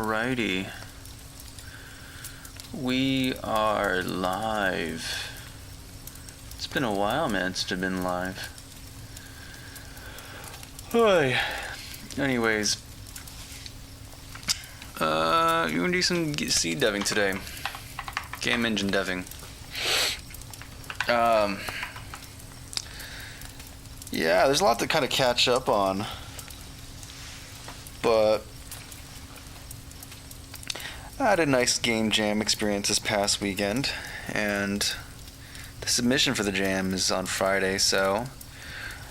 Alrighty. We are live. It's been a while, man, since I've been live. Hi. Anyways. We're gonna do some C deving today. Game engine deving. Yeah, there's a lot to kind of catch up on. But I had a nice game jam experience this past weekend, and the submission for the jam is on Friday, so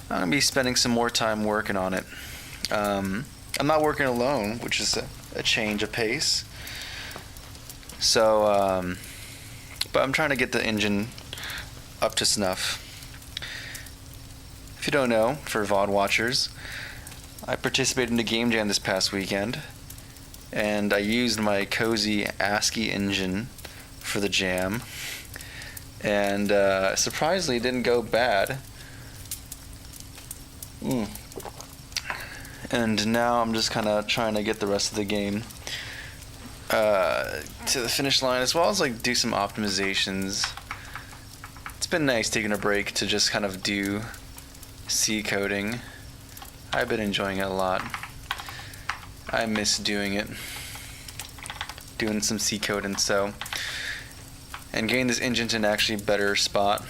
I'm going to be spending some more time working on it. I'm not working alone, which is a change of pace. So, but I'm trying to get the engine up to snuff. If you don't know, for VOD watchers, I participated in the game jam this past weekend, and I used my cozy ASCII engine for the jam, and surprisingly it didn't go bad. And now I'm just kind of trying to get the rest of the game to the finish line, as well as like do some optimizations. It's been nice taking a break to just kind of do C coding. I've been enjoying it a lot. I miss doing it. Doing some C coding, and getting this engine to an actually better spot.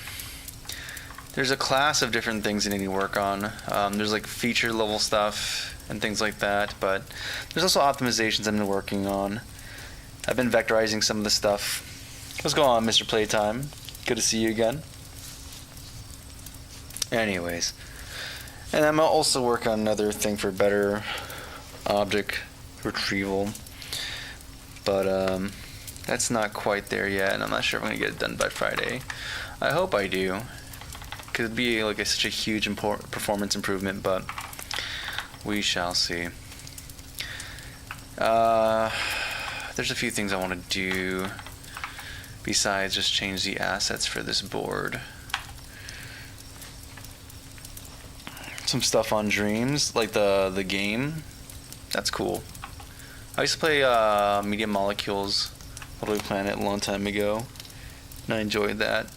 There's a class of different things you need to work on. There's like feature level stuff and things like that, but there's also optimizations I've been working on. I've been vectorizing some of the stuff. What's going on, Mr. Playtime? Good to see you again. Anyways. And I'm also working on another thing for better object retrieval. But that's not quite there yet, and I'm not sure if I'm going to get it done by Friday. I hope I do. Because it'd be like such a huge performance improvement, but we shall see. There's a few things I want to do besides just change the assets for this board. Some stuff on Dreams, like the game. That's cool. I used to play Media Molecules, Little Planet, a long time ago, and I enjoyed that.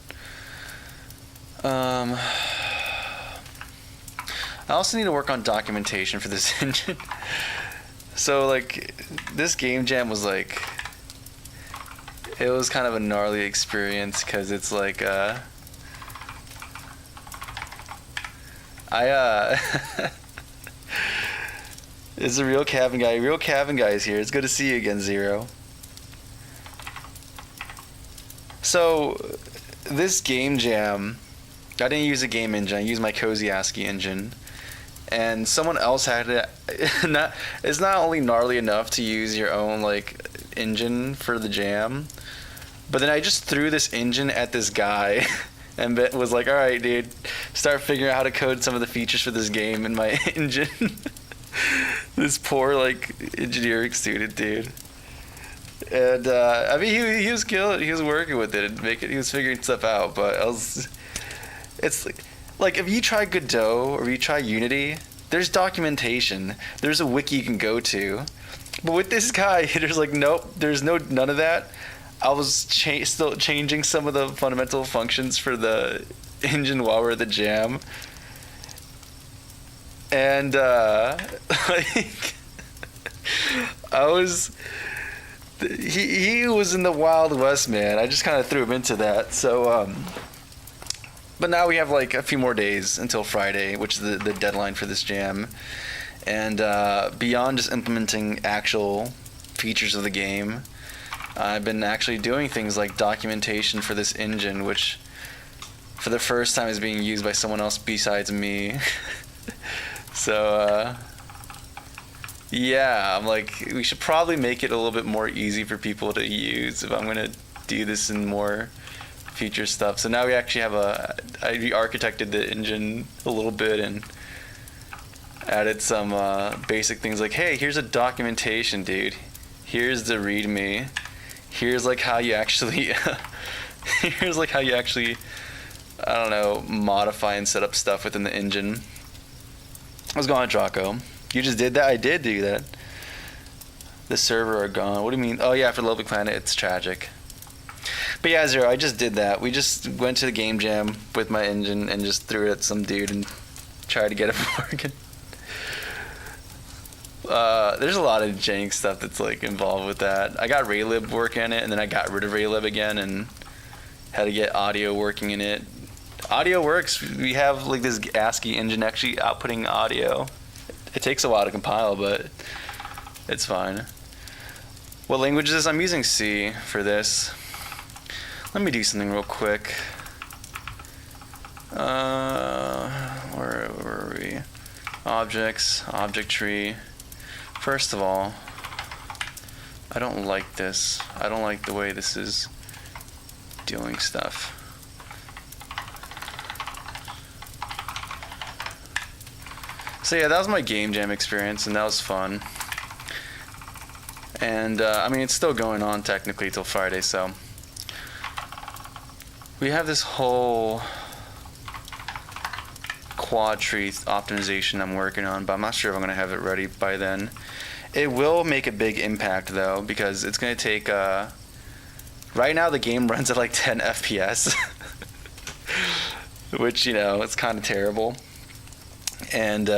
I also need to work on documentation for this engine. So like this game jam was like, it was kind of a gnarly experience, because it's like it's a real cabin guy. Real cabin guy is here. It's good to see you again, Zero. So this game jam, I didn't use a game engine. I used my cozy ASCII engine, and someone else had it. It's not only gnarly enough to use your own like engine for the jam, but then I just threw this engine at this guy and was like, all right, dude, start figuring out how to code some of the features for this game in my engine. This poor like engineering student, dude. And I mean, he was killing. He was working with it and he was figuring stuff out. But it's like if you try Godot or you try Unity, there's documentation. There's a wiki you can go to. But with this guy, there's like nope. There's none of that. I was still changing some of the fundamental functions for the engine while we're at the jam. And like he was in the Wild West, man. I just kind of threw him into that. So but now we have like a few more days until Friday, which is the deadline for this jam. And beyond just implementing actual features of the game, I've been actually doing things like documentation for this engine, which for the first time is being used by someone else besides me. So yeah, I'm like, we should probably make it a little bit more easy for people to use if I'm gonna do this in more feature stuff. So now we actually have I re-architected the engine a little bit and added some basic things like, hey, here's a documentation, dude. Here's the README. Here's like how you actually here's like how you actually, I don't know, modify and set up stuff within the engine. What's going on, Draco? You just did that? I did do that. The server are gone. What do you mean? Oh yeah, for Lovely Planet, it's tragic. But yeah, Zero, I just did that. We just went to the game jam with my engine and just threw it at some dude and tried to get it working. There's a lot of jank stuff that's like involved with that. I got Raylib working in it, and then I got rid of Raylib again and had to get audio working in it. Audio works. We have like this ASCII engine actually outputting audio. It takes a while to compile, but it's fine. What language is this? I'm using C for this. Let me do something real quick. Where were we? Objects, object tree. First of all, I don't like this. I don't like the way this is doing stuff. So yeah, that was my game jam experience, and that was fun. And I mean, it's still going on technically till Friday, so we have this whole quad tree optimization I'm working on, but I'm not sure if I'm going to have it ready by then. It will make a big impact though, because it's going to take right now the game runs at like 10 FPS which, you know, it's kind of terrible. And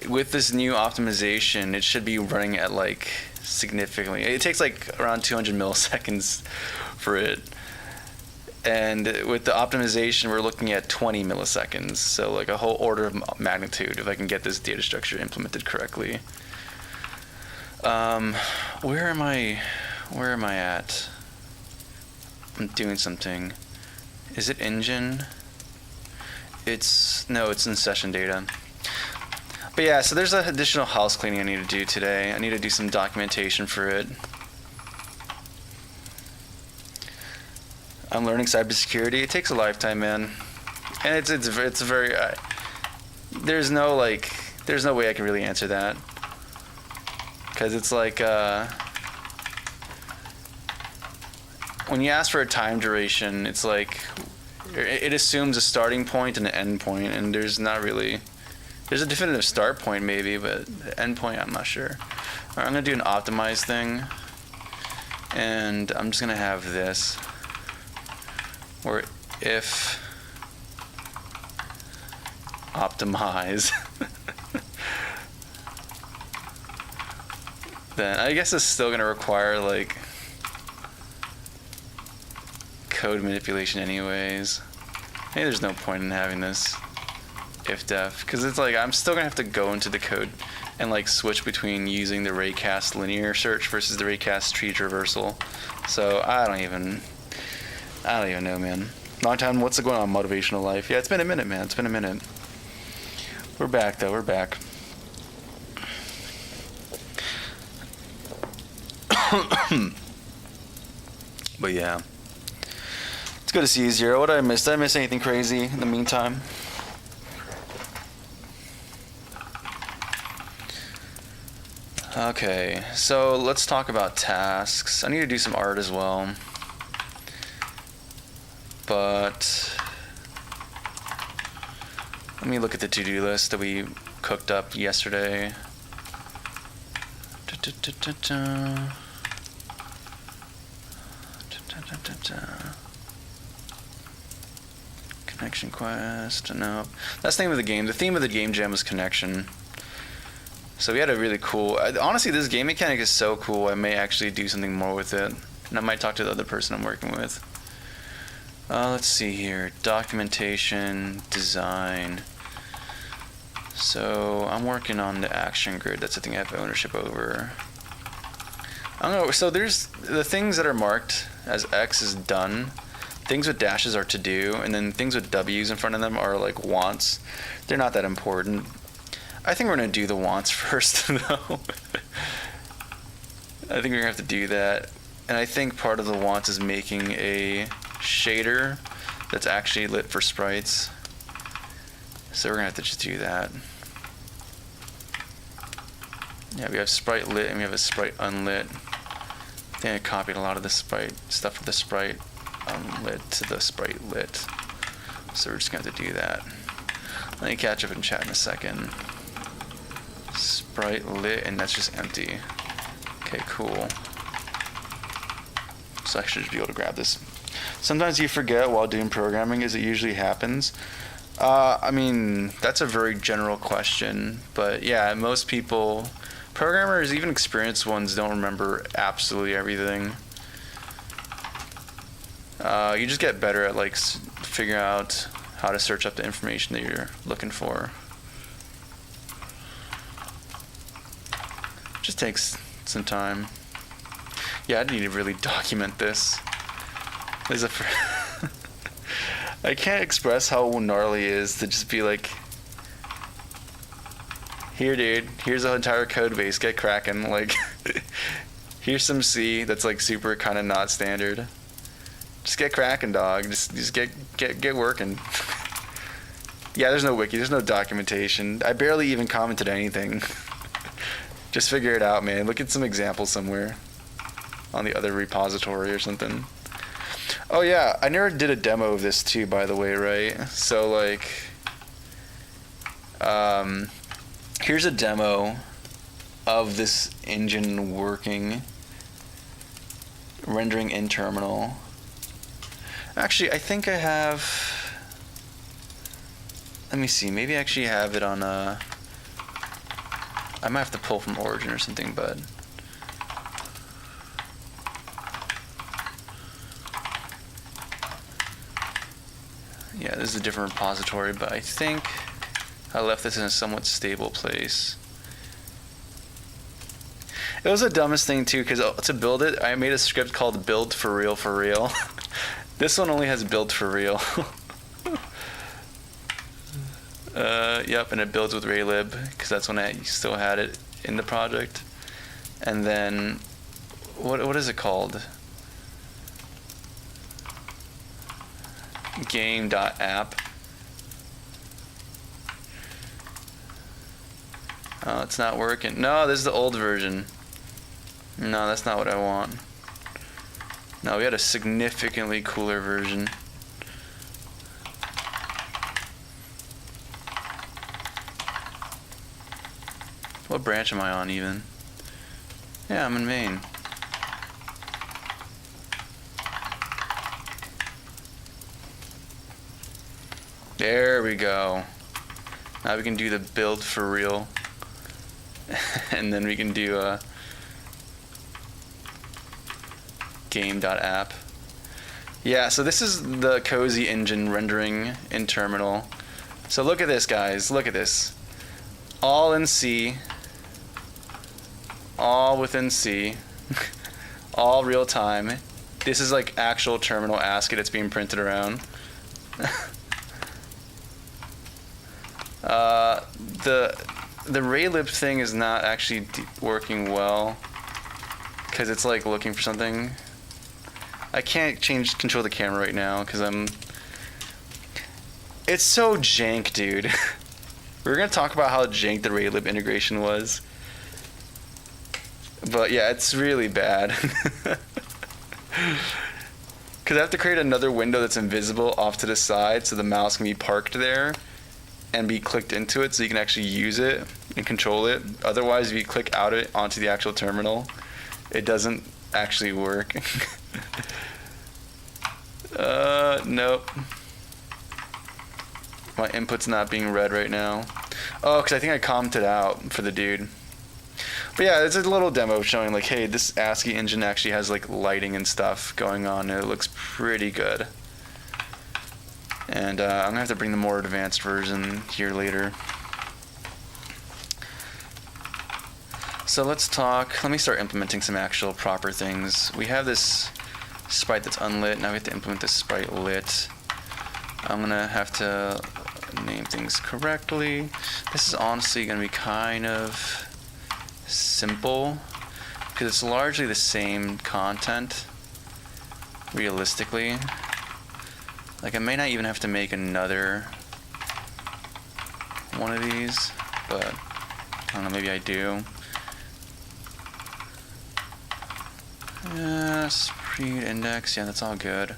with this new optimization, it should be running at like significantly. It takes like around 200 milliseconds for it. And with the optimization, we're looking at 20 milliseconds. So like a whole order of magnitude if I can get this data structure implemented correctly. Where am I at? I'm doing something. Is it engine? No, it's in session data. But yeah, so there's an additional house cleaning I need to do today. I need to do some documentation for it. I'm learning cybersecurity. It takes a lifetime, man, and it's very. There's no way I can really answer that, because it's like when you ask for a time duration, it's like it assumes a starting point and an end point, and there's not really. There's a definitive start point maybe, but the end point I'm not sure. All right, I'm gonna do an optimize thing, and I'm just gonna have this. Or if optimize, then I guess it's still gonna require like code manipulation anyways. Maybe there's no point in having this if def, because it's like I'm still gonna have to go into the code and like switch between using the raycast linear search versus the raycast tree traversal. So I don't even know, man. Long time, what's going on, motivational life? Yeah, it's been a minute, man. It's been a minute. We're back, though. We're back. But yeah. It's good to see you, Zero. What did I miss? Did I miss anything crazy in the meantime? Okay, so let's talk about tasks. I need to do some art as well. But let me look at the to-do list that we cooked up yesterday. Connection quest, no. That's the name of the game. The theme of the game jam was connection. So we had a really cool, honestly this game mechanic is so cool, I may actually do something more with it. And I might talk to the other person I'm working with. Let's see here, documentation, design. So I'm working on the action grid. That's the thing I have ownership over. I don't know, so there's the things that are marked as X is done. Things with dashes are to do, and then things with W's in front of them are like wants. They're not that important. I think we're gonna do the wants first though. I think we're gonna have to do that. And I think part of the wants is making a shader that's actually lit for sprites. So we're gonna have to just do that. Yeah, we have sprite lit and we have a sprite unlit. I think I copied a lot of the sprite stuff for the sprite unlit to the sprite lit. So we're just gonna have to do that. Let me catch up and chat in a second. Sprite Sprite lit, and that's just empty. Okay, cool. So I should just be able to grab this. Sometimes you forget while doing programming, as it usually happens. I mean, that's a very general question, but yeah, most people, programmers, even experienced ones, don't remember absolutely everything. You just get better at like figuring out how to search up the information that you're looking for. Just takes some time. Yeah, I need to really document this. There's a I can't express how gnarly it is to just be like, here dude, here's the entire code base, get cracking. Like, here's some C that's like super kind of not standard. Just get cracking, dog. Just get working. Yeah, there's no wiki, there's no documentation. I barely even commented anything. Just figure it out, man. Look at some examples somewhere on the other repository or something. Oh yeah, I never did a demo of this too, by the way, right? So like, here's a demo of this engine working, rendering in terminal. Actually, I think I have, let me see, maybe I actually have it on I might have to pull from Origin or something, but yeah, this is a different repository, but I think I left this in a somewhat stable place. It was the dumbest thing too, because to build it, I made a script called build for real for real. This one only has build for real. Yep, and it builds with Raylib, because that's when I still had it in the project. And then, what is it called? Game.app. Oh, it's not working. No, this is the old version. No, that's not what I want. No, we had a significantly cooler version. What branch am I on even? Yeah, I'm in main. There we go. Now we can do the build for real. And then we can do game.app. Yeah, so this is the cozy engine rendering in terminal. So look at this, guys. Look at this. All in C. All within C. All real time. This is like actual terminal ASCII that's being printed around. The Raylib thing is not actually working well, because it's like looking for something. I can't control the camera right now because it's so jank, dude. We're gonna talk about how jank the Raylib integration was, but yeah, it's really bad. Because I have to create another window that's invisible off to the side, so the mouse can be parked there and be clicked into it, so you can actually use it and control it. Otherwise, if you click out of it onto the actual terminal, it doesn't actually work. Nope. My input's not being read right now. Oh, because I think I commented out for the dude. But yeah, it's a little demo showing like, hey, this ASCII engine actually has like lighting and stuff going on, and it looks pretty good. And I'm gonna have to bring the more advanced version here later. So let's talk, let me start implementing some actual proper things. We have this sprite that's unlit, now we have to implement this sprite lit. I'm gonna have to name things correctly. This is honestly gonna be kind of simple, because it's largely the same content, realistically. Like, I may not even have to make another one of these, but I don't know, maybe I do. Sprite index, yeah, that's all good.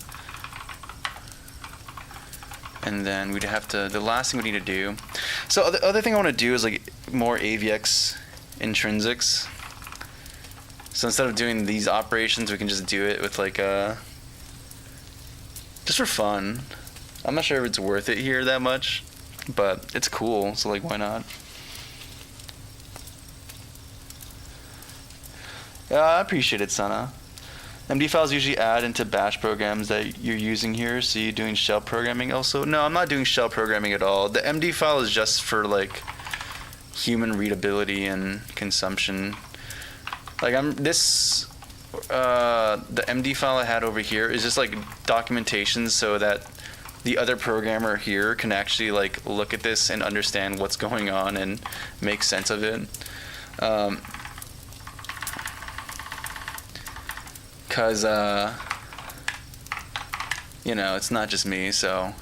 And then we'd have to, the last thing we need to do, so the other thing I want to do is like more AVX intrinsics. So instead of doing these operations, we can just do it with like just for fun. I'm not sure if it's worth it here that much, but it's cool, so like why not? Yeah, I appreciate it, Sana. MD files usually add into bash programs that you're using here, so you're doing shell programming also? No, I'm not doing shell programming at all. The MD file is just for like human readability and consumption. Like the MD file I had over here is just like documentation so that the other programmer here can actually like look at this and understand what's going on and make sense of it. Cause you know, it's not just me, so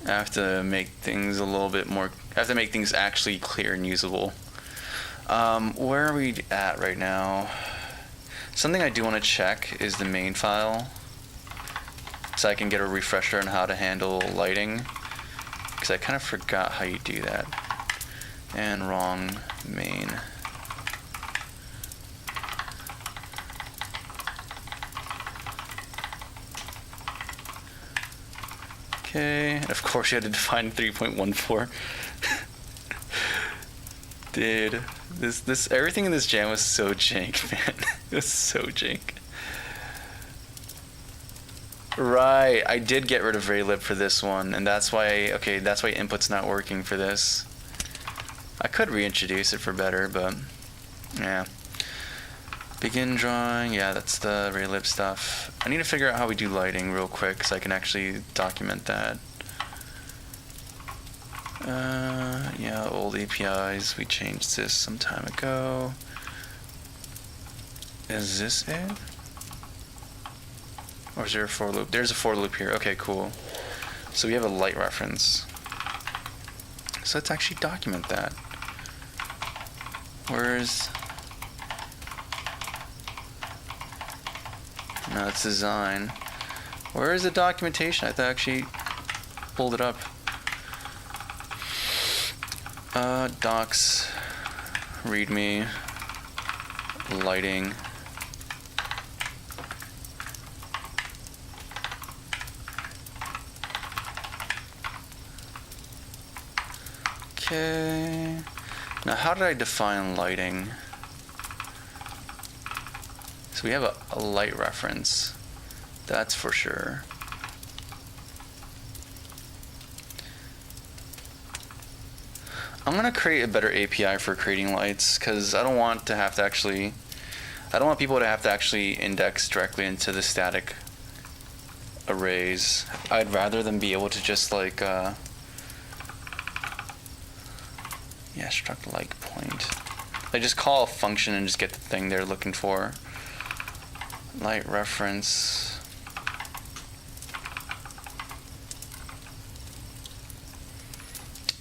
I have to make things a little bit more, I have to make things actually clear and usable. Where are we at right now? Something I do want to check is the main file, so I can get a refresher on how to handle lighting, because I kind of forgot how you do that. And wrong main. Okay, and of course you had to define 3.14. Dude, this everything in this jam was so jank, man. It was so jank. Right, I did get rid of Raylib for this one, and that's why, okay, that's why input's not working for this. I could reintroduce it for better, but yeah. Begin drawing, yeah, that's the Raylib stuff. I need to figure out how we do lighting real quick so I can actually document that. Yeah, old APIs, we changed this some time ago. Is this it? Or is there a for loop? There's a for loop here. Okay, cool. So we have a light reference. So let's actually document that. Where's... No, it's design. Where is the documentation? I have to actually pulled it up. Docs, readme, lighting. Okay. Now, how did I define lighting? So we have a light reference. That's for sure. I'm gonna create a better API for creating lights because I don't want people to have to actually index directly into the static arrays. I'd rather them be able to just like struct like point. They just call a function and just get the thing they're looking for. Light reference.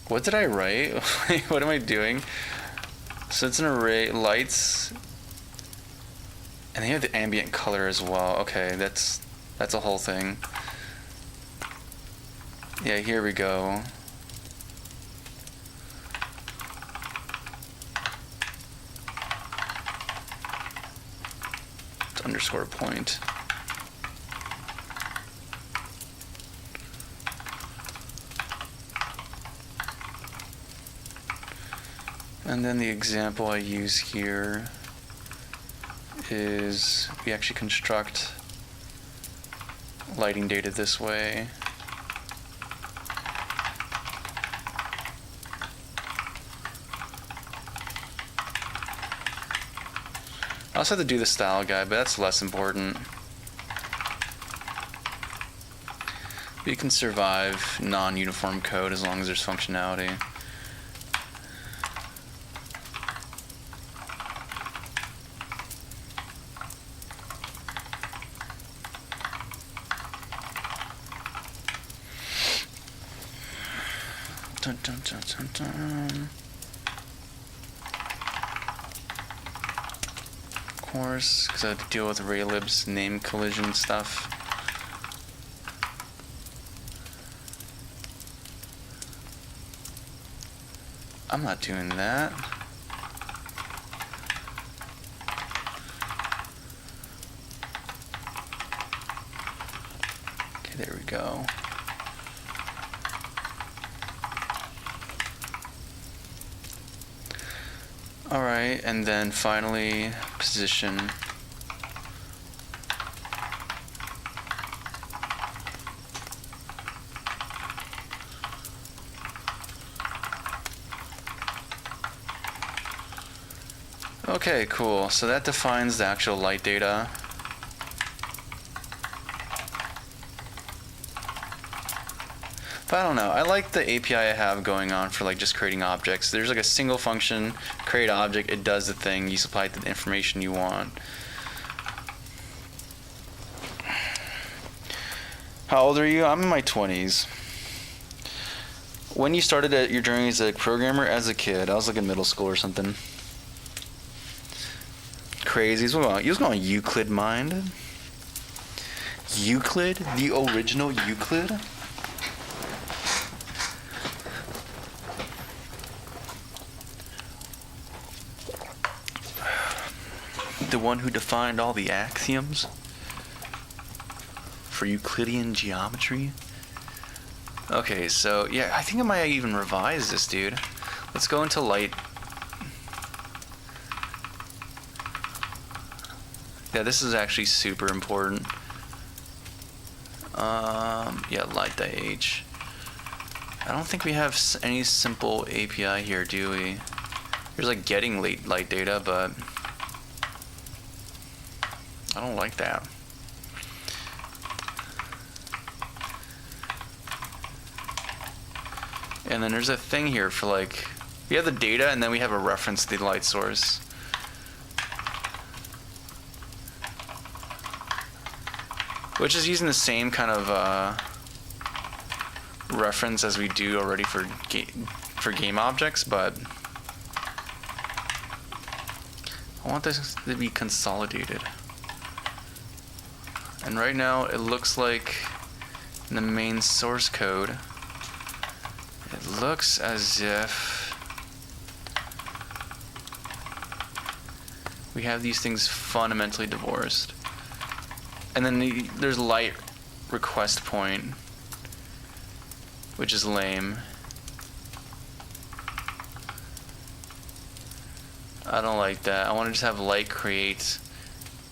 What did I write? What am I doing? So it's an array, lights, and they have the ambient color as well. Okay, that's a whole thing. Yeah, here we go. It's underscore point. And then the example I use here is we actually construct lighting data this way. I also have to do the style guide, but that's less important. We can survive non-uniform code as long as there's functionality. Dun, dun, dun, dun, dun. Of course, because I have to deal with Raylib's name collision stuff. I'm not doing that. There we go. Alright, and then finally position. Okay, cool. So that defines the actual light data. But I don't know. I like the API I have going on for like just creating objects. There's like a single function, create object, it does the thing, you supply the information you want. How old are you? I'm in my 20s. When you started your journey as a programmer as a kid, I was like in middle school or something. Crazy. You was going Euclid mind. Euclid? The original Euclid? The one who defined all the axioms for Euclidean geometry. Okay, so yeah, I think I might even revise this, dude. Let's go into light. Yeah, this is actually super important. Yeah, light H. I don't think we have any simple API here, do we? There's like getting light data, but I don't like that. And then there's a thing here for like, we have the data and then we have a reference to the light source. Which is using the same kind of reference as we do already for game objects, but I want this to be consolidated. And right now it looks like in the main source code, it looks as if we have these things fundamentally divorced. And then there's light request point, which is lame. I don't like that. I want to just have light create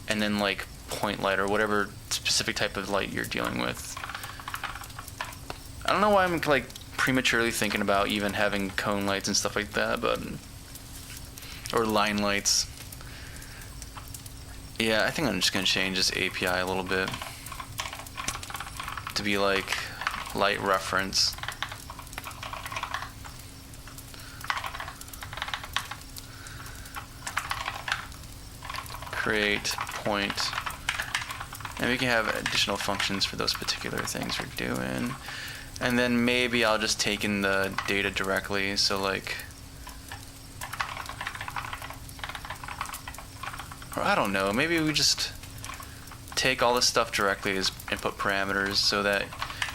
and then like point light or whatever specific type of light you're dealing with. I don't know why I'm like prematurely thinking about even having cone lights and stuff like that, but or line lights. Yeah, I think I'm just gonna change this API a little bit to be like light reference. Create point, and we can have additional functions for those particular things we're doing. And then maybe I'll just take in the data directly, so like, or I don't know, maybe we just take all this stuff directly as input parameters so that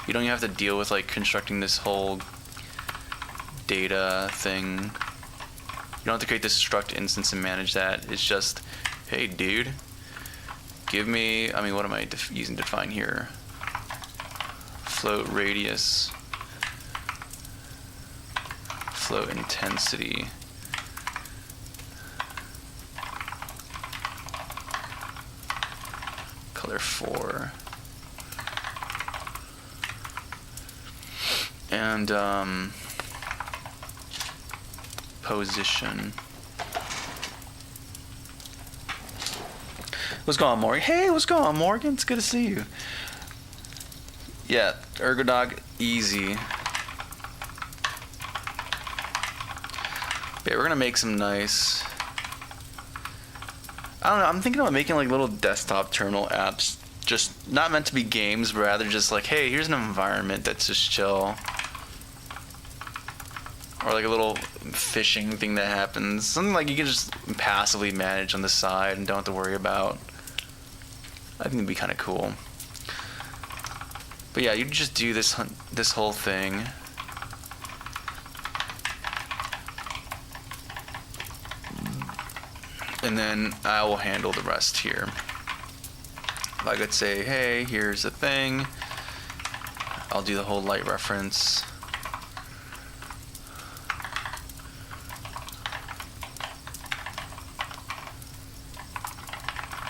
you don't even have to deal with like constructing this whole data thing. You don't have to create this struct instance and manage that. It's just, hey dude, give me, I mean, what am I using to define here? Float radius, float intensity, color 4, and position. What's going on, Morgan? Hey, what's going on, Morgan? It's good to see you. Yeah, Ergodog, easy. Yeah, we're gonna make some nice, I don't know, I'm thinking about making like little desktop terminal apps, just not meant to be games, but rather just like, hey, here's an environment that's just chill. Or like a little fishing thing that happens. Something like you can just passively manage on the side and don't have to worry about. I think it'd be kind of cool. But yeah, you just do this whole thing. And then I will handle the rest here. If I could say, hey, here's the thing. I'll do the whole light reference.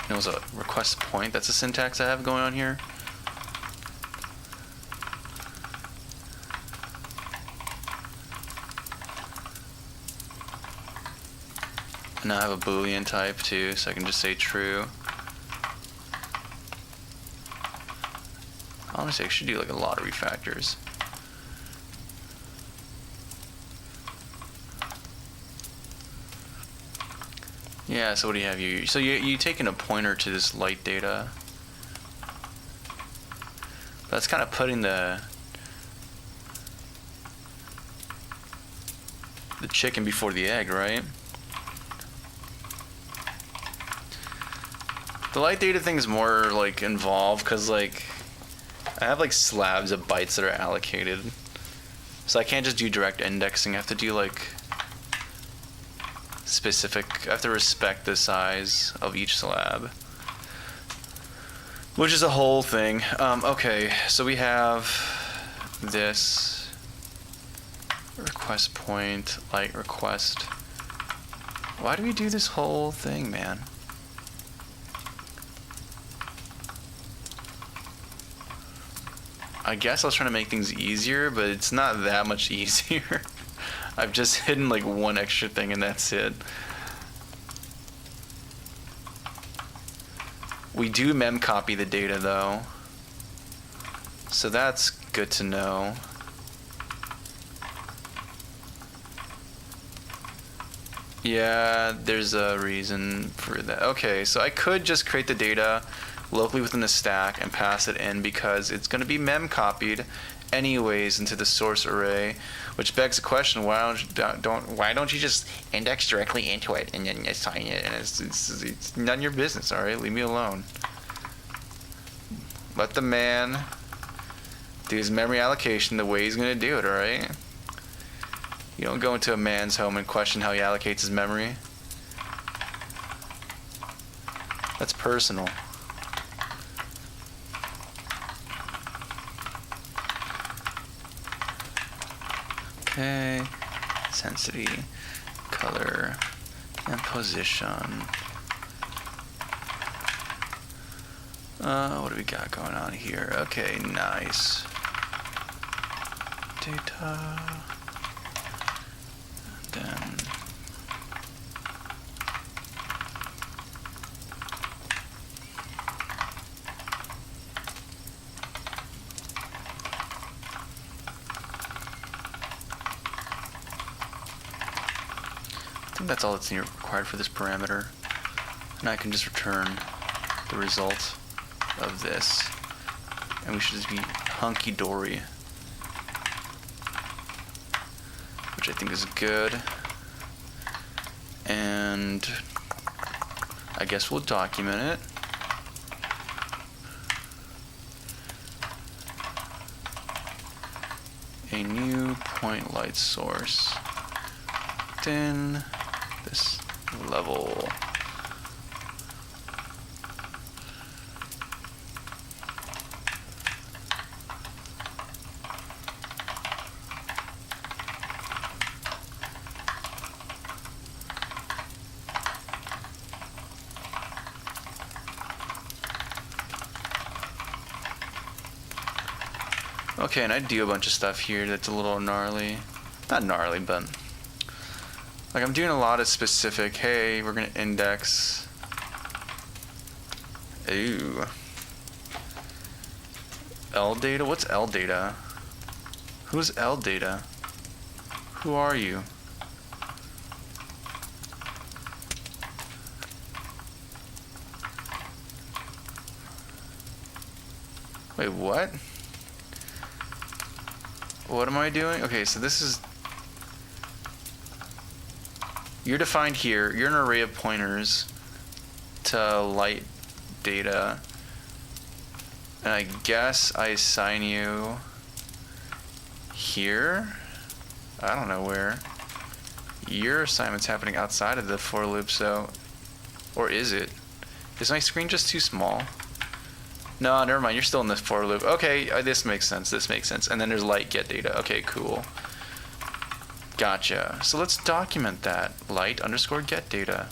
It was a request point. That's the syntax I have going on here. And now I have a Boolean type too, so I can just say true. Honestly, I should do like a lot of refactors. Yeah, so what do you have here? So you taking a pointer to this light data. That's kind of putting the chicken before the egg, right? The light data thing is more like involved because like I have like slabs of bytes that are allocated, so I can't just do direct indexing. I have to do like specific. I have to respect the size of each slab, which is a whole thing. Okay, so we have this request point, light request. Why do we do this whole thing, man? I guess I was trying to make things easier, but it's not that much easier. I've just hidden like one extra thing and that's it. We do mem copy the data though, so that's good to know. Yeah, there's a reason for that. Okay, so I could just create the data locally within the stack and pass it in because it's going to be mem copied anyways into the source array, which begs the question: why don't you just index directly into it and then assign it? And it's none of your business. All right, leave me alone. Let the man do his memory allocation the way he's going to do it. All right. You don't go into a man's home and question how he allocates his memory. That's personal. Okay, intensity, color, and position. What do we got going on here? Okay, nice. Data. Then I think that's all that's required for this parameter, and I can just return the result of this, and we should just be hunky-dory, which I think is good. And I guess we'll document it. A new point light source within this level. Okay, and I do a bunch of stuff here that's a little gnarly. Not gnarly, but like I'm doing a lot of specific, hey, we're gonna index. Ooh. L data? What's L data? Who's L data? Who are you? Wait, what? What am I doing? Okay, so this is... You're defined here. You're an array of pointers to light data. And I guess I assign you here? I don't know where. Your assignment's happening outside of the for loop, so... Or is it? Is my screen just too small? No, never mind. You're still in this for loop. Okay, this makes sense. This makes sense. And then there's light get data. Okay, cool. Gotcha. So let's document that. Light underscore get data.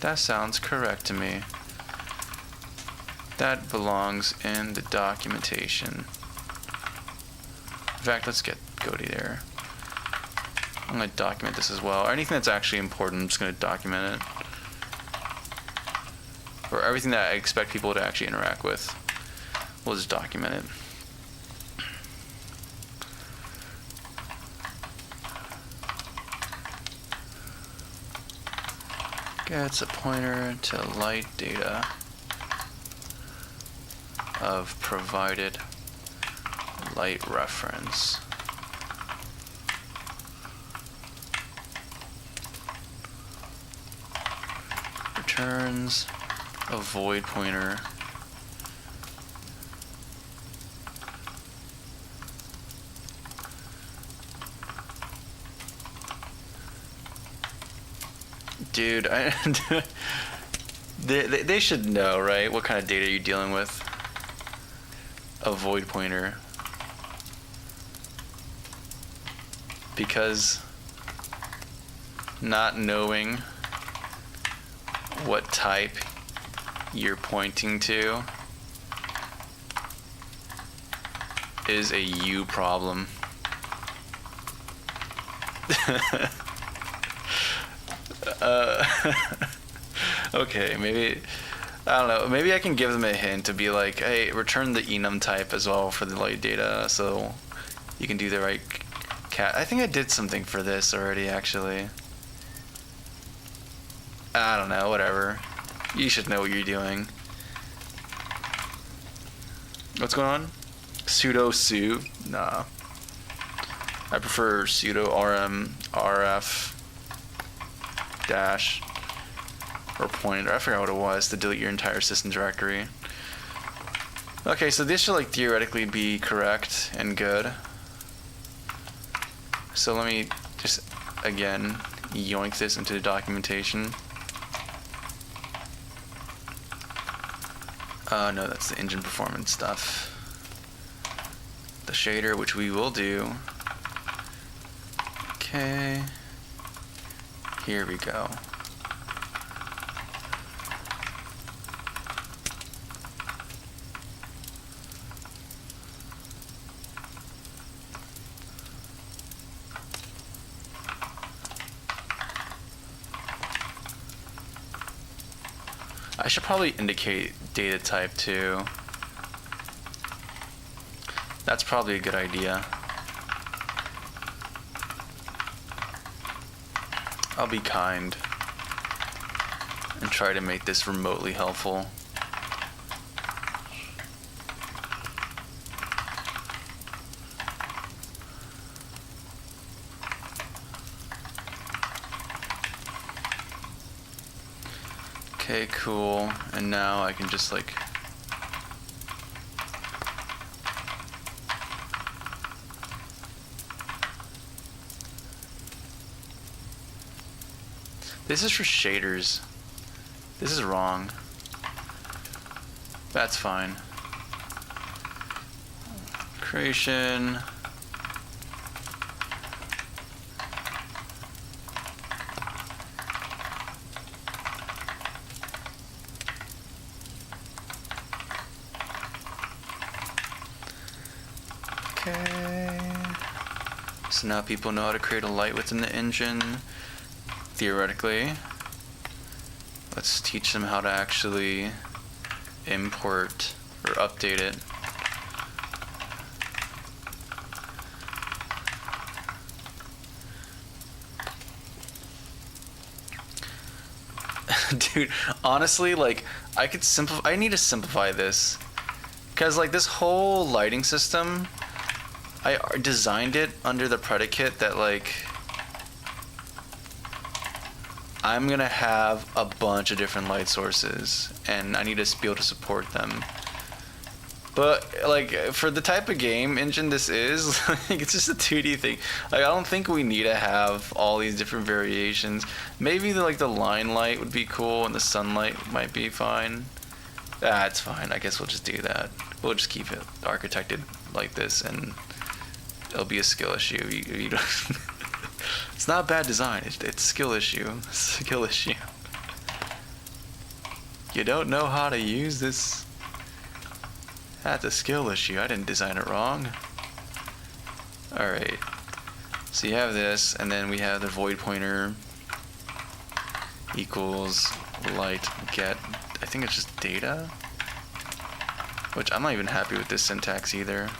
That sounds correct to me. That belongs in the documentation. In fact, let's go to there. I'm going to document this as well. Or anything that's actually important, I'm just going to document it. Or everything that I expect people to actually interact with, we'll just document it. Gets a pointer to light data of provided light reference. Returns a void pointer dude. They should know, right, what kind of data you're dealing with. A void pointer, because not knowing what type you're pointing to is a you problem. Okay, maybe, I don't know, maybe I can give them a hint to be like, hey, return the enum type as well for the light data, so you can do the right cat. I think I did something for this already, actually. I don't know, whatever. You should know what you're doing. What's going on? Sudo su? Nah. I prefer sudo rm rf dash or pointer. I forgot what it was to delete your entire system directory. Okay, so this should like theoretically be correct and good. So let me just again yoink this into the documentation. No, that's the engine performance stuff. The shader, which we will do. Okay. Here we go. I should probably indicate data type too. That's probably a good idea. I'll be kind and try to make this remotely helpful. Okay, cool. And now I can just like this is for shaders. This is wrong. That's fine. Creation. Okay. So now people know how to create a light within the engine. Theoretically. Let's teach them how to actually import or update it. Dude, honestly, like, I need to simplify this. Because, like, this whole lighting system, I designed it under the predicate that, like, I'm gonna have a bunch of different light sources, and I need to be able to support them. But, like, for the type of game engine this is, like, it's just a 2D thing. Like, I don't think we need to have all these different variations. Maybe, the line light would be cool, and the sunlight might be fine. Ah, it's fine. I guess we'll just do that. We'll just keep it architected like this, and it'll be a skill issue. You don't it's not bad design. It's skill issue. Skill issue. You don't know how to use this. That's a skill issue. I didn't design it wrong. Alright. So you have this, and then we have the void pointer equals light get. I think it's just data. Which I'm not even happy with this syntax either.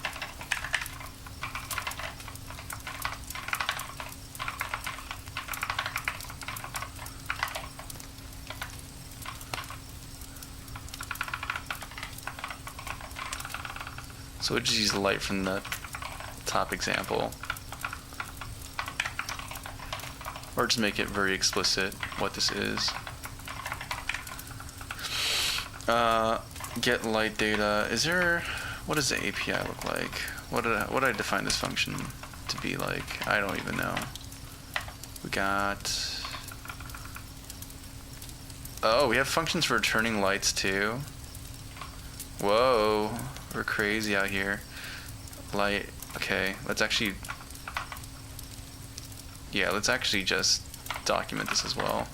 So we'll just use the light from the top example. Or just make it very explicit what this is. Get light data. Is there, what does the API look like? What did I define this function to be like? I don't even know. We got, oh, we have functions for returning lights too. Whoa, we're crazy out here. Light, okay, let's actually, yeah, let's actually just document this as well.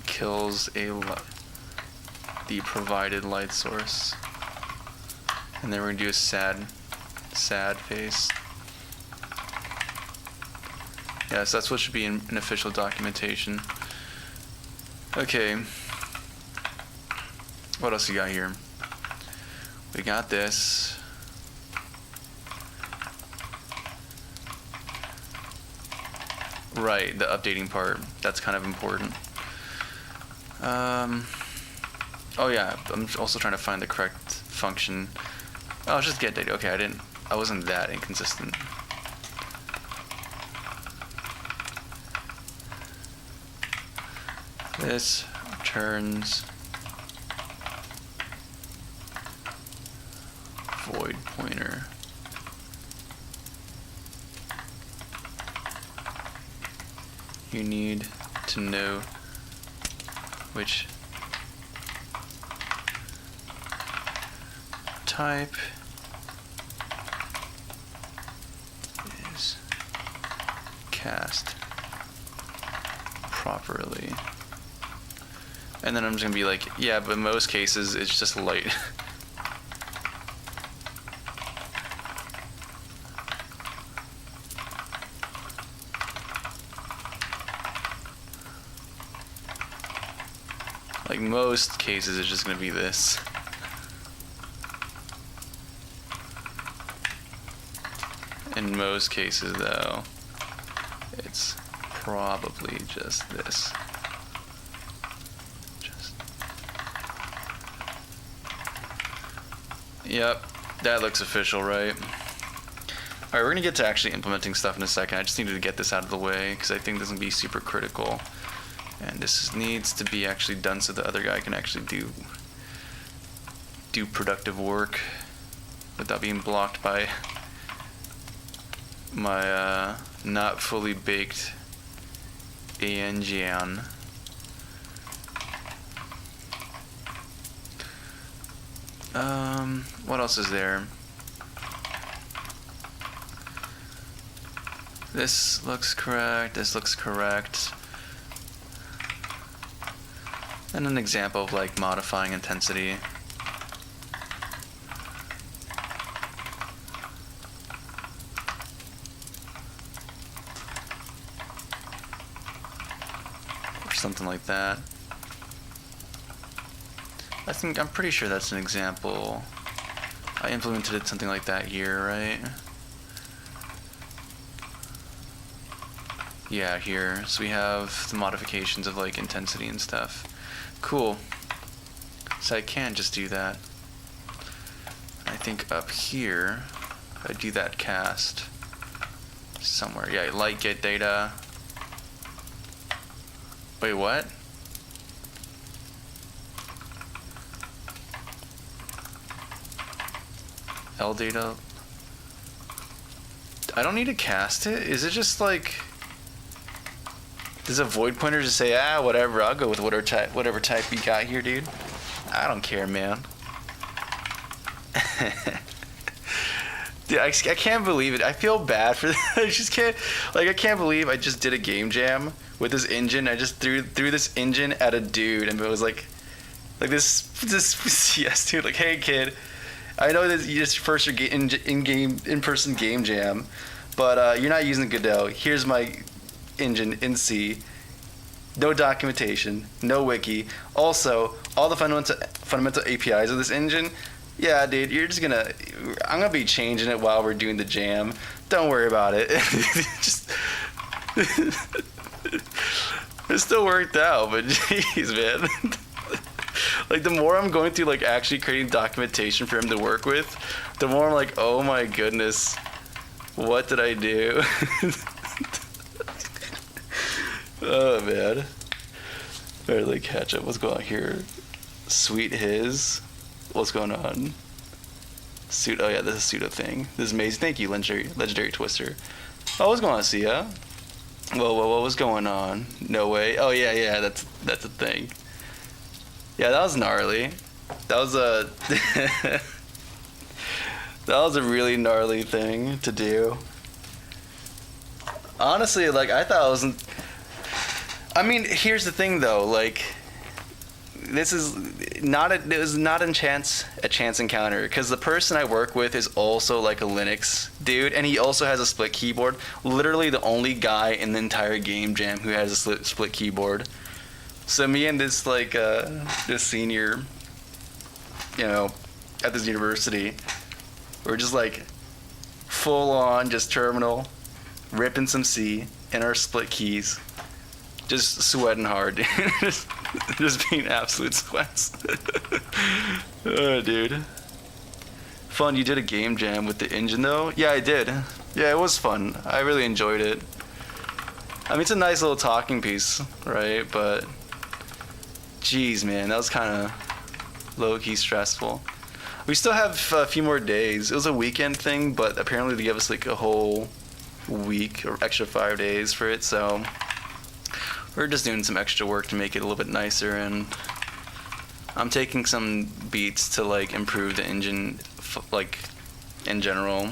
Kills the provided light source, and then we're gonna do a sad face. Yes, that's what should be in official documentation. Okay, what else you got here? We got this. Right, the updating part, that's kind of important. Oh yeah, I'm also trying to find the correct function. Oh, just get data. Okay, I wasn't that inconsistent. This returns void pointer. You need to know which type is cast properly. And then I'm just gonna be like, yeah, but in most cases it's just light. Like most cases it's just gonna be this. In most cases though, it's probably just this. Yep, that looks official, right? Alright, we're gonna get to actually implementing stuff in a second. I just needed to get this out of the way because I think this is gonna be super critical. And this needs to be actually done so the other guy can actually do productive work without being blocked by my not fully baked engine. What else is there? This looks correct, this looks correct. And an example of like modifying intensity. Or something like that. I'm pretty sure that's an example. I implemented it something like that here, right? Yeah, here. So we have the modifications of like intensity and stuff. Cool. So I can just do that. I think up here, I do that cast somewhere. Yeah, light get data. Wait, what? L data I don't need to cast it. Is it just like, does a void pointer just say, whatever, I'll go with whatever type you got here, dude. I don't care, man. Dude, I can't believe it. I feel bad for I just can't, like, I can't believe I just did a game jam with this engine. I just threw this engine at a dude, and it was like this yes, dude, like, hey kid, I know that you just first your in-person game jam, but you're not using Godot. Here's my engine in C. No documentation, no wiki. Also, all the fundamental APIs of this engine. Yeah, dude, I'm gonna be changing it while we're doing the jam. Don't worry about it. Just, it still worked out, but jeez, man. Like, the more I'm going through, like, actually creating documentation for him to work with, the more I'm like, oh my goodness, what did I do? Oh, man. Better, like, catch up. What's going on here? Sweet His. What's going on? Oh yeah, this is pseudo thing. This is amazing. Thank you, legendary Twister. Oh, what's going on, Sia? Whoa, what was going on? No way. Oh yeah, that's a thing. Yeah, that was gnarly. That was a that was a really gnarly thing to do. Honestly, like, I thought it wasn't. I mean, here's the thing though, like, this is not a chance encounter, because the person I work with is also like a Linux dude, and he also has a split keyboard. Literally the only guy in the entire game jam who has a split keyboard. So me and this, like, this senior, you know, at this university, we're just like full on just terminal, ripping some C in our split keys, just sweating hard, dude. just being absolute sweats. Oh, dude. Fun. You did a game jam with the engine though? Yeah, I did. Yeah, it was fun. I really enjoyed it. I mean, it's a nice little talking piece, right? But jeez, man, that was kind of low-key stressful. We still have a few more days. It was a weekend thing, but apparently they gave us like a whole week or extra 5 days for it, so we're just doing some extra work to make it a little bit nicer, and I'm taking some beats to, like, improve the engine, like, in general,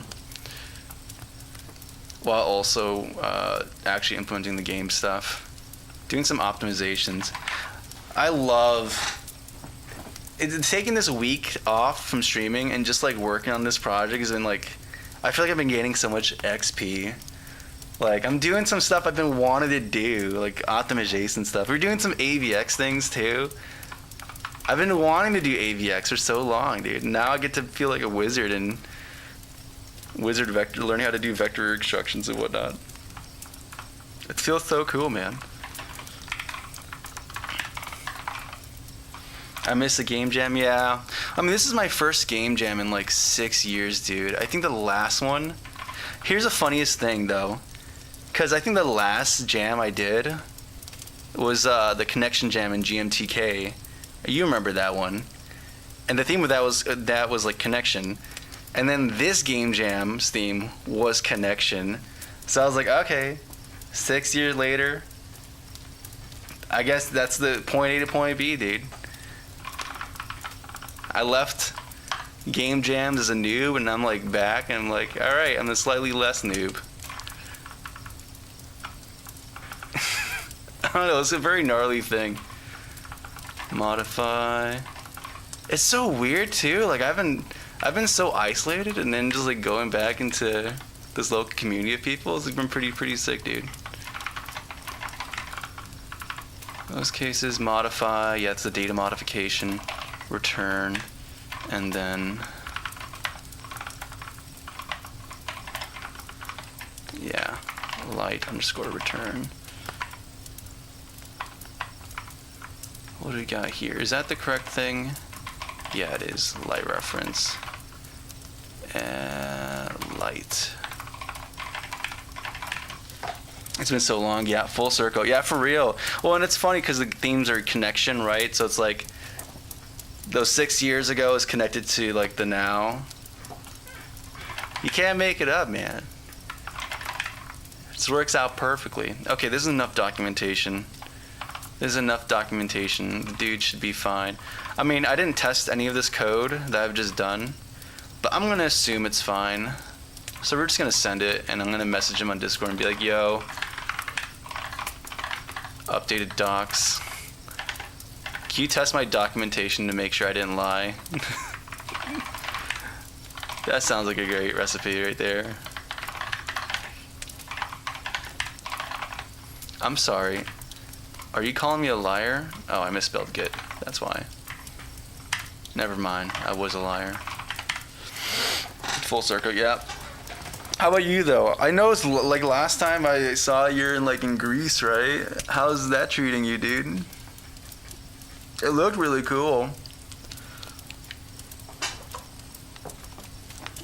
while also actually implementing the game stuff, doing some optimizations. I love taking this week off from streaming and just, like, working on this project has been, like, I feel like I've been gaining so much XP. Like, I'm doing some stuff I've been wanting to do, like optimization stuff. We're doing some AVX things too. I've been wanting to do AVX for so long, dude. Now I get to feel like a wizard and learning how to do vector instructions and whatnot. It feels so cool, man. I miss the game jam, yeah. I mean, this is my first game jam in like 6 years, dude. I think the last one. Here's the funniest thing though. Because I think the last jam I did was the connection jam in GMTK. You remember that one. And the theme of that was like connection. And then this game jam's theme was connection. So I was like, okay, 6 years later, I guess that's the point A to point B, dude. I left game jams as a noob, and I'm like back, and I'm like, all right, I'm a slightly less noob. I don't know, it's a very gnarly thing. Modify. It's so weird too. Like, I've been so isolated, and then just like going back into this local community of people has been pretty sick, dude. Most cases, modify. Yeah, it's the data modification. Return, and then yeah, light underscore return. What do we got here? Is that the correct thing? Yeah, it is. Light reference. Light. It's been so long. Yeah, full circle. Yeah, for real. Well, and it's funny because the themes are connection, right? So it's like those 6 years ago is connected to like the now. You can't make it up, man. This works out perfectly. Okay, this is enough documentation. This is enough documentation. The dude should be fine. I mean, I didn't test any of this code that I've just done, but I'm gonna assume it's fine. So we're just gonna send it, and I'm gonna message him on Discord and be like, yo, updated docs. Can you test my documentation to make sure I didn't lie? That sounds like a great recipe right there. I'm sorry. Are you calling me a liar? Oh, I misspelled git. That's why. Never mind. I was a liar. Full circle, yeah. How about you, though? I know it's like last time I saw you're in Greece, right? How's that treating you, dude? It looked really cool.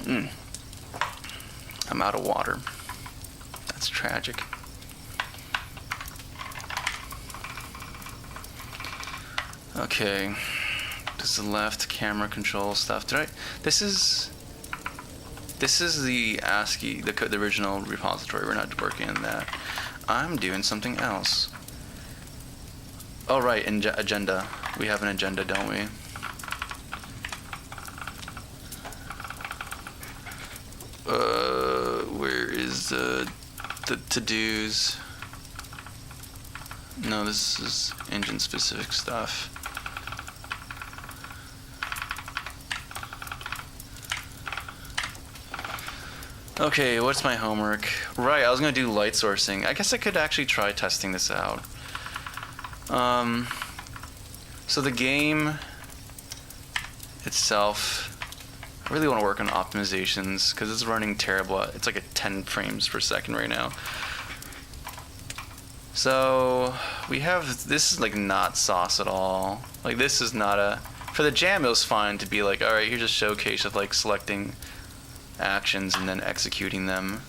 I'm out of water. That's tragic. Okay. This is the left camera control stuff. This is the ASCII, the original repository. We're not working on that. I'm doing something else. Oh, right, agenda. We have an agenda, don't we? Where is the to-dos? No, this is engine-specific stuff. Okay, what's my homework? Right, I was gonna do light sourcing. I guess I could actually try testing this out. So the game itself, I really want to work on optimizations because it's running terrible. It's like at 10 frames per second right now. So we have, this is like not sauce at all. Like this is not a, for the jam it was fine to be like, all right, here's a showcase of like selecting actions and then executing them.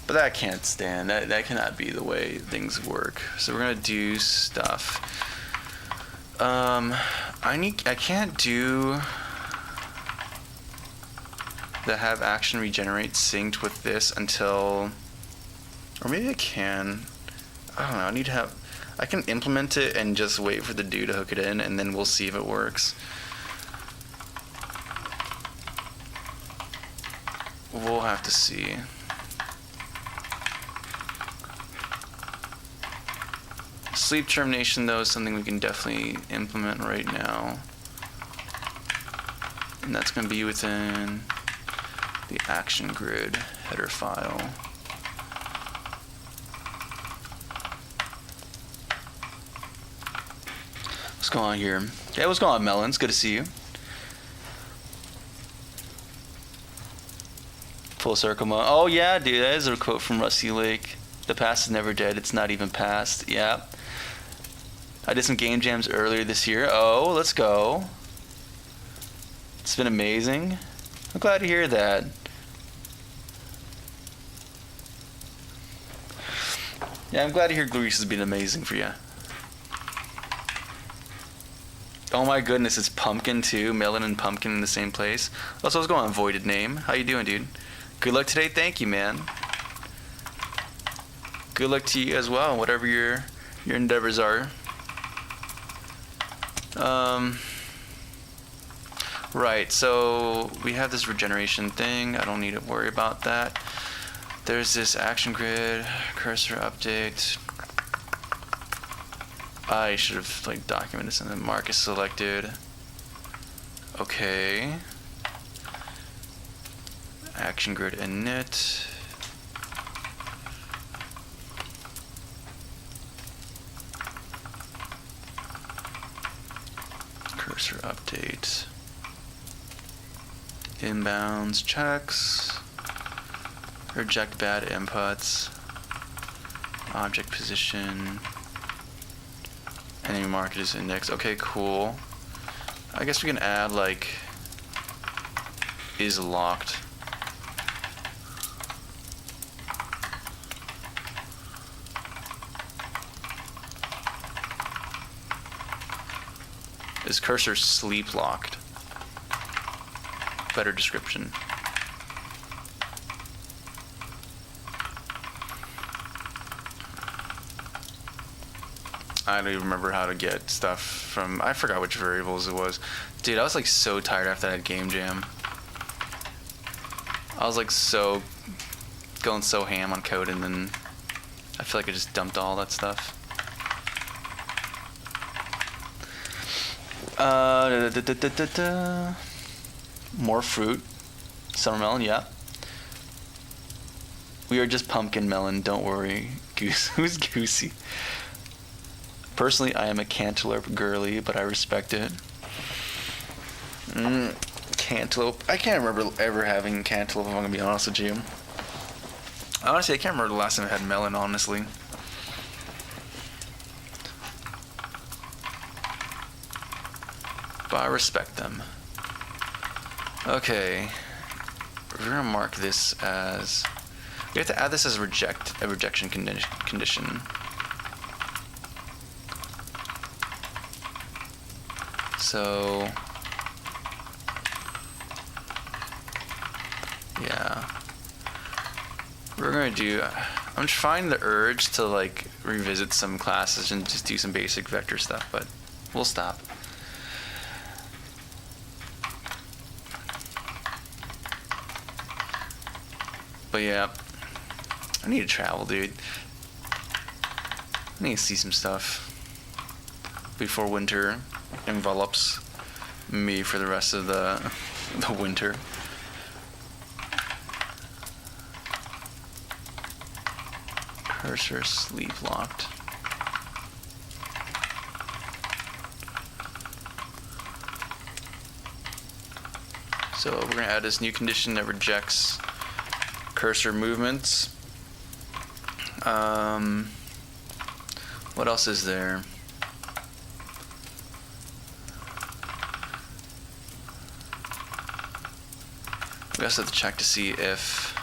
But that can't stand. That cannot be the way things work. So we're gonna do stuff. I can't do the have action regenerate synced with this until, or maybe I can. I don't know. I need to have. I can implement it and just wait for the dude to hook it in, and then we'll see if it works. We'll have to see. Sleep termination, though, is something we can definitely implement right now. And that's going to be within the action grid header file. What's going on here? Yeah, what's going on, Melons? Good to see you. Full circle mode. Oh, yeah, dude, that is a quote from Rusty Lake. The past is never dead, it's not even past. Yeah. I did some game jams earlier this year. Oh, let's go. It's been amazing. I'm glad to hear that. Yeah, I'm glad to hear Greece has been amazing for you. Oh my goodness, it's Pumpkin too. Melon and Pumpkin in the same place. Also, what's going on, Voided Name? How you doing, dude? Good luck today. Thank you, man. Good luck to you as well, whatever your endeavors are. Right, so we have this regeneration thing. I don't need to worry about that. There's this action grid, cursor update. I should have like documented something. Mark is selected. Okay. Action grid init. Cursor update. Inbounds checks. Reject bad inputs. Object position. And then mark it as index. Okay, cool. I guess we can add like is locked. Is cursor sleep locked? Better description. I don't even remember how to get stuff from. I forgot which variables it was. Dude, I was like so tired after that game jam. I was like so going so ham on code, and then I feel like I just dumped all that stuff. More fruit. Summermelon, yeah. We are just pumpkin melon, don't worry. Goose. Who's Goosey? Personally, I am a cantaloupe girly, but I respect it. Cantaloupe. I can't remember ever having cantaloupe, if I'm gonna be honest with you. Honestly, I can't remember the last time I had melon, honestly. But I respect them. Okay. We're gonna mark this as... We have to add this as a rejection condition. So... yeah. We're gonna do... I'm trying the urge to like revisit some classes and just do some basic vector stuff, but we'll stop. But yeah, I need to travel, dude. I need to see some stuff before winter envelops me for the rest of the winter. Cursor sleeve locked. So we're gonna add this new condition that rejects cursor movements. What else is there? We also have to check to see if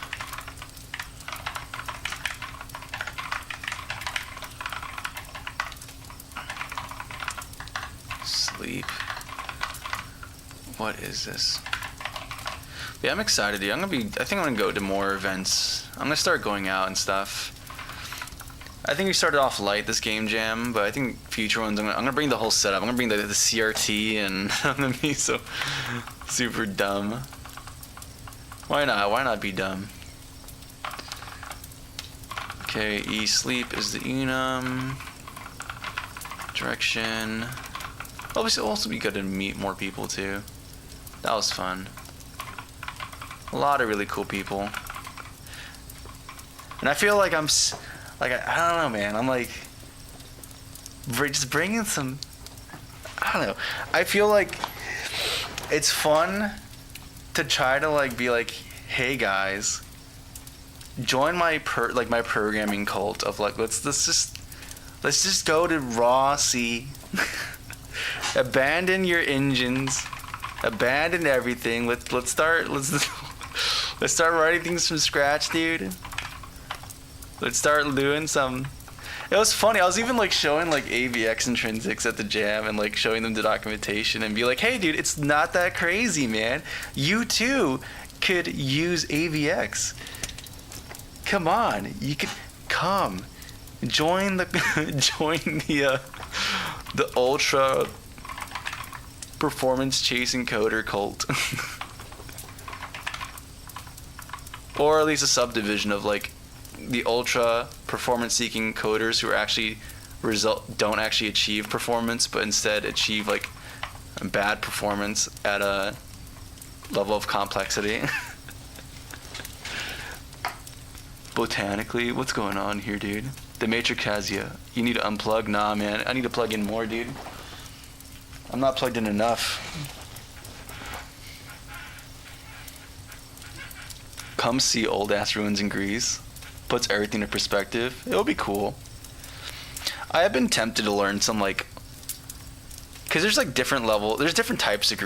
sleep. What is this? Yeah, I'm excited, dude. I think I'm gonna go to more events. I'm gonna start going out and stuff. I think we started off light this game jam, but I think future ones I'm gonna bring the whole setup. I'm gonna bring the CRT, and I'm gonna be so super dumb. Why not? Why not be dumb? Okay, E sleep is the enum. Direction. Obviously, it'll also be good to meet more people too. That was fun. A lot of really cool people. And I feel like I'm, like, I don't know, man. I'm like, just bringing some, I don't know. I feel like it's fun to try to like be like, hey guys, join my my programming cult of like, let's just go to raw C. Abandon your engines. Abandon everything. Let's start writing things from scratch, dude. Let's start doing some. It was funny. I was even like showing like AVX intrinsics at the jam and like showing them the documentation and be like, hey, dude, it's not that crazy, man. You too could use AVX. Come on, you could come join the the ultra performance chasing coder cult. Or at least a subdivision of like the ultra performance seeking coders who are actually don't actually achieve performance, but instead achieve like bad performance at a level of complexity. Botanically, what's going on here, dude? The matrix has you. You need to unplug? Nah, man. I need to plug in more, dude. I'm not plugged in enough. Come see old ass ruins in Greece. Puts everything in perspective. It'll be cool. I have been tempted to learn some like, cause there's like there's different types of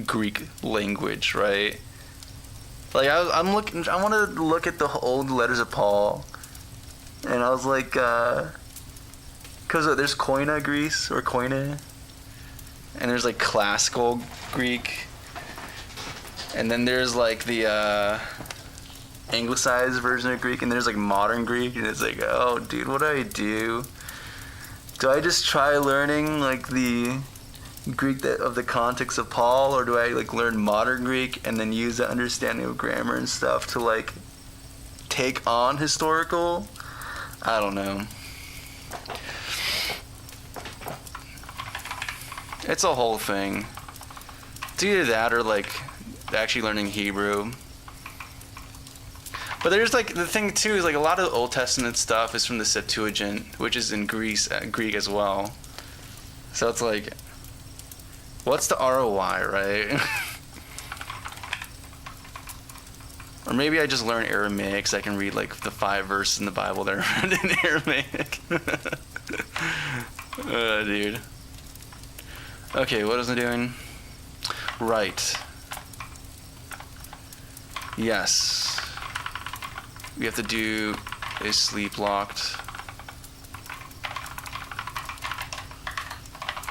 Greek language, right? Like I want to look at the old letters of Paul, and I was like, cause there's Koine Greece or Koine, and there's like classical Greek, and then there's like the anglicized version of Greek, and there's like modern Greek, and it's like, oh dude, what do I do? Do I just try learning like the Greek of the context of Paul, or do I like learn modern Greek and then use that understanding of grammar and stuff to like take on historical? I don't know. It's a whole thing. It's either that or like actually learning Hebrew. But there's like the thing too is like a lot of the Old Testament stuff is from the Septuagint, which is in Greek as well. So it's like, what's the ROI, right? Or maybe I just learn Aramaic so I can read like the 5 verses in the Bible that are written in Aramaic. Dude. Okay, what was I doing? Right. Yes. We have to do is sleep locked.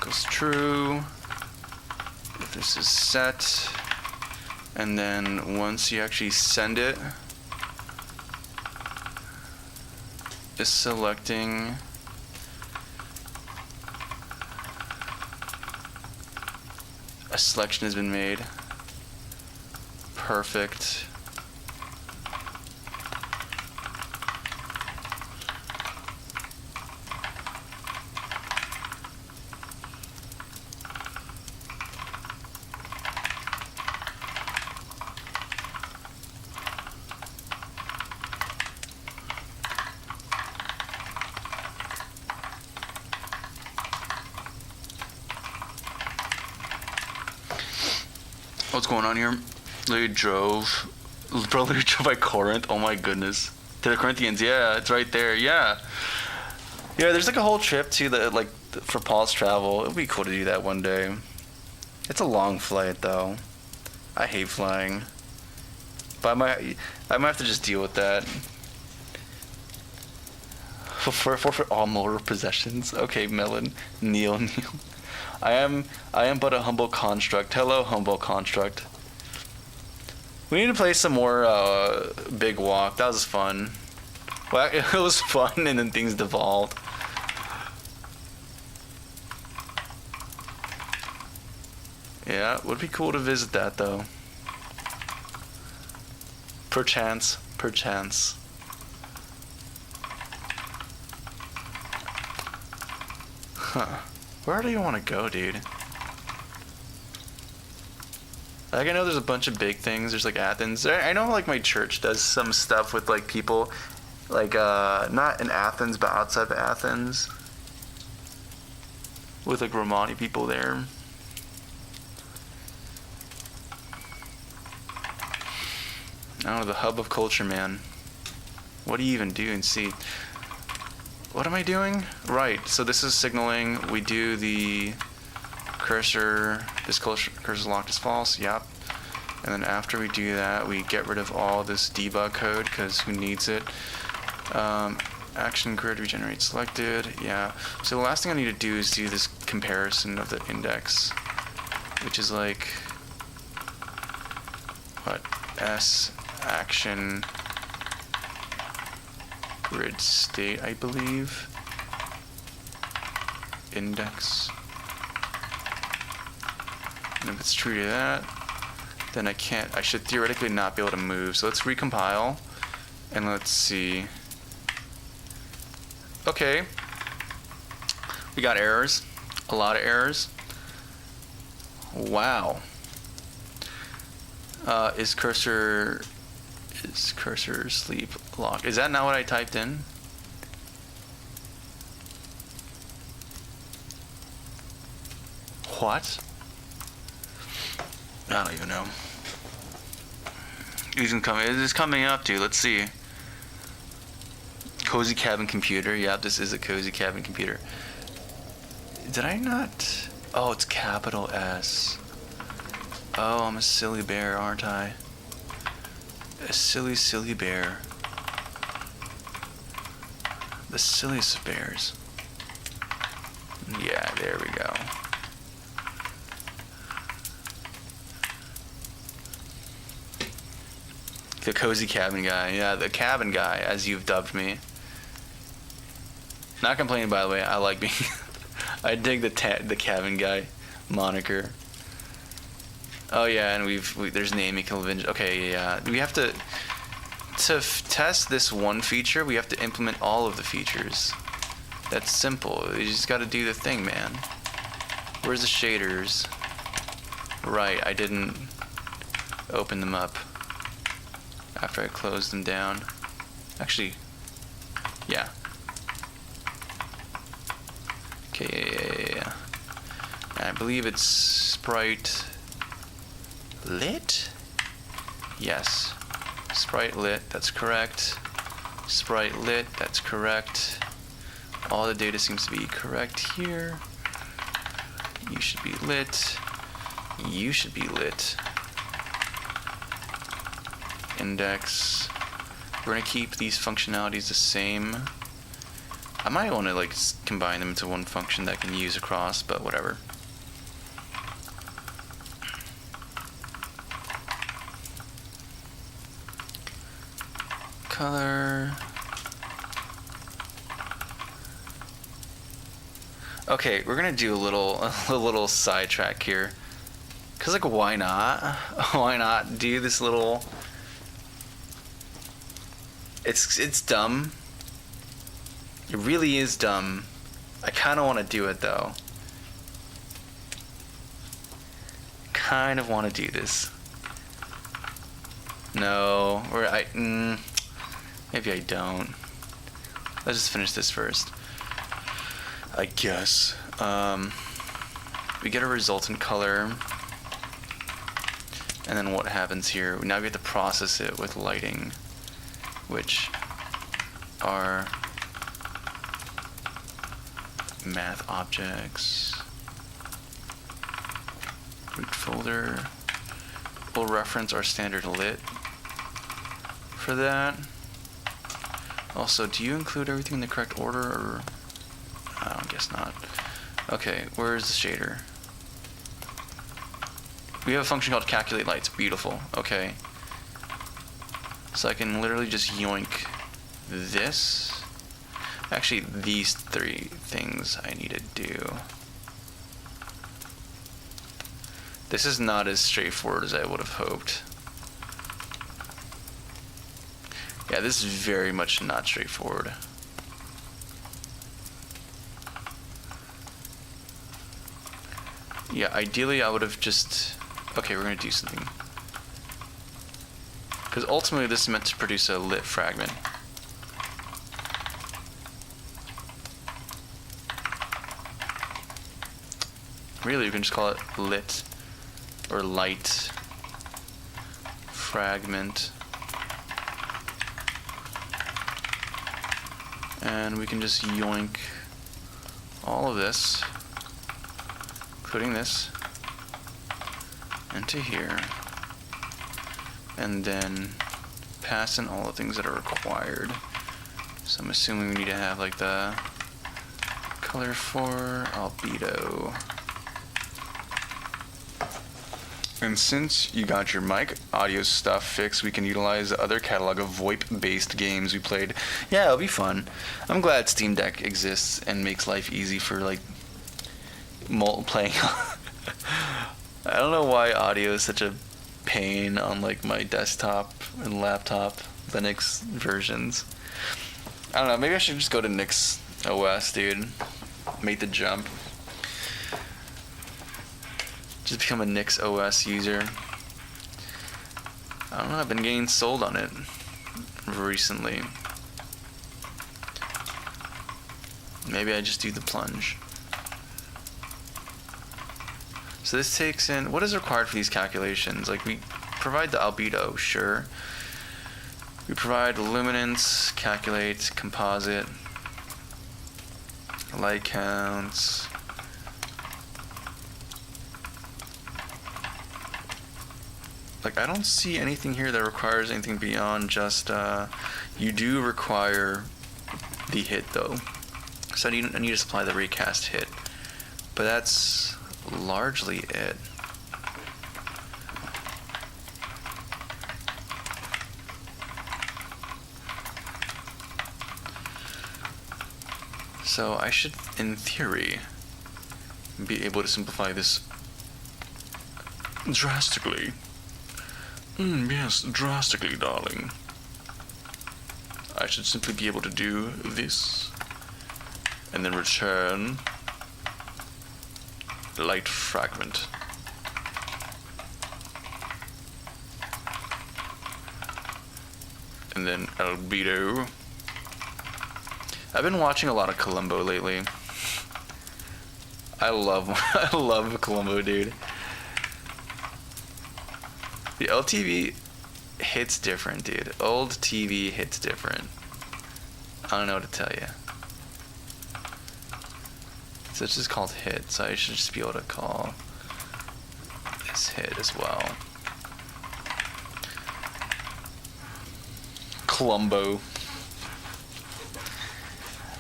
Goes true. If this is set. And then once you actually send it, is selecting a selection has been made. Perfect. What's going on here? Literally drove by Corinth. Oh my goodness. To the Corinthians, yeah, it's right there. Yeah. Yeah, there's like a whole trip to the like for Paul's travel. It would be cool to do that one day. It's a long flight though. I hate flying. But I might have to just deal with that. For all motor possessions. Okay, Melon. Neil. I am but a humble construct. Hello, humble construct. We need to play some more Big Walk. That was fun. Well, it was fun, and then things devolved. Yeah, it would be cool to visit that, though. Perchance. Huh. Where do you want to go, dude? Like, I know there's a bunch of big things. There's like Athens. I know like my church does some stuff with like people, like not in Athens but outside of Athens, with like Romani people there. I don't know, the hub of culture, man. What do you even do and see? What am I doing? Right, so this is signaling. We do the cursor, this cursor locked is false, yep. And then after we do that, we get rid of all this debug code, because who needs it? Action grid regenerate selected, yeah. So the last thing I need to do is do this comparison of the index, which is like, what, S action grid state, I believe. Index. And if it's true to that, then I should theoretically not be able to move. So let's recompile and let's see. Okay. We got errors. A lot of errors. Wow. Is cursor sleep locked? Is that not what I typed in? What? I don't even know. It is coming up, dude. Let's see. Cozy cabin computer. Yeah, this is a cozy cabin computer. Did I not? Oh, it's capital S. Oh, I'm a silly bear, aren't I? A silly bear. The silliest of bears. Yeah, there we go. The cozy cabin guy. Yeah, the cabin guy, as you've dubbed me. Not complaining, by the way. I like being. I dig the cabin guy moniker. Oh yeah, and there's naming convention. Okay, yeah. We have to test this one feature. We have to implement all of the features. That's simple. You just got to do the thing, man. Where's the shaders? Right, I didn't open them up after I closed them down. Actually, yeah. Okay, yeah. I believe it's Sprite lit? Yes. Sprite lit, that's correct. Sprite lit, that's correct. All the data seems to be correct here. You should be lit. You should be lit. Index. We're gonna keep these functionalities the same. I might want to like combine them into one function that I can use across, but whatever. Color. Okay, we're gonna do a little sidetrack here. Cause like, why not? Why not do this little? It's dumb. It really is dumb. I kind of want to do it though. Kind of want to do this. No, or maybe I don't. Let's just finish this first. I guess. We get a resultant color. And then what happens here? Now we have to process it with lighting, which are math objects. Root folder. We'll reference our standard lit for that. Also, do you include everything in the correct order, or I guess not. Okay, where's the shader? We have a function called calculate lights. Beautiful. Okay. So I can literally just yoink this. Actually, these three things I need to do. This is not as straightforward as I would have hoped. Yeah, this is very much not straightforward. Yeah, ideally I would have just... Okay, we're going to do something. Because ultimately this is meant to produce a lit fragment. Really, you can just call it lit or light fragment. And we can just yoink all of this, including this, into here, and then pass in all the things that are required. So I'm assuming we need to have like the color for albedo. And since you got your mic audio stuff fixed, we can utilize the other catalog of VoIP-based games we played. Yeah, it'll be fun. I'm glad Steam Deck exists and makes life easy for like playing. I don't know why audio is such a pain on like my desktop and laptop Linux versions. I don't know, maybe I should just go to Nix OS, dude. Make the jump. Just become a Nix OS user. I don't know, I've been getting sold on it recently. Maybe I just do the plunge. So this takes in, what is required for these calculations? Like, we provide the albedo, sure. We provide luminance, calculate, composite, light counts. Like, I don't see anything here that requires anything beyond just, you do require the hit though. So I need to supply the recast hit. But that's largely it. So I should, in theory, be able to simplify this drastically. Yes, drastically, darling. I should simply be able to do this, and then return light fragment. And then albedo. I've been watching a lot of Columbo lately. I love Columbo, dude. The LTV hits different, dude. Old TV hits different. I don't know what to tell you. So it's just called hit, so I should just be able to call this hit as well. Columbo.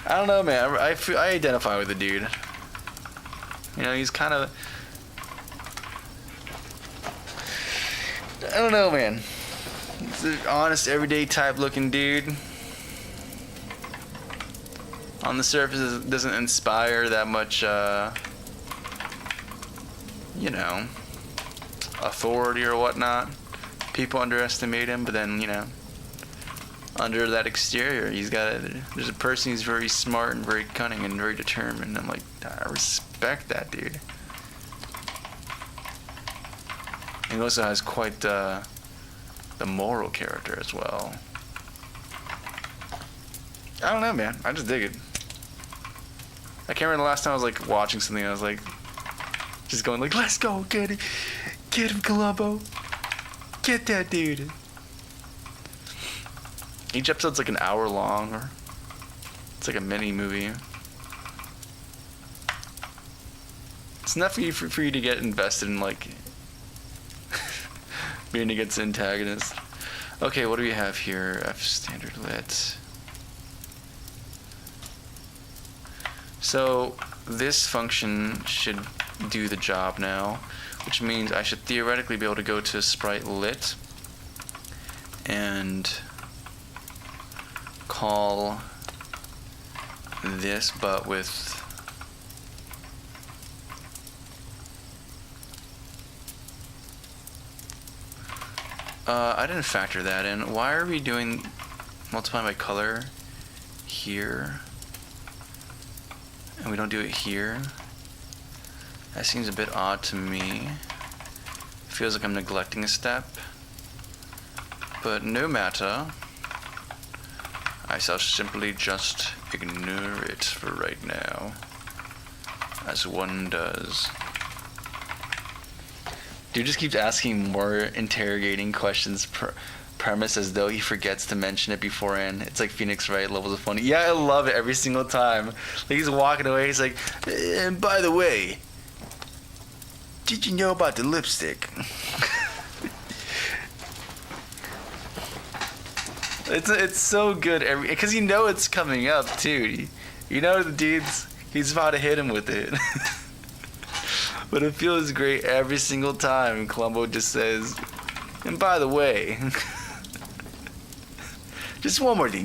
I don't know, man. I identify with the dude. You know, he's kind of... I don't know, man. He's an honest, everyday type looking dude. On the surface, it doesn't inspire that much, you know, authority or whatnot. People underestimate him, but then, you know, under that exterior, there's a person who's very smart and very cunning and very determined. I'm like, I respect that dude. He also has quite the moral character as well. I don't know, man. I just dig it. I can't remember the last time I was like watching something. I was like, just going like, let's go, get him, Columbo, get that dude. Each episode's like an hour long, or it's like a mini movie. It's enough for you to get invested in like being against the antagonist. Okay, what do we have here? F standard lit. So this function should do the job now, which means I should theoretically be able to go to Sprite lit and call this, but with I didn't factor that in. Why are we doing multiplying by color here and we don't do it here? That seems a bit odd to me. Feels like I'm neglecting a step, but no matter. I shall simply just ignore it for right now, as one does. Dude just keeps asking more interrogating questions premise as though he forgets to mention it beforehand. It's like Phoenix Wright levels of funny. Yeah, I love it every single time. Like he's walking away, he's like, and by the way, did you know about the lipstick? It's so good because you know it's coming up too. You know the dude's he's about to hit him with it. But it feels great every single time Columbo just says, and by the way, just one more thing.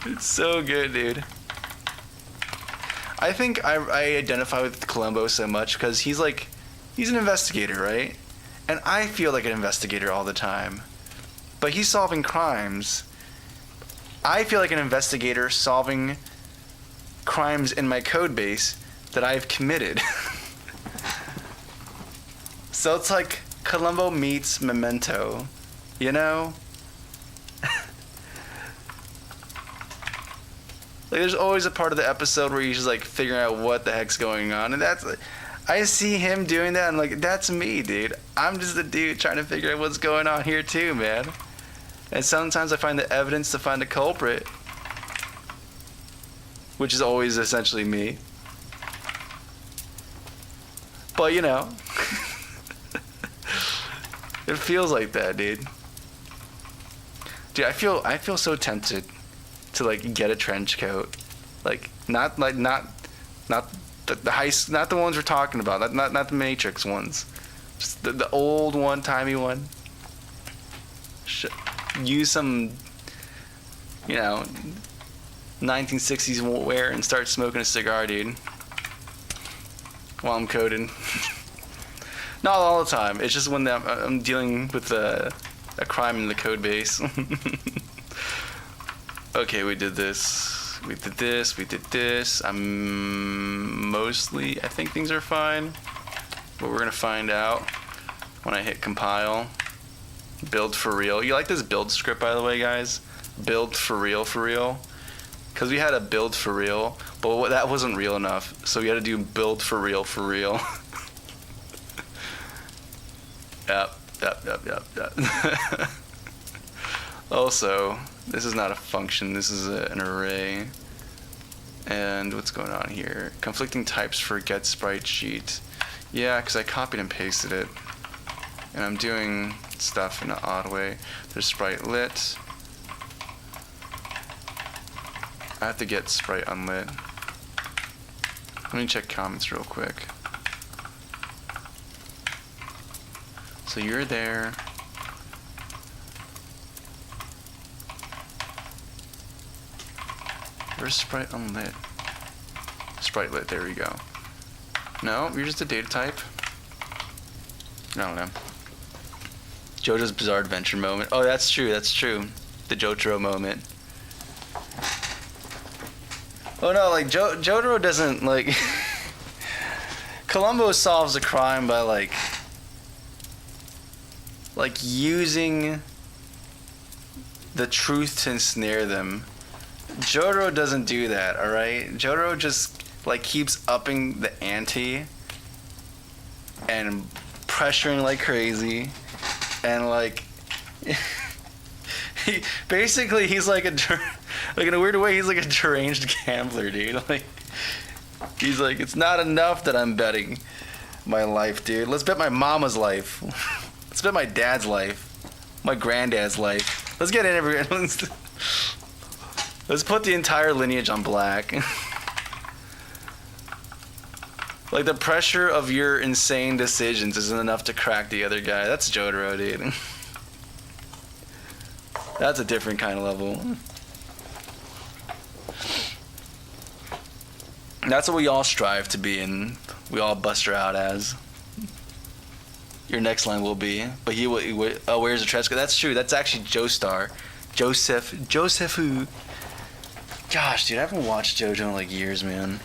It's so good, dude. I think I identify with Columbo so much because he's an investigator, right? And I feel like an investigator all the time. But he's solving crimes. I feel like an investigator solving crimes in my code base that I've committed. So it's like Columbo meets Memento, you know? Like there's always a part of the episode where he's just like figuring out what the heck's going on, and I see him doing that and like that's me, dude. I'm just the dude trying to figure out what's going on here too, man. And sometimes I find the evidence to find the culprit, which is always essentially me. But you know, it feels like that, dude. Dude, I feel so tempted to like get a trench coat, like not the not the ones we're talking about, not the Matrix ones, just the old one-timey one. Use some, you know, 1960s wear and start smoking a cigar, dude, while I'm coding. Not all the time. It's just when I'm dealing with a crime in the code base. Okay, we did this. We did this. We did this. I think things are fine. But we're gonna find out when I hit compile. Build for real. You like this build script, by the way, guys? Build for real, for real. Because we had a build for real, but that wasn't real enough. So we had to do build for real, for real. Yep. Also, this is not a function, this is an array. And what's going on here? Conflicting types for get sprite sheet. Yeah, because I copied and pasted it. And I'm doing stuff in an odd way. There's sprite lit. I have to get sprite unlit. Let me check comments real quick. So you're there. Where's sprite unlit? Sprite lit, there we go. No, you're just a data type. I don't know. JoJo's Bizarre Adventure moment. Oh, that's true, that's true. The Jotaro moment. Oh no, like Jotaro doesn't like Columbo solves a crime by like using the truth to ensnare them. Jotaro doesn't do that, alright? Jotaro just like keeps upping the ante and pressuring like crazy and like he's like like in a weird way he's like a deranged gambler, dude. Like he's like, it's not enough that I'm betting my life, dude. Let's bet my mama's life. Let's bet my dad's life. My granddad's life. Let's get in everyone. Let's put the entire lineage on black. Like the pressure of your insane decisions isn't enough to crack the other guy. That's Jotaro, dude. That's a different kind of level. That's what we all strive to be, and we all bust her out as. Your next line will be, but he where's the Treska? That's true. That's actually Joestar. Joseph who? Gosh, dude, I haven't watched JoJo in like years, man.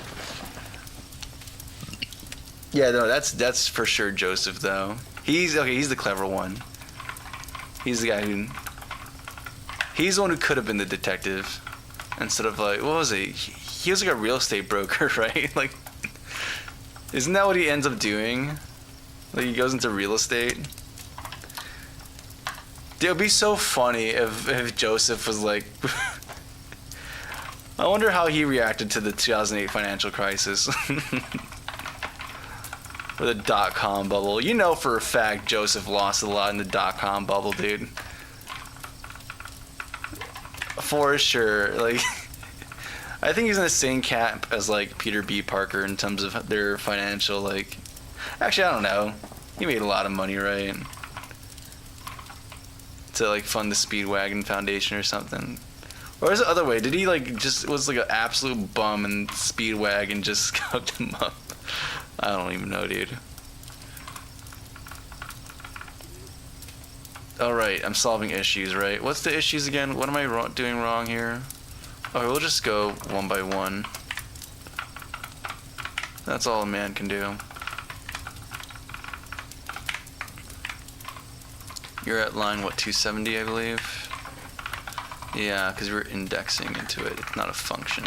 Yeah, no, that's for sure Joseph though. He's the clever one. He's the guy he's the one who could have been the detective instead of like, what was he? He was like a real estate broker, right? Like, isn't that what he ends up doing? Like he goes into real estate. Dude, it would be so funny if Joseph was like I wonder how he reacted to the 2008 financial crisis. Or the dot-com bubble. You know for a fact Joseph lost a lot in the dot-com bubble, dude. For sure. Like, I think he's in the same camp as like Peter B. Parker in terms of their financial, like, actually I don't know. He made a lot of money, right? To like fund the Speedwagon Foundation or something. Or is it the other way? Did he like just was like an absolute bum and Speedwagon just hooked him up? I don't even know, dude. Alright, I'm solving issues, right? What's the issues again? What am I doing wrong here? Okay, we'll just go one by one. That's all a man can do. You're at line, what, 270, I believe? Yeah, because we're indexing into it. It's not a function.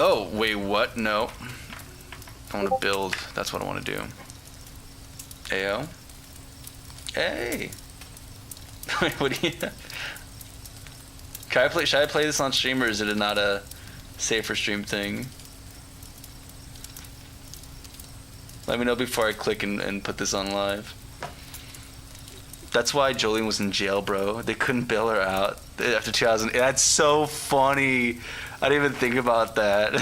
Oh, wait, what? No. I want to build. That's what I want to do. Ayo. Hey. What do you... Should I play this on stream, or is it not a safer stream thing? Let me know before I click and put this on live. That's why Jolene was in jail, bro. They couldn't bail her out after 2000. That's so funny. I didn't even think about that.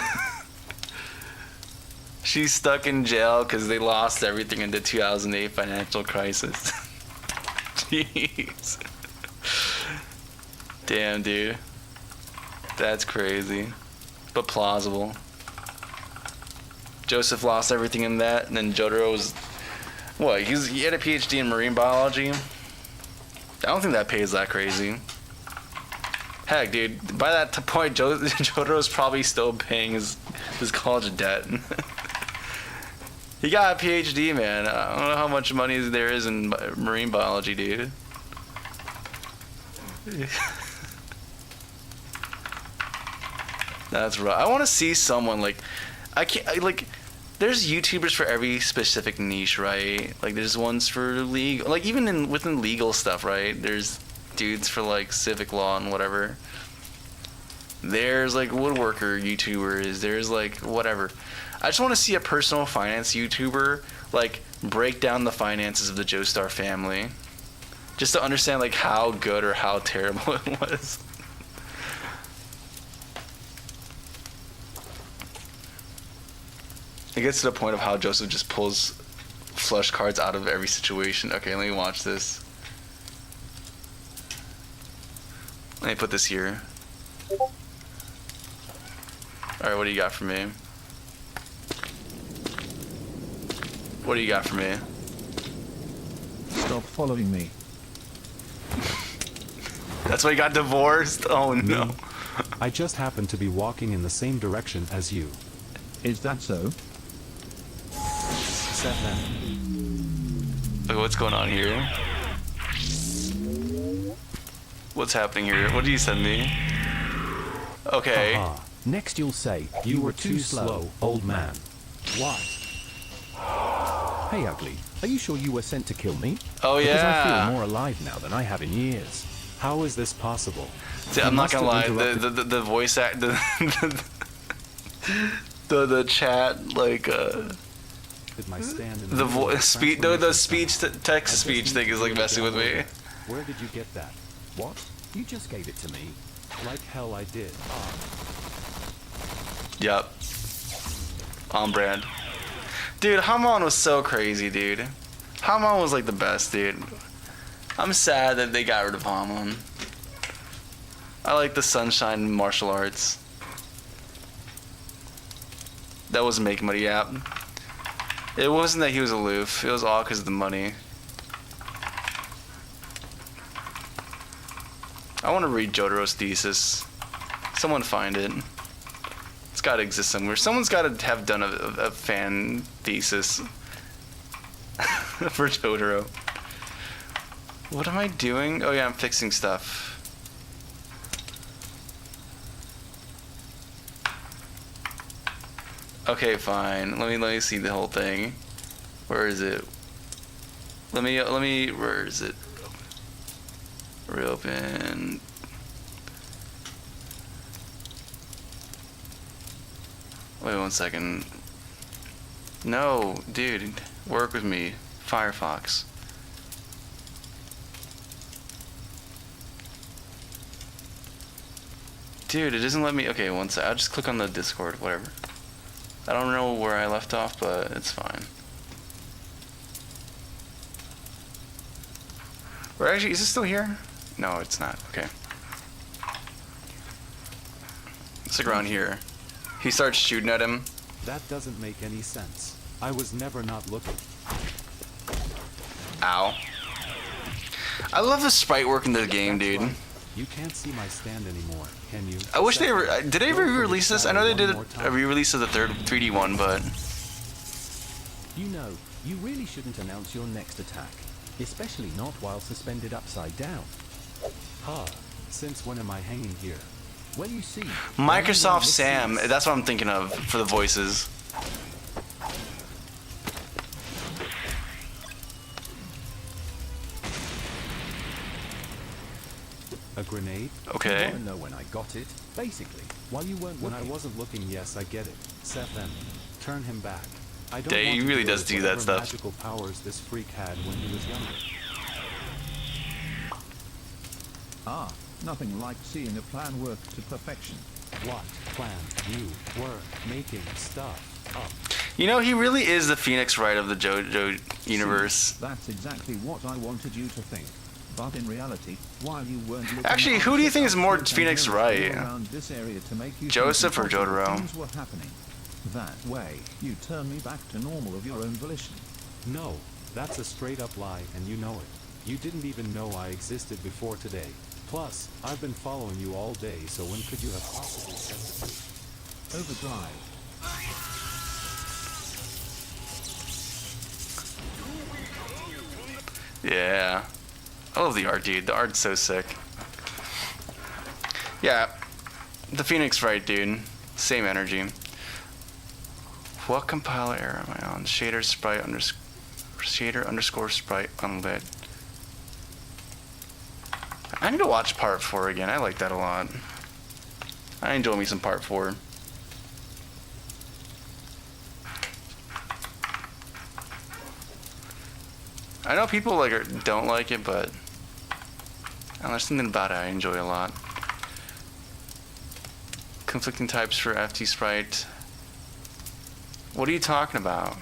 She's stuck in jail because they lost everything in the 2008 financial crisis. Jeez. Damn, dude. That's crazy. But plausible. Joseph lost everything in that, and then Jotaro was... What? He had a PhD in marine biology? I don't think that pays that crazy. Heck, dude, by that point, Jotaro's probably still paying his college debt. He got a PhD, man. I don't know how much money there is in marine biology, dude. That's right. I want to see someone like... there's YouTubers for every specific niche, right? Like, there's ones for legal... Like, even within legal stuff, right? There's dudes for, like, civic law and whatever. There's, like, woodworker YouTubers. There's, like, whatever. I just want to see a personal finance YouTuber, like, break down the finances of the Joestar family. Just to understand, like, how good or how terrible it was. It gets to the point of how Joseph just pulls flush cards out of every situation. Okay, let me watch this. Let me put this here. Alright, what do you got for me? What do you got for me? Stop following me. That's why you got divorced? Oh no. I just happened to be walking in the same direction as you. Is that so? Set that. Wait, what's going on here? What's happening here? What did you send me? Okay. Haha. Next you'll say, you were too slow, old man. What? Hey, Ugly, are you sure you were sent to kill me? Oh Because I yeah. feel more alive now than I have in years. How is this possible? See, I'm not gonna lie. The voice act, the chat, like Did my stand in the speech, the speech text to speech thing is like messing with me. Where did you get that? What? You just gave it to me. Like hell I did. Yep. On brand. Dude, Hamon was so crazy, dude. Hamon was like the best, dude. I'm sad that they got rid of Hamon. I like the Sunshine martial arts. That was Make Money, yeah. It wasn't that he was aloof. It was all because of the money. I want to read Jotaro's thesis. Someone find it. It's got to exist somewhere. Someone's got to have done a fan thesis for Jotaro. What am I doing? Oh yeah, I'm fixing stuff. Okay, fine. Let me see the whole thing. Where is it? Let me. Where is it? Reopen. Wait 1 second. No, dude, work with me. Firefox. Dude, it doesn't let me. Okay, 1 sec. I'll just click on the Discord, whatever. I don't know where I left off, but it's fine. Or actually, is it still here? No, it's not. Okay. It's like around here. He starts shooting at him. That doesn't make any sense. I was never not looking. Ow. I love the sprite work in the game, dude. Right. You can't see my stand anymore, can you? I wish they ever... Did they ever re-release this? I know they did a re-release of the 3D one, but... You know, you really shouldn't announce your next attack. Especially not while suspended upside down. Huh. Since when am I hanging here? Well, you see... Microsoft Sam, that's what I'm thinking of for the voices. A grenade? Okay. You want to know when I got it? Basically, while you weren't When looking. I wasn't looking, yes, I get it. Set them. Turn him back. I don't Yeah, want he to really deal does with do that whatever stuff. magical powers this freak had when he was younger. Ah, nothing like seeing a plan work to perfection. What plan? You were making stuff up. You know, he really is the Phoenix Wright of the JoJo universe. See, that's exactly what I wanted you to think. But in reality, while you weren't looking, Actually, who do you think is more Phoenix Wright? around this area to make you Joseph think or Jotaro? things were happening. That way, you turn me back to normal of your own volition. No, that's a straight up lie and you know it. You didn't even know I existed before today. Plus, I've been following you all day, so when could you have possibly said the truth? Overdrive. Yeah. I love the art, dude. The art's so sick. Yeah. The Phoenix Wright, dude. Same energy. What compiler error am I on? Shader underscore sprite unlit. I need to watch part 4 again. I like that a lot. I enjoy me some part 4. I know people don't like it, but there's something about it I enjoy a lot. Conflicting types for FT Sprite. What are you talking about?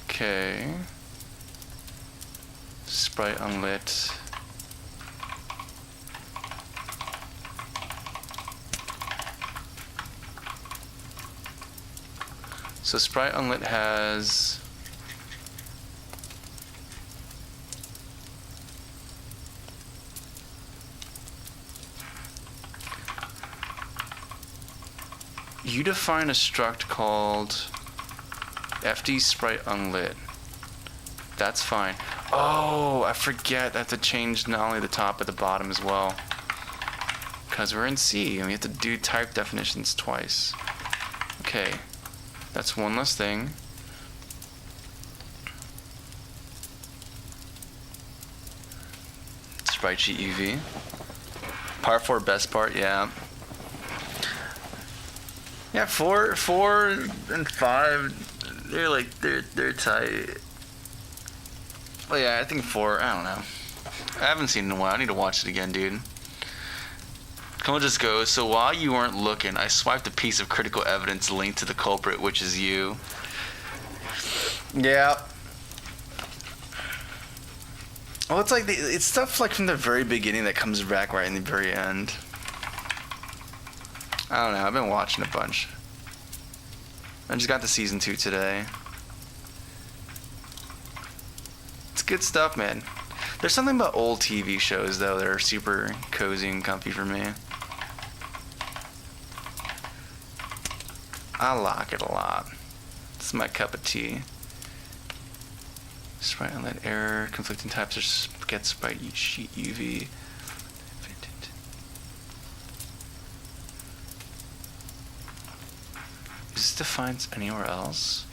Okay. Sprite unlit. So Sprite unlit has you define a struct called FD Sprite unlit. That's fine. Oh, I forget. I have to change not only the top but the bottom as well. Because we're in C and we have to do type definitions twice. Okay. That's one less thing. Sprite sheet UV. Part 4 best part, yeah. Yeah, 4 and 5, they're tight. Well, yeah, I think 4, I don't know. I haven't seen it in a while. I need to watch it again, dude. Come on, just go. So while you weren't looking, I swiped a piece of critical evidence linked to the culprit, which is you. Yeah. Well, it's like it's stuff like from the very beginning that comes back right in the very end. I don't know. I've been watching a bunch. I just got to season 2 today. It's good stuff, man. There's something about old TV shows though that are super cozy and comfy for me. I like it a lot. It's my cup of tea. Sprite unlit error, conflicting types or get sprite sheet UV. Is this defined anywhere else?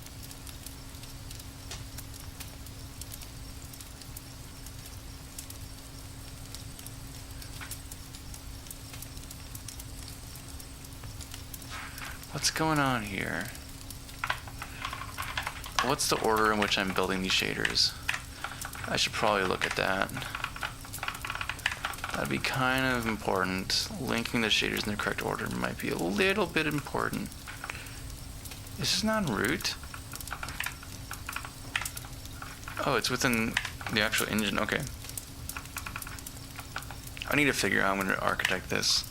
What's going on here? What's the order in which I'm building these shaders? I should probably look at that. That'd be kind of important. Linking the shaders in the correct order might be a little bit important. Is this not in root? Oh, it's within the actual engine. Okay. I need to figure out how I'm going to architect this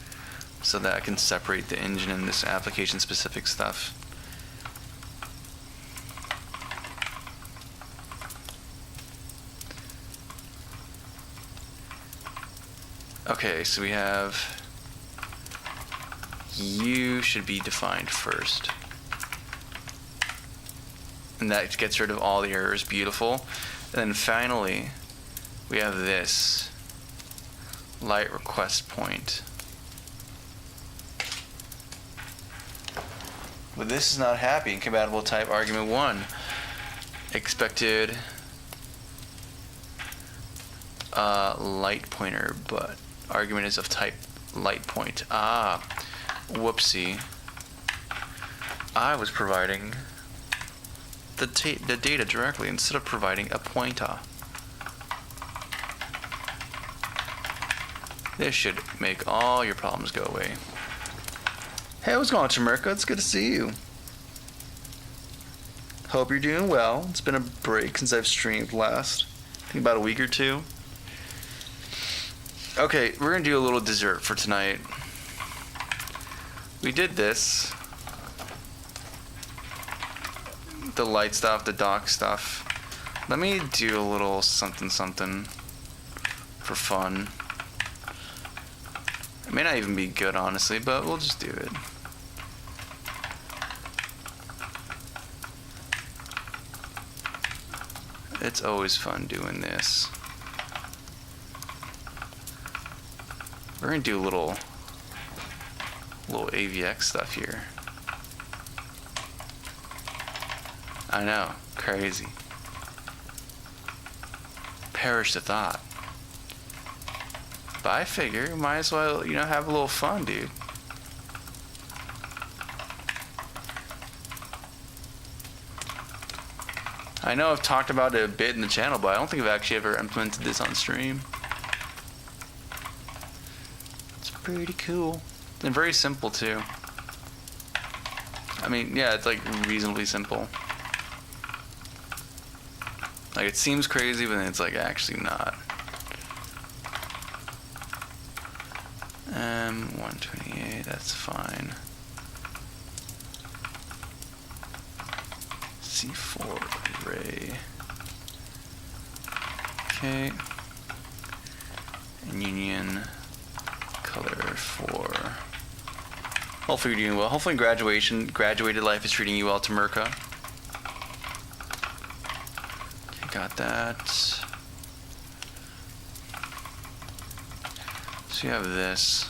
so that I can separate the engine and this application specific stuff. Okay, so we have you should be defined first. And that gets rid of all the errors. Beautiful. And then finally, we have this light request point. But this is not happy. Incompatible type argument 1. Expected light pointer, but argument is of type light point. Ah, whoopsie. I was providing the data directly instead of providing a pointer. This should make all your problems go away. Hey, what's going on, Chamerka? It's good to see you. Hope you're doing well. It's been a break since I've streamed last. I think about a week or two. Okay, we're gonna do a little dessert for tonight. We did this. The light stuff, the dock stuff. Let me do a little something for fun. It may not even be good, honestly, but we'll just do it. It's always fun doing this. We're gonna do a little AVX stuff here. I know, crazy. Perish the thought. But I figure, might as well, have a little fun, dude. I know I've talked about it a bit in the channel, but I don't think I've actually ever implemented this on stream. It's pretty cool. And very simple, too. I mean, yeah, it's like reasonably simple. Like, it seems crazy, but then it's like actually not. 128, that's fine. C4 array. Okay. And union color 4. Hopefully you're doing well. Hopefully graduated life is treating you well, Tamerka. Okay, got that. So you have this.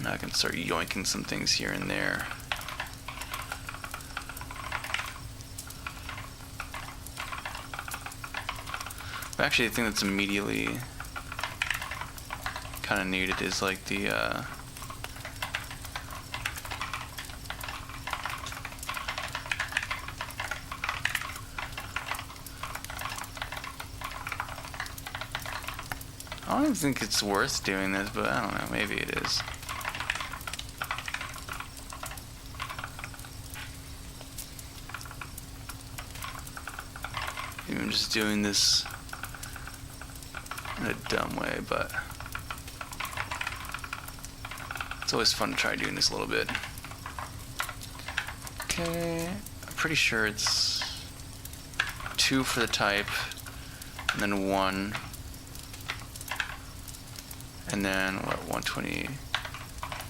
Now I can start yoinking some things here and there. Actually, the thing that's immediately kind of needed is like the I don't even think it's worth doing this, but I don't know, maybe it is. Maybe I'm just doing this in a dumb way, but it's always fun to try doing this a little bit. Okay, I'm pretty sure it's 2 for the type, and then 1. And then what, 120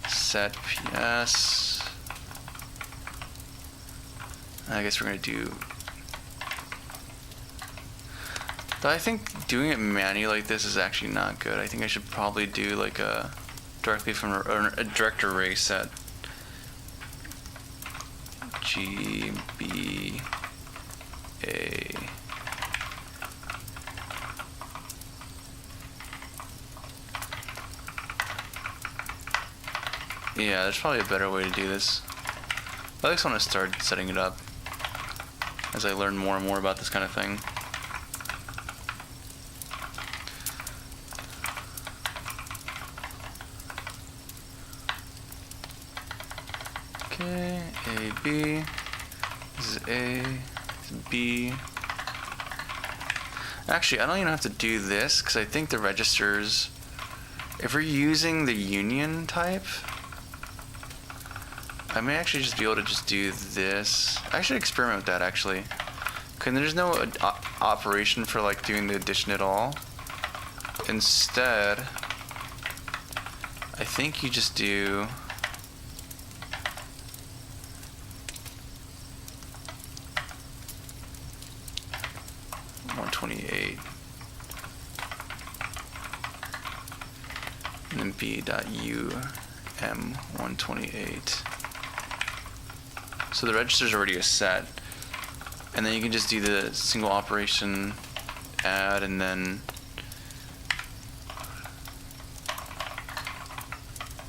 set PS. I guess we're gonna do. But I think doing it manually like this is actually not good. I think I should probably do like a directly from a direct array set. GBA. Yeah, there's probably a better way to do this. I just want to start setting it up as I learn more and more about this kind of thing. Okay, A, B. This is A, this is B. Actually, I don't even have to do this because I think the registers, if we're using the union type, I may actually just be able to just do this. I should experiment with that actually. Okay, there's no operation for like doing the addition at all. Instead, I think you just do 128 and then b.um128. So the register's already a set, and then you can just do the single operation add and then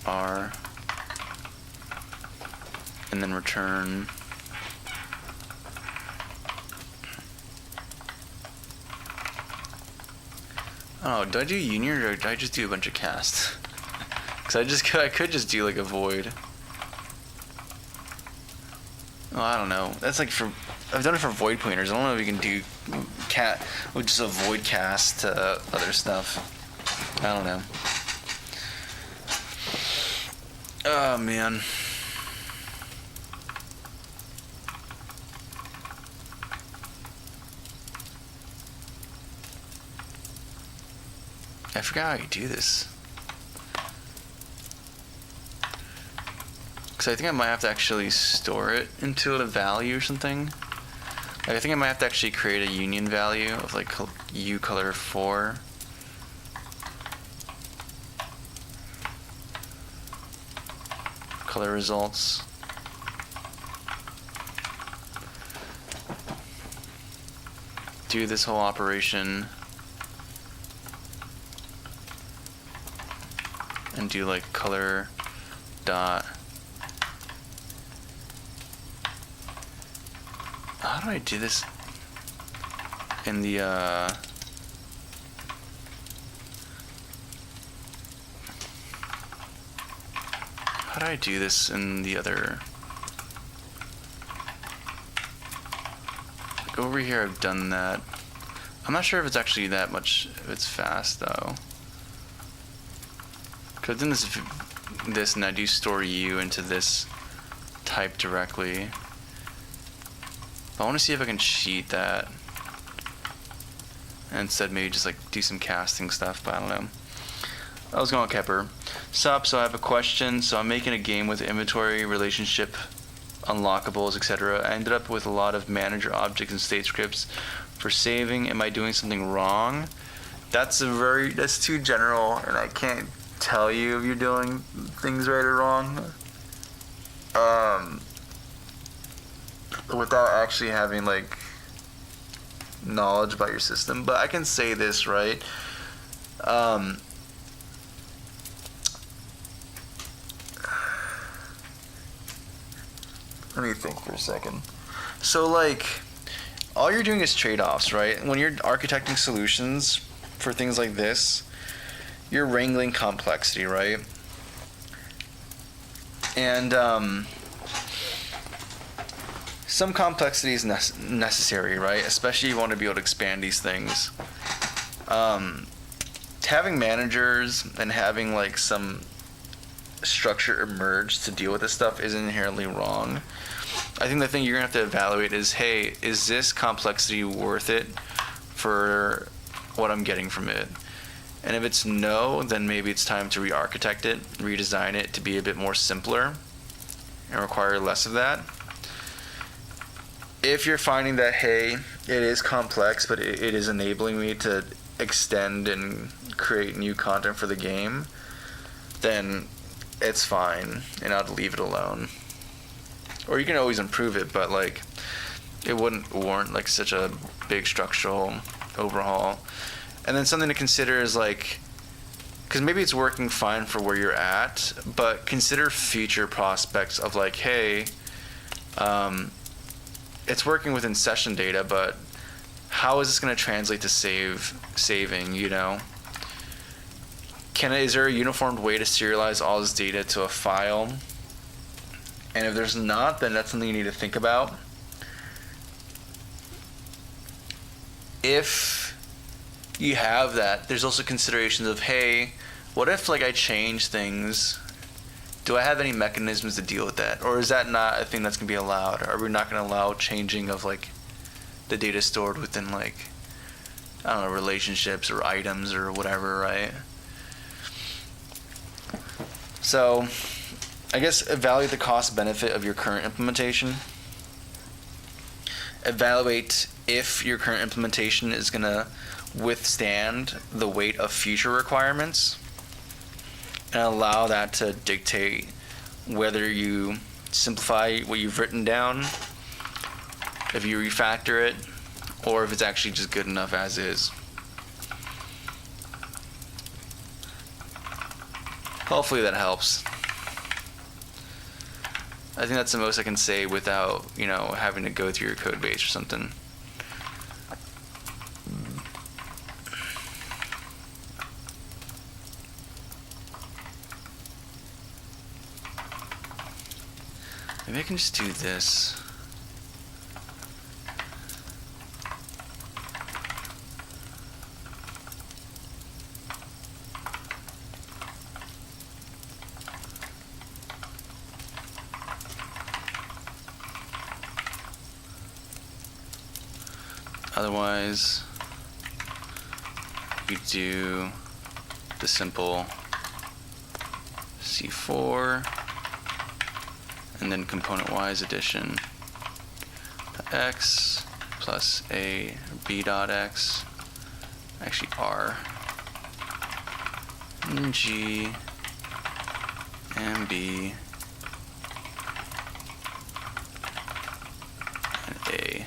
R and then return. Oh, do I do union or do I just do a bunch of cast? Cause I could just do like a void. Oh, I don't know. That's like for, I've done it for void pointers. I don't know if you can do with just a void cast to other stuff. I don't know. Oh man. I forgot how you do this. Because I think I might have to actually store it into a value or something. Like, I think I might have to actually create a union value of like U color 4. Color results. Do this whole operation. And do like color dot. How do I do this in the how do I do this in the other, like over here I've done that. I'm not sure if it's actually that much, if it's fast though. Cause in this and I do store U into this type directly. I want to see if I can cheat that. And instead maybe just like do some casting stuff, but I don't know. I was going Kepper. Sup, so I have a question. So I'm making a game with inventory, relationship, unlockables, etc. I ended up with a lot of manager objects and state scripts for saving. Am I doing something wrong? That's too general, and I can't tell you if you're doing things right or wrong. Without actually having like knowledge about your system, but I can say this, right? Let me think for a second. So like, all you're doing is trade-offs, right? When you're architecting solutions for things like this, you're wrangling complexity, right? And some complexity is necessary, right? Especially you want to be able to expand these things. Having managers and having like some structure emerge to deal with this stuff isn't inherently wrong. I think the thing you're gonna have to evaluate is, hey, is this complexity worth it for what I'm getting from it? And if it's no, then maybe it's time to re-architect it, redesign it to be a bit more simpler and require less of that. If you're finding that, hey, it is complex, but it is enabling me to extend and create new content for the game, then it's fine, and I'd leave it alone. Or you can always improve it, but like, it wouldn't warrant like such a big structural overhaul. And then something to consider is like, because maybe it's working fine for where you're at, but consider future prospects of like, hey, it's working within session data, but how is this going to translate to saving, you know? Is there a uniformed way to serialize all this data to a file? And if there's not, then that's something you need to think about. If you have that, there's also considerations of, hey, what if like I change things? Do I have any mechanisms to deal with that? Or is that not a thing that's going to be allowed? Are we not going to allow changing of like the data stored within like, I don't know, relationships or items or whatever, right? So I guess evaluate the cost benefit of your current implementation. Evaluate if your current implementation is going to withstand the weight of future requirements, and allow that to dictate whether you simplify what you've written down, if you refactor it, or if it's actually just good enough as is. Hopefully that helps. I think that's the most I can say without, you know, having to go through your code base or something. Maybe I can just do this. Otherwise, you do the simple C4 and then component-wise addition x plus a b dot x, actually r, and g and b and a.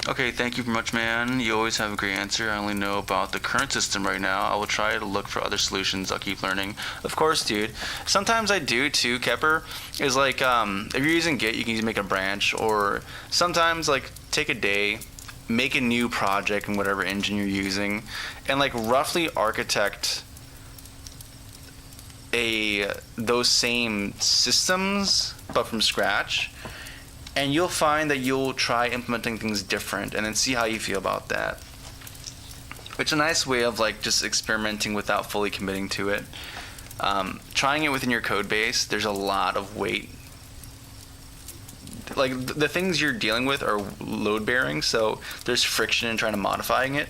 Okay, thank you very much, man. You always have a great answer. I only know about the current system right now. I will try to look for other solutions. I'll keep learning. Of course, dude. Sometimes I do too, Kepper. Is like, if you're using Git, you can make a branch, or sometimes like take a day, make a new project in whatever engine you're using, and like roughly architect those same systems, but from scratch. And you'll find that you'll try implementing things different and then see how you feel about that. It's a nice way of like just experimenting without fully committing to it. Trying it within your code base, there's a lot of weight. Like the things you're dealing with are load bearing, so there's friction in trying to modifying it.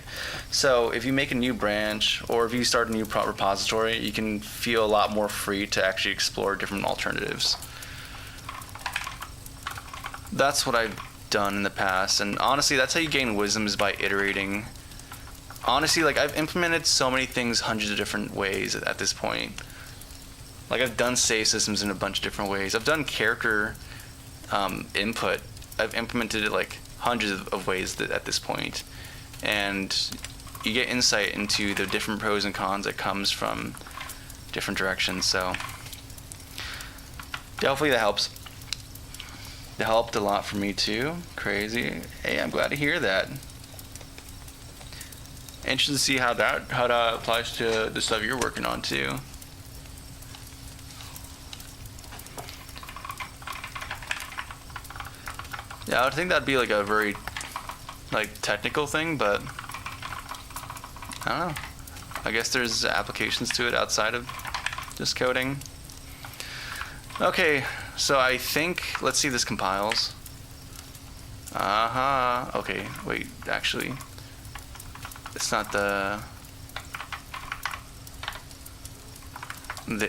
So if you make a new branch or if you start a new repository, you can feel a lot more free to actually explore different alternatives. That's what I've done in the past, and honestly that's how you gain wisdom, is by iterating. Honestly, like I've implemented so many things hundreds of different ways at this point. Like I've done save systems in a bunch of different ways. I've done character input. I've implemented it like hundreds of ways at this point, and you get insight into the different pros and cons that comes from different directions. So hopefully that helps. It helped a lot for me too. Crazy. Hey, I'm glad to hear that. Interested to see how that applies to the stuff you're working on too. Yeah, I would think that'd be like a very like technical thing, but I don't know. I guess there's applications to it outside of just coding. Okay, so I think, let's see if this compiles. Okay, wait, actually, it's not the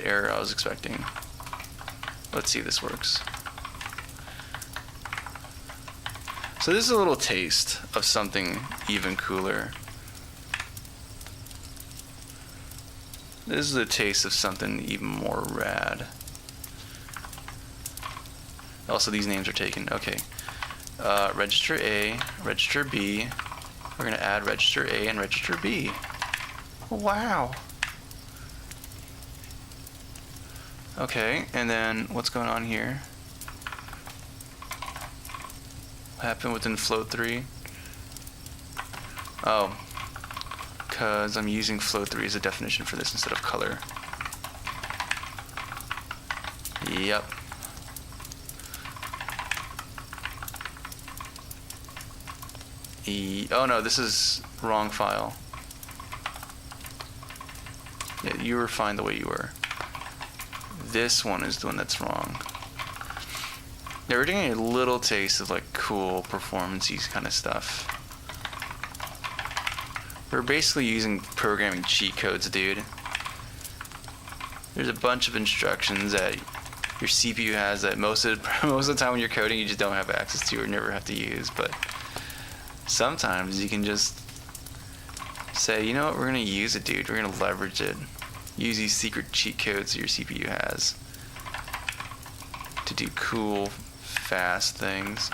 error I was expecting. Let's see if this works. So this is a little taste of something even cooler. This is a taste of something even more rad. Also, these names are taken. Okay. Register A, register B. We're going to add register A and register B. Wow. Okay, and then what's going on here? What happened within float 3? Oh, because I'm using float 3 as a definition for this instead of color. Yep. Oh no, this is wrong file. Yeah, you were fine the way you were. This one is the one that's wrong. Yeah, we're getting a little taste of like cool performance-y kind of stuff. We're basically using programming cheat codes, dude. There's a bunch of instructions that your CPU has that most of the time when you're coding you just don't have access to or never have to use, but sometimes you can just say, you know what, we're going to use it, dude. We're going to leverage it. Use these secret cheat codes that your CPU has to do cool, fast things.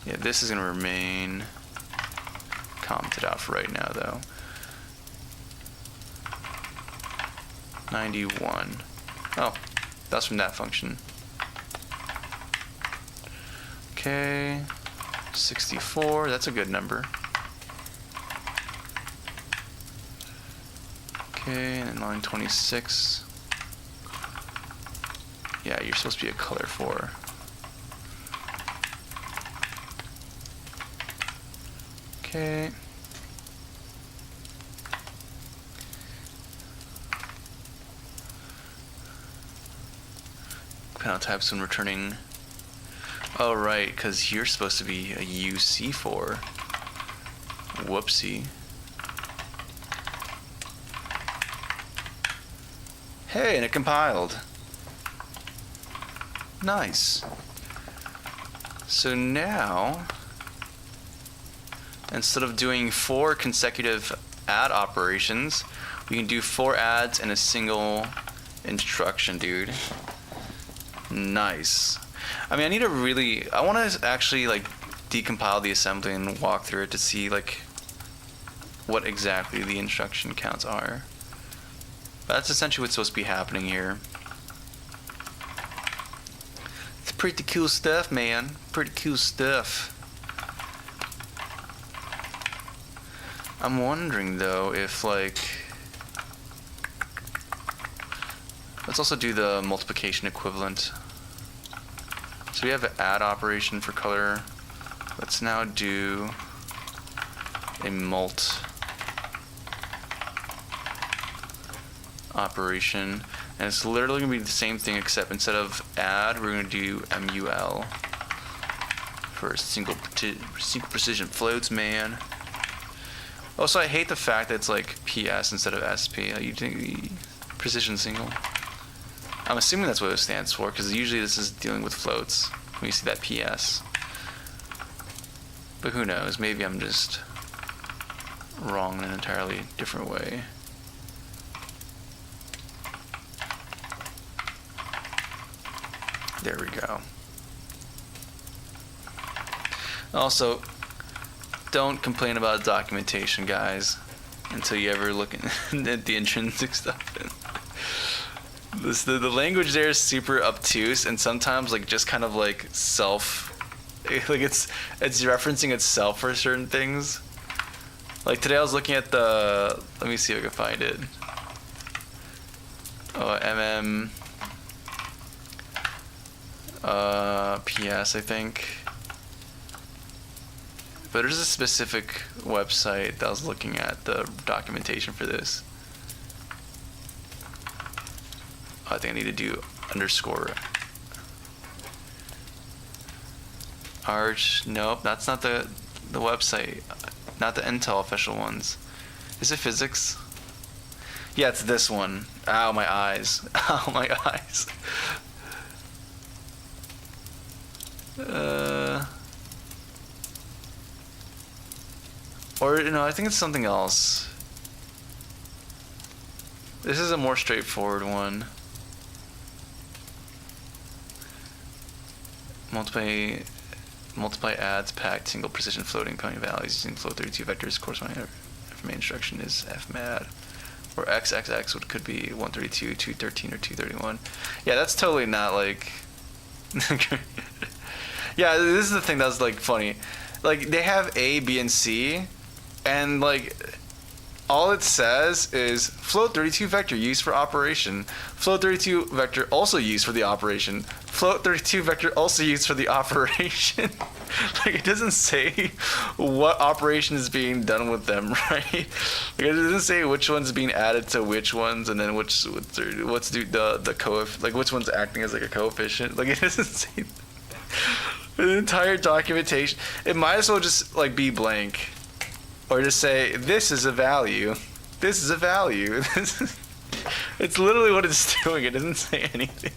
Yeah, this is going to remain commented out for right now, though. 91. Oh, that's from that function. Okay, 64, that's a good number. Okay, and then line 26. Yeah, you're supposed to be a color 4. Okay. Panel types when returning. Oh, right, because you're supposed to be a UC4. Whoopsie. Hey, and it compiled. Nice. So now, instead of doing 4 consecutive add operations, we can do 4 adds in a single instruction, dude. Nice. I mean, I want to actually like decompile the assembly and walk through it to see like what exactly the instruction counts are. But that's essentially what's supposed to be happening here. It's pretty cool stuff, man. Pretty cool stuff. I'm wondering though if like, let's also do the multiplication equivalent. So we have an add operation for color. Let's now do a mult operation. And it's literally going to be the same thing, except instead of add, we're going to do MUL for single precision floats, man. Also, I hate the fact that it's like PS instead of SP. You think precision single? I'm assuming that's what it stands for, because usually this is dealing with floats when you see that PS. But who knows? Maybe I'm just wrong in an entirely different way. There we go. Also, don't complain about documentation, guys, until you ever look at the intrinsic stuff. The language there is super obtuse, and sometimes like just kind of like like it's referencing itself for certain things. Like today I was looking at the, let me see if I can find it. Oh, PS, I think. But there's a specific website that I was looking at the documentation for this. I think I need to do underscore arch. Nope, that's not the website. Not the Intel official ones. Is it physics? Yeah, it's this one. Ow, my eyes. Ow, my eyes. Or, no, I think it's something else. This is a more straightforward one. Multiply adds packed single precision floating point values using float 32 vectors. Corresponding main instruction is fmad, or xxx, which could be 132, 213, or 231. Yeah, that's totally not like. Yeah, this is the thing that's like funny. Like they have A, B, and C, and like all it says is float 32 vector used for operation. Float 32 vector also used for the operation. Float 32 vector also used for the operation. Like it doesn't say what operation is being done with them, right? Like it doesn't say which one's being added to which ones, and then what's the coef, like which one's acting as like a coefficient. Like it doesn't say the entire documentation. It might as well just like be blank. Or just say, this is a value. This is a value. It's literally what it's doing. It doesn't say anything.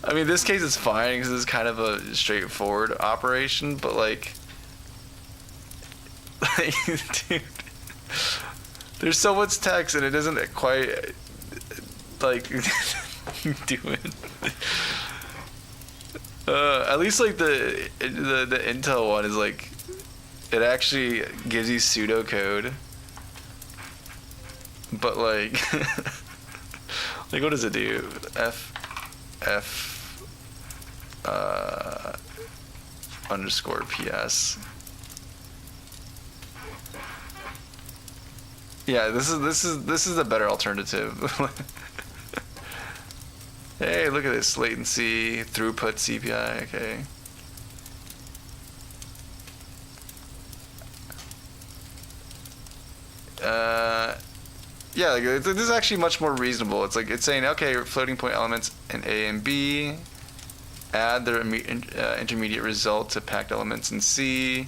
I mean, in this case it's fine because it's kind of a straightforward operation, but like dude, there's so much text and it doesn't quite like do it. At least like the Intel one is like, it actually gives you pseudocode, but like, like what does it do? underscore PS. Yeah, this is the better alternative. Hey, look at this latency, throughput, CPI. Okay. Yeah, like, this is actually much more reasonable. It's like it's saying, okay, floating point elements in A and B, add their intermediate result to packed elements in C,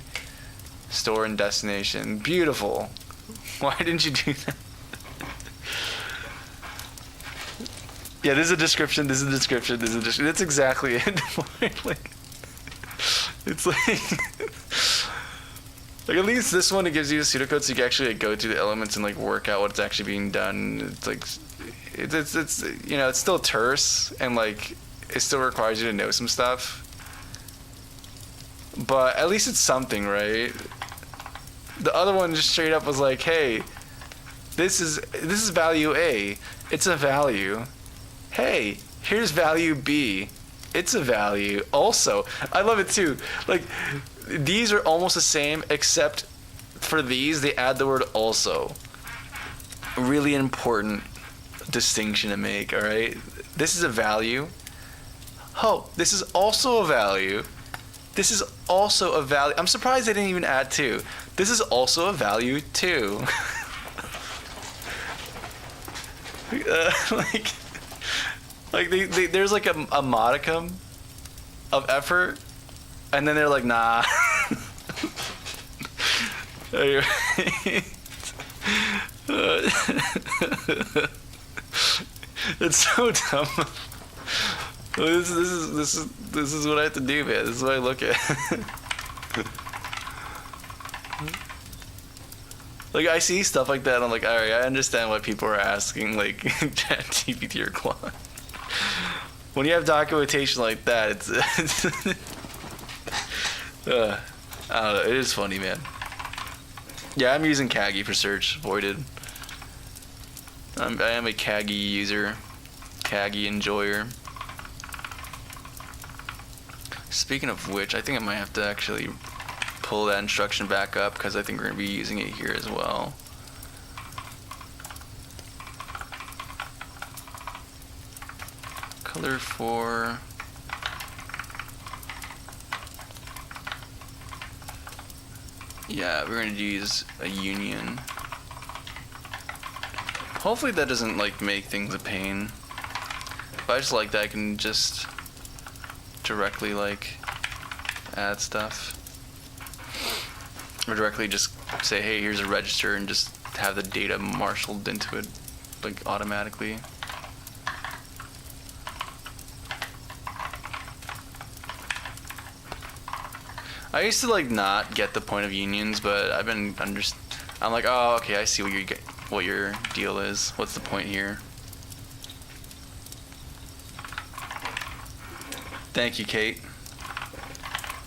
store and destination. Beautiful. Why didn't you do that? Yeah, this is a description. This is a description. This is a description. That's exactly it. Like, it's like. Like at least this one, it gives you a pseudocode so you can actually like, go through the elements and like work out what's actually being done. It's like, it's you know, it's still terse and like it still requires you to know some stuff. But at least it's something, right? The other one just straight up was like, hey, this is value A. It's a value. Hey, here's value B. It's a value. Also, I love it too. Like. These are almost the same, except for these, they add the word also. Really important distinction to make, all right? This is a value. Oh, this is also a value. This is also a value. I'm surprised they didn't even add two. This is also a value too. Like there's like a modicum of effort. And then they're like, nah. It's so dumb. This is what I have to do, man. This is what I look at. Like I see stuff like that, I'm like, all right, I understand why people are asking like ChatGPT or Claude. When you have documentation like that, it's I don't know. It is funny, man. Yeah, I'm using Kagi for search. Voided. I am a Kagi user. Kagi enjoyer. Speaking of which, I think I might have to actually pull that instruction back up because I think we're going to be using it here as well. Color for... Yeah, we're going to use a union. Hopefully that doesn't like make things a pain. If I just like that, I can just directly like add stuff. Or directly just say, hey, here's a register and just have the data marshaled into it like automatically. I used to like not get the point of unions, but I've been I'm like, oh, okay, I see what your deal is. What's the point here? Thank you, Kate.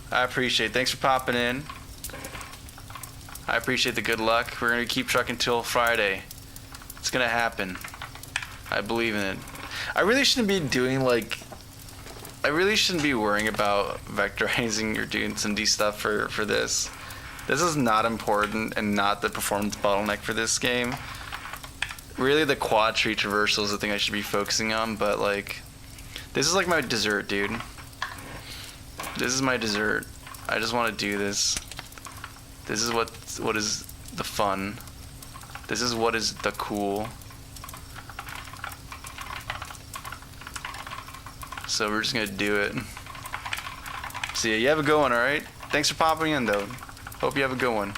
I appreciate it. Thanks for popping in. I appreciate the good luck. We're gonna keep trucking till Friday. It's gonna happen. I believe in it. I really shouldn't be doing like. I really shouldn't be worrying about vectorizing or doing some D stuff for this. This is not important and not the performance bottleneck for this game. Really, the quad tree traversal is the thing I should be focusing on, but like, this is like my dessert, dude. This is my dessert. I just want to do this. This is what is the fun. This is what is the cool. So we're just gonna do it. See ya. You have a good one, alright? Thanks for popping in though. Hope you have a good one.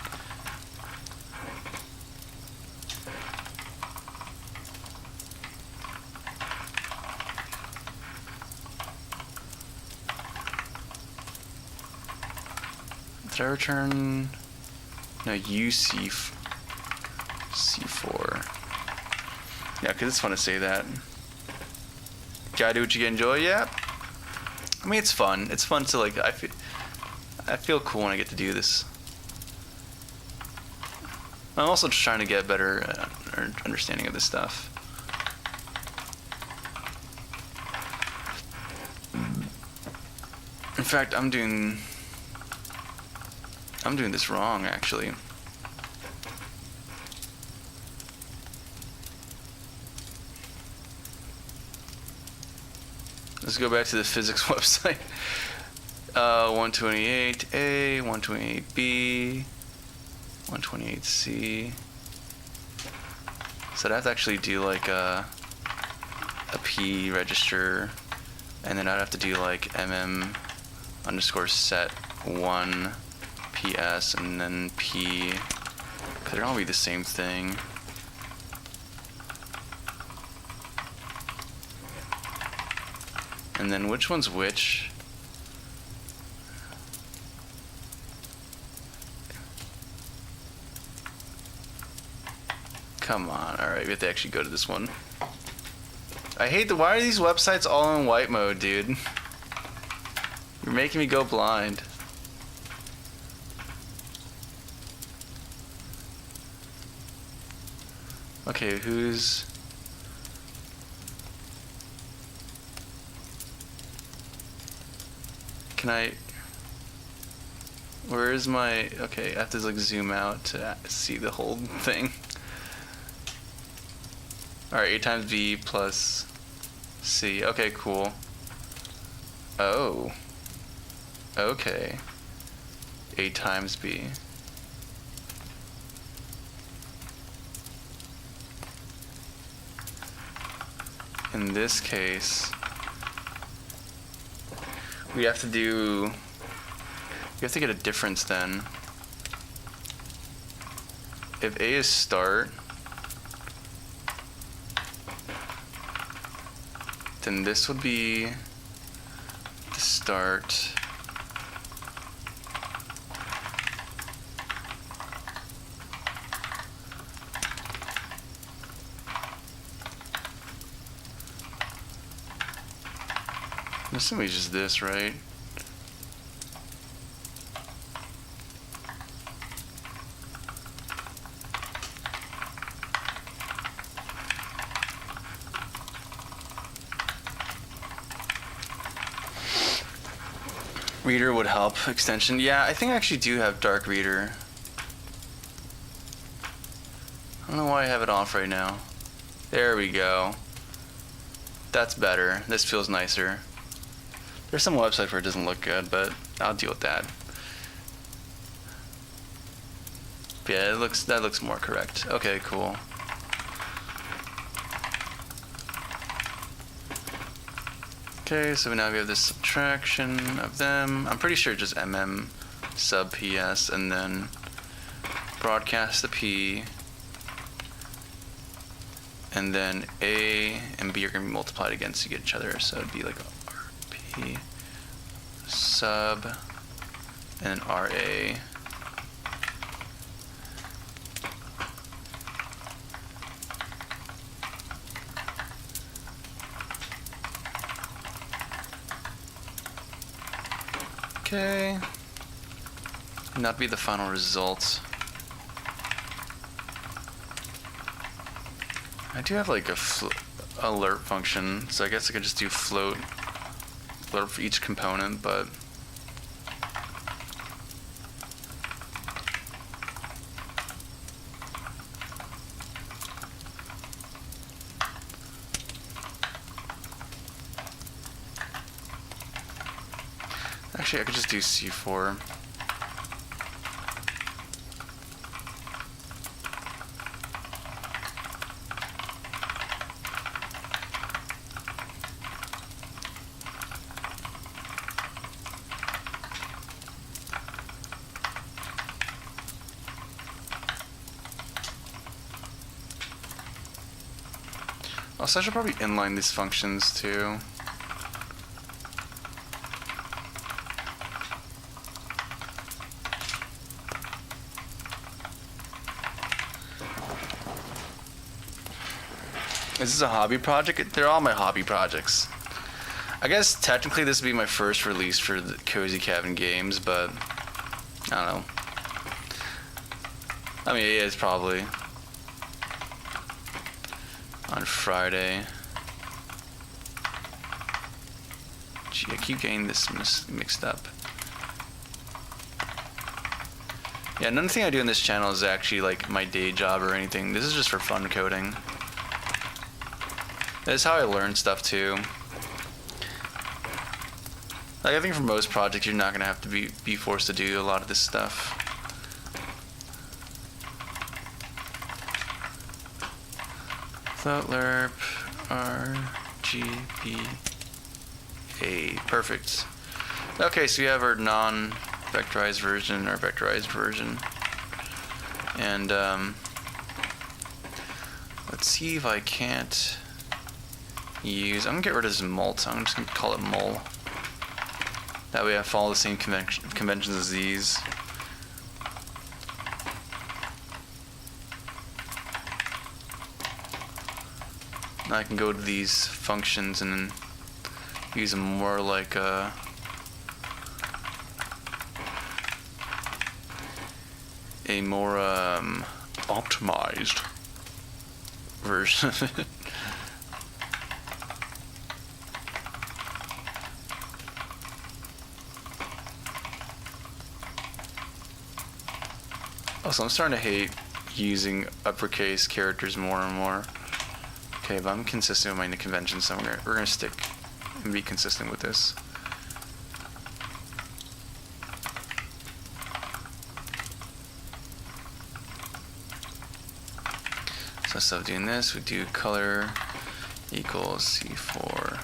Did I return? No, UC C4. Yeah, because it's fun to say that. Gotta do what you enjoy, yeah. I mean, it's fun. It's fun to like. I feel cool when I get to do this. I'm also just trying to get a better understanding of this stuff. In fact, I'm doing this wrong, actually. Let's go back to the physics website. 128A, 128B, 128C. So I'd have to actually do like a P register, and then I'd have to do like mm _set 1 PS and then P. Could it all be the same thing? And then which one's which? Come on, alright, we have to actually go to this one. I hate why are these websites all in white mode, dude? You're making me go blind. Okay, who's... Can I... Where is my... Okay, I have to like zoom out to see the whole thing. Alright, A times B plus C. Okay, cool. Oh. Okay. A times B. In this case, we have to do... We have to get a difference then. If A is start, then this would be the start. I'm assuming it's just this, right? Reader would help. Extension. Yeah, I think I actually do have Dark Reader. I don't know why I have it off right now. There we go. That's better. This feels nicer. There's some website where it doesn't look good, but I'll deal with that. But yeah, that looks more correct. Okay, cool. Okay, so now we have this subtraction of them. I'm pretty sure it's just sub PS, and then broadcast the P, and then A and B are going to be multiplied against each other, so it'd be like RP sub and then RA. Okay, and that'd be the final result. I do have like a alert function, so I guess I could just do float alert for each component, but actually I could just do C4. Also, I should probably inline these functions too. Is this a hobby project? They're all my hobby projects. I guess technically this would be my first release for the Cozy Cabin games, but I don't know. I mean, it is probably on Friday. Gee, I keep getting this mixed up. Yeah, none thing I do on this channel is actually like my day job or anything. This is just for fun coding. That's how I learn stuff too. Like, I think for most projects, you're not gonna have to be forced to do a lot of this stuff. Float lerp RGBA. Perfect. Okay, so we have our non-vectorized version, or vectorized version. And let's see if I can't use... I'm gonna get rid of this mult. I'm just gonna call it mul. That way I follow the same conventions as these. Now I can go to these functions and use them more like a more optimized version of it. Also, I'm starting to hate using uppercase characters more and more. Okay, but I'm consistent with my conventions, so we're gonna stick and be consistent with this. So instead of doing this, we do color equals C4.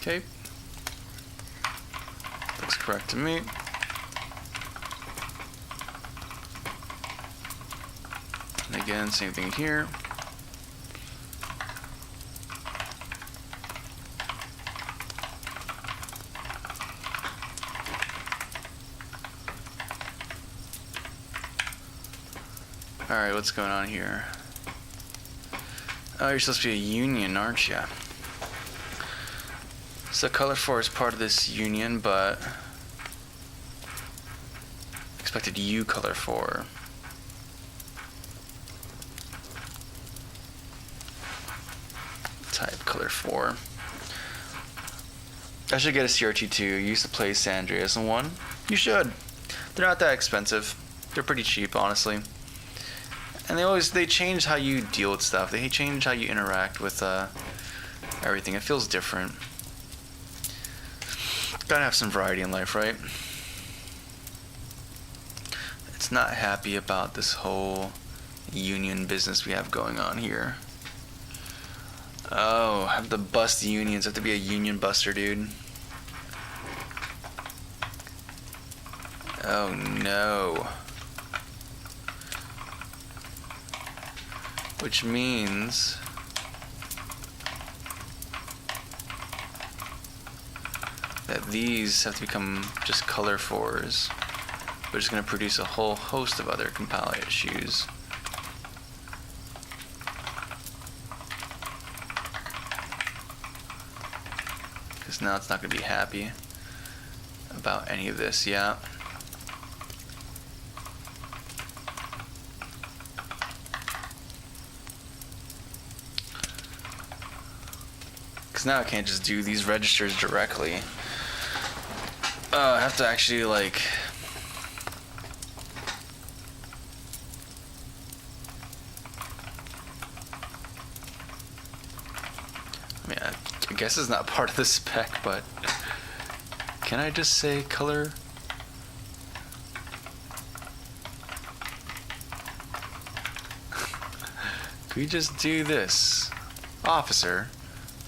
Okay. Looks correct to me. And again, same thing here. Alright, what's going on here? Oh, you're supposed to be a union, aren't you? So color 4 is part of this union, but expected U color 4. Type color 4. I should get a CRT2. I used to play San Andreas in one. You should. They're not that expensive. They're pretty cheap, honestly. And they change how you deal with stuff. They change how you interact with everything. It feels different. Gotta have some variety in life, right? It's not happy about this whole union business we have going on here. Oh, I have to bust the unions. I have to be a union buster, dude. Oh no. Which means that these have to become just color 4s, which is going to produce a whole host of other compile issues. Because now it's not going to be happy about any of this, yeah. Because now I can't just do these registers directly. I have to actually, like... I mean, I guess it's not part of the spec, but... Can I just say color? Could we just do this? Officer,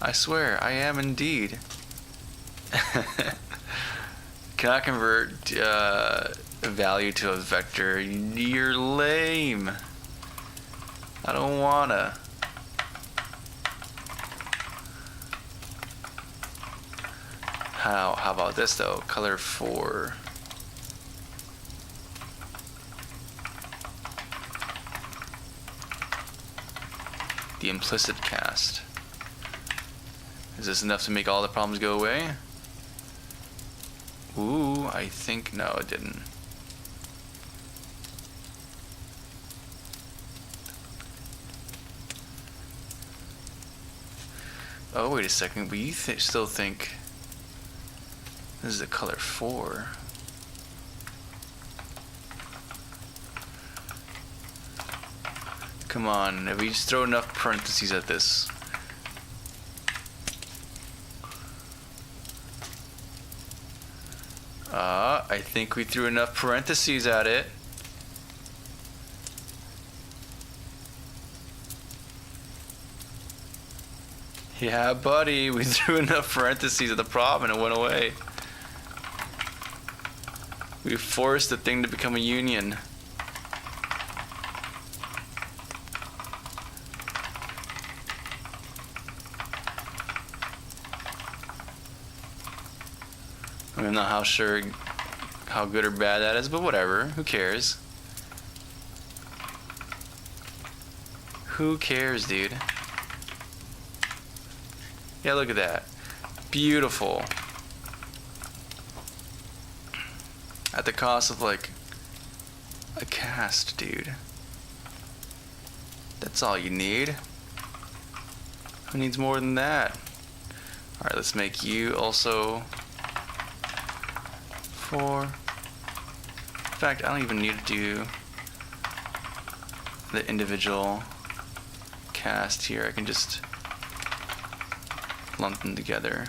I swear, I am indeed. Cannot convert a value to a vector. You're lame. I don't wanna. How about this though? Color 4. The implicit cast. Is this enough to make all the problems go away? Ooh, I think no, it didn't. Oh, wait a second. But you still think this is a color 4? Come on, if we just throw enough parentheses at this. I think we threw enough parentheses at it. Yeah, buddy, we threw enough parentheses at the problem and it went away. We forced the thing to become a union. I'm not how good or bad that is, but whatever. Who cares? Who cares, dude? Yeah, look at that. Beautiful. At the cost of like a cast, dude. That's all you need. Who needs more than that? Alright, let's make you also 4. In fact, I don't even need to do the individual cast here. I can just lump them together.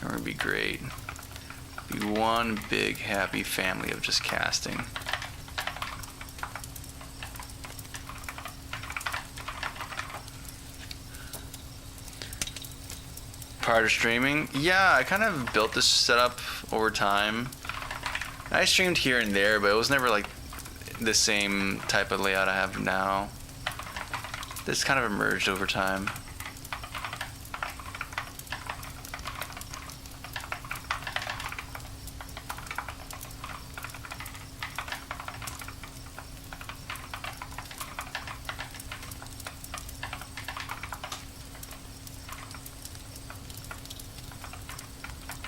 That would be great. Be one big happy family of just casting. Prior to streaming, yeah, I kind of built this setup over time. I streamed here and there, but it was never like the same type of layout I have now. This kind of emerged over time.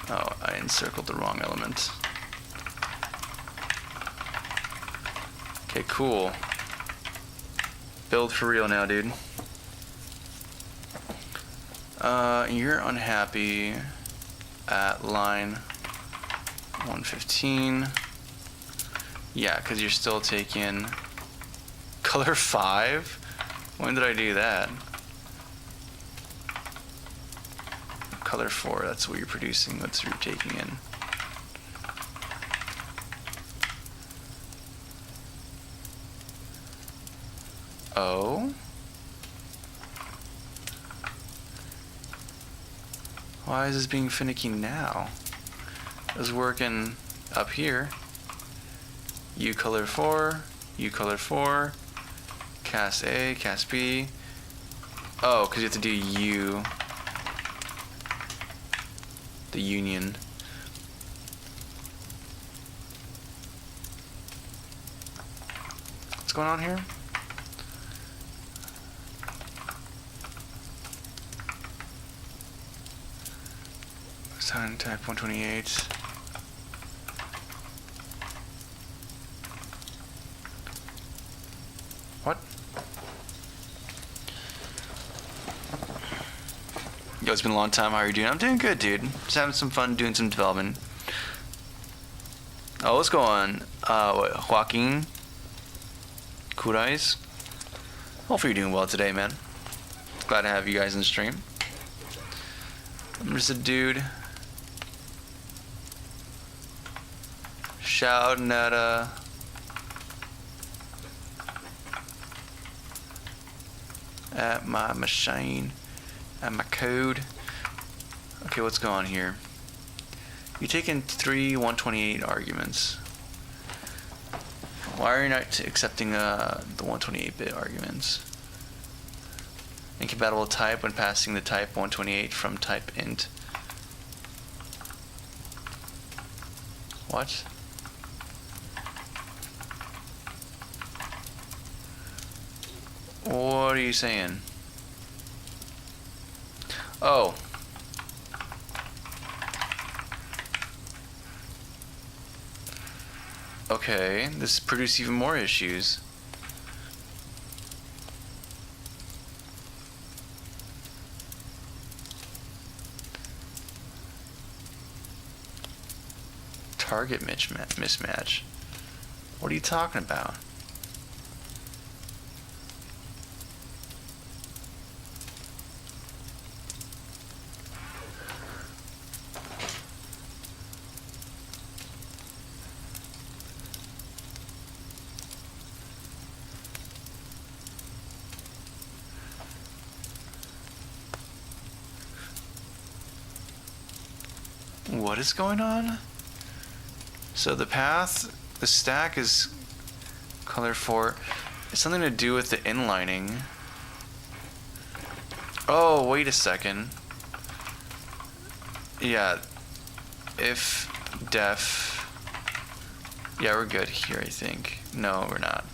Oh, I encircled the wrong element. Okay, cool. Build for real now, dude. You're unhappy at line 115. Yeah, because you're still taking color 5? When did I do that? Color 4, that's what you're producing, that's what you're taking in. Oh? Why is this being finicky now? It was working up here. U color 4, U color 4, cast A, cast B. Oh, because you have to do U. The union. What's going on here? Sign type 128. What? Yo, it's been a long time. How are you doing? I'm doing good, dude. Just having some fun doing some development. Oh, what's going on? Joaquin Kurais. Hopefully you're doing well today, man. Glad to have you guys in the stream. I'm just a dude shouting at my machine, at my code. Okay, what's going on here? You're taking 3 128 arguments. Why are you not accepting the 128-bit arguments? Incompatible type when passing the type 128 from type int. What? What are you saying? Oh. Okay, this produced even more issues. Target mismatch. What are you talking about? what is going on? So the path, the stack is color 4. It's something to do with the inlining. Oh, wait a second. Yeah, if def. Yeah, we're good here, I think. No, we're not.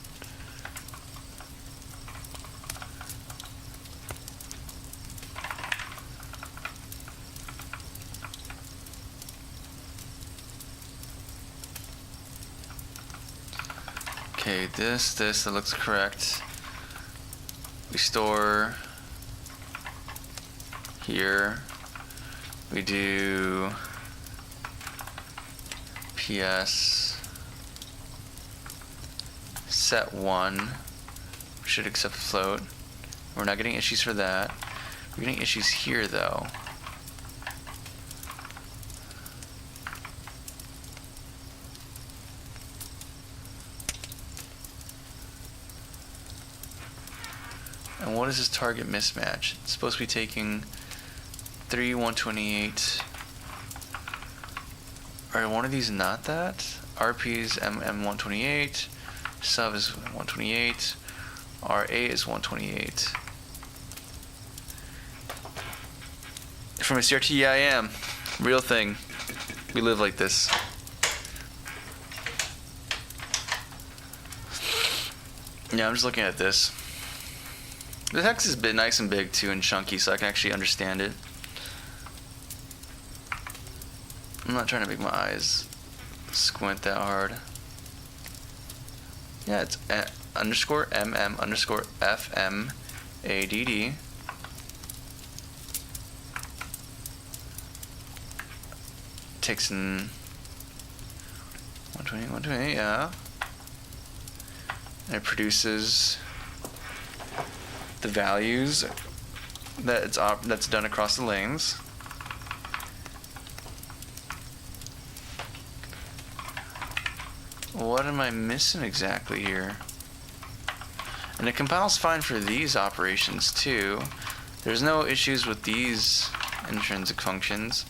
Okay, that looks correct. We store here. We do PS set 1. We should accept float. We're not getting issues for that. We're getting issues here though. And what is this target mismatch? It's supposed to be taking 3, 128. Are one of these not that? RP is MM128. Sub is 128. RA is 128. From a CRT, yeah, I am. Real thing. We live like this. Yeah, I'm just looking at this. The text is nice and big too and chunky, so I can actually understand it. I'm not trying to make my eyes squint that hard. Yeah, it's underscore mm underscore fmadd. Takes in 128, yeah. And it produces the values that that's done across the lanes. What am I missing exactly here? And it compiles fine for these operations too. There's no issues with these intrinsic functions.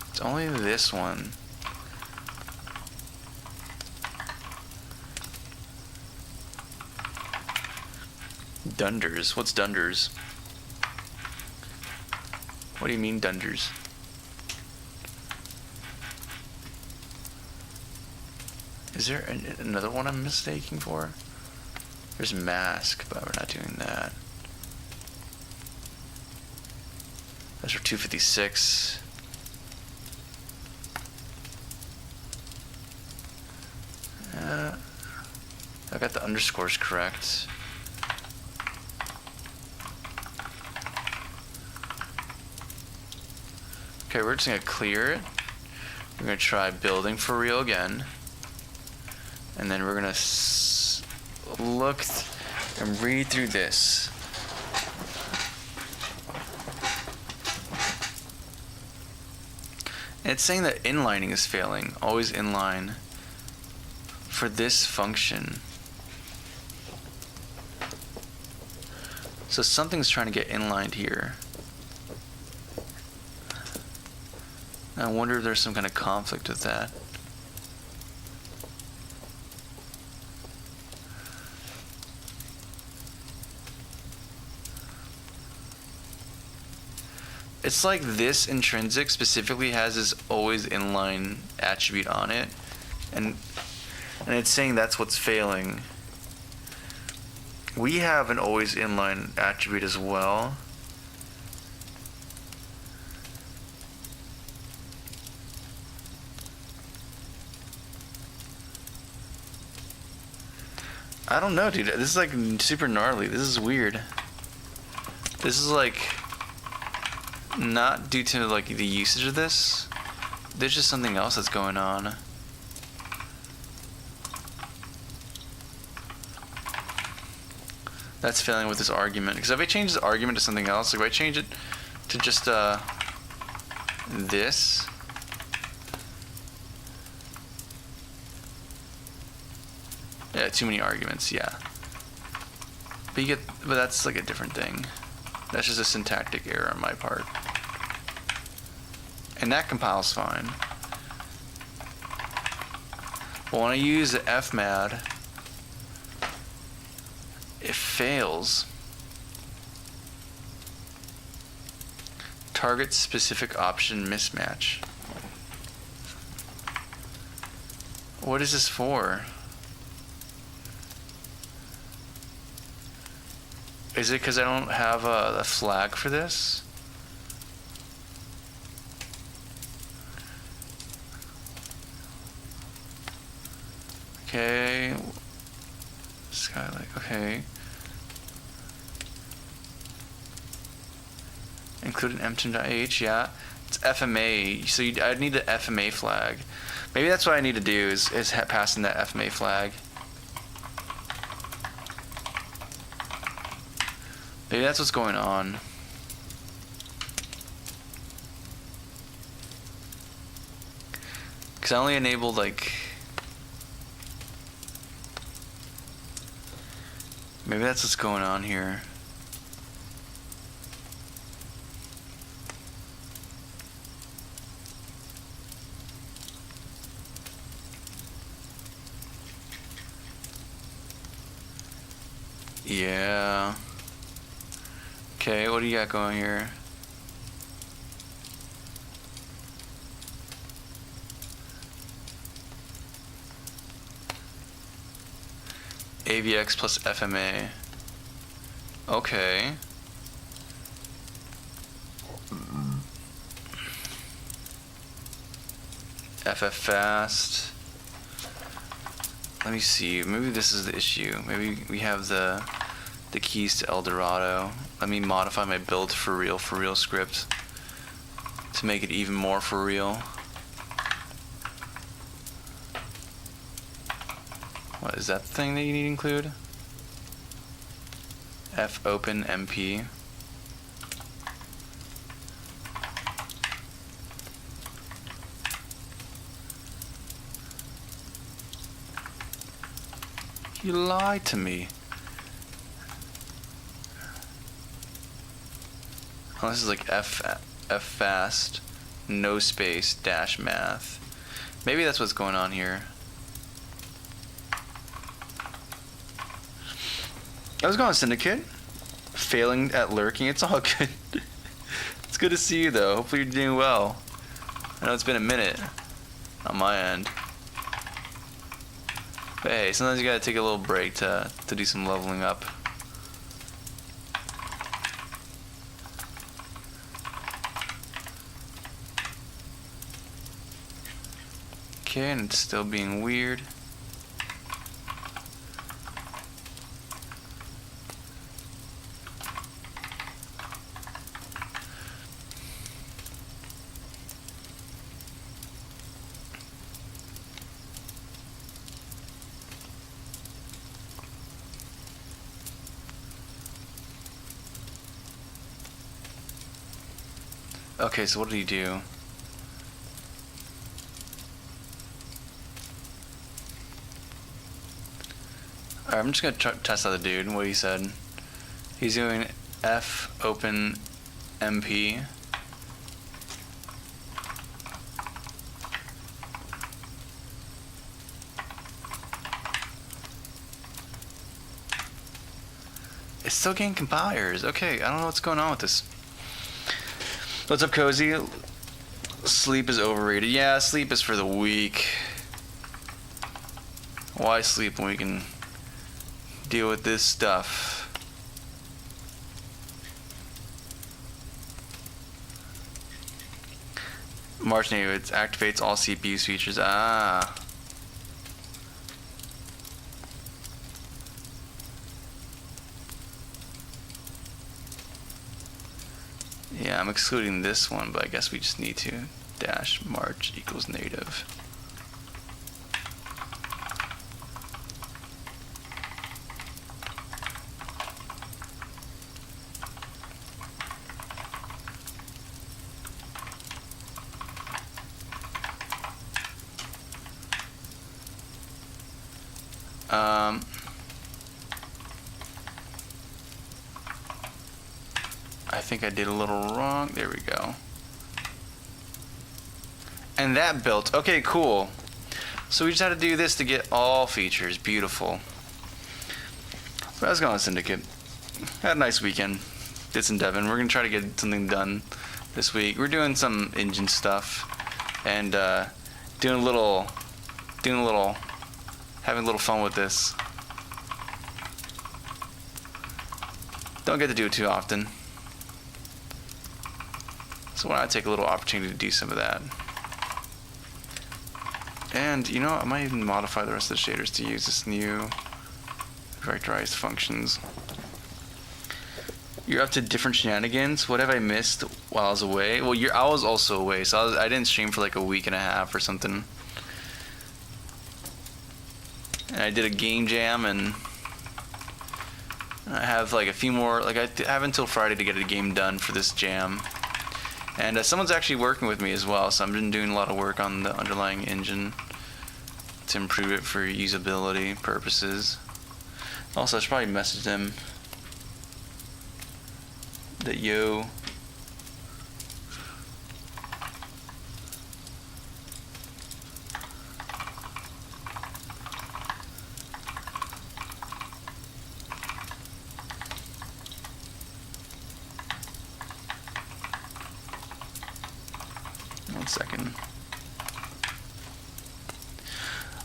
It's only this one. Dunders? What's dunders? What do you mean dunders? Is there another one I'm mistaking for? There's mask, but we're not doing that. That's for 256. I got the underscores correct. Okay, we're just gonna clear it. We're gonna try building for real again. And then we're gonna look and read through this. And it's saying that inlining is failing, always inline for this function. So something's trying to get inlined here. I wonder if there's some kind of conflict with that. It's like this intrinsic specifically has this always inline attribute on it, and it's saying that's what's failing. We have an always inline attribute as well. I don't know, dude. This is like super gnarly. This is weird. This is like not due to like the usage of this. There's just something else that's going on. That's failing with this argument. Because if I change this argument to something else, like if I change it to just this. Yeah, too many arguments, yeah. But that's like a different thing. That's just a syntactic error on my part. And that compiles fine. Well, when I use the fmad, it fails. Target specific option mismatch. What is this for? Is it because I don't have a flag for this? Okay. Skylight, okay. Include an empty.h, yeah. It's FMA, so I'd need the FMA flag. Maybe that's what I need to do is pass in that FMA flag. Maybe that's what's going on. Because I only enabled like... Maybe that's what's going on here. Yeah. Okay, what do you got going here? AVX plus FMA. Okay. FF fast. Let me see. Maybe this is the issue. Maybe we have the keys to El Dorado. Let me modify my build for real script to make it even more for real. What is that thing that you need to include? F open MP. You lied to me. Oh, this is like F fast, no space, dash math. Maybe that's what's going on here. How's it going, Syndicate? Failing at lurking, it's all good. It's good to see you though. Hopefully you're doing well. I know it's been a minute on my end. But hey, sometimes you gotta take a little break to do some leveling up. Okay, and it's still being weird. Okay, so what did he do? Alright, I'm just gonna test out the dude, what he said. He's doing F open MP. It's still getting compilers. Okay, I don't know what's going on with this. What's up, Cozy? Sleep is overrated. Yeah, sleep is for the weak. Why sleep when we can deal with this stuff? March new, it activates all CPU features. Ah. Yeah, I'm excluding this one, but I guess we just need to dash march equals native. I think I did a little wrong. There we go. And that built. Okay, cool. So we just had to do this to get all features. Beautiful. But I was going on Syndicate. Had a nice weekend. Did some Devon. We're gonna try to get something done this week. We're doing some engine stuff and having a little fun with this. Don't get to do it too often. So why not take a little opportunity to do some of that? And you know, I might even modify the rest of the shaders to use this new vectorized functions. You're up to different shenanigans. What have I missed while I was away? Well, I was also away, so I didn't stream for like a week and a half or something. And I did a game jam, and I have like a few more. Like I have until Friday to get a game done for this jam. And someone's actually working with me as well, so I've been doing a lot of work on the underlying engine to improve it for usability purposes. Also, I should probably message them that yo. One second.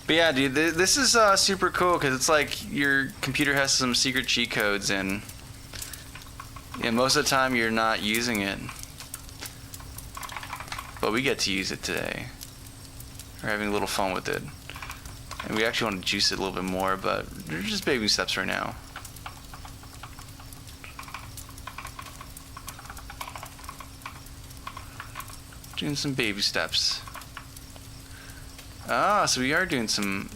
But yeah, dude, this is super cool because it's like your computer has some secret cheat codes, and most of the time you're not using it. But we get to use it today. We're having a little fun with it. And we actually want to juice it a little bit more, but they're just baby steps right now. Doing some baby steps. Ah, so we are doing some...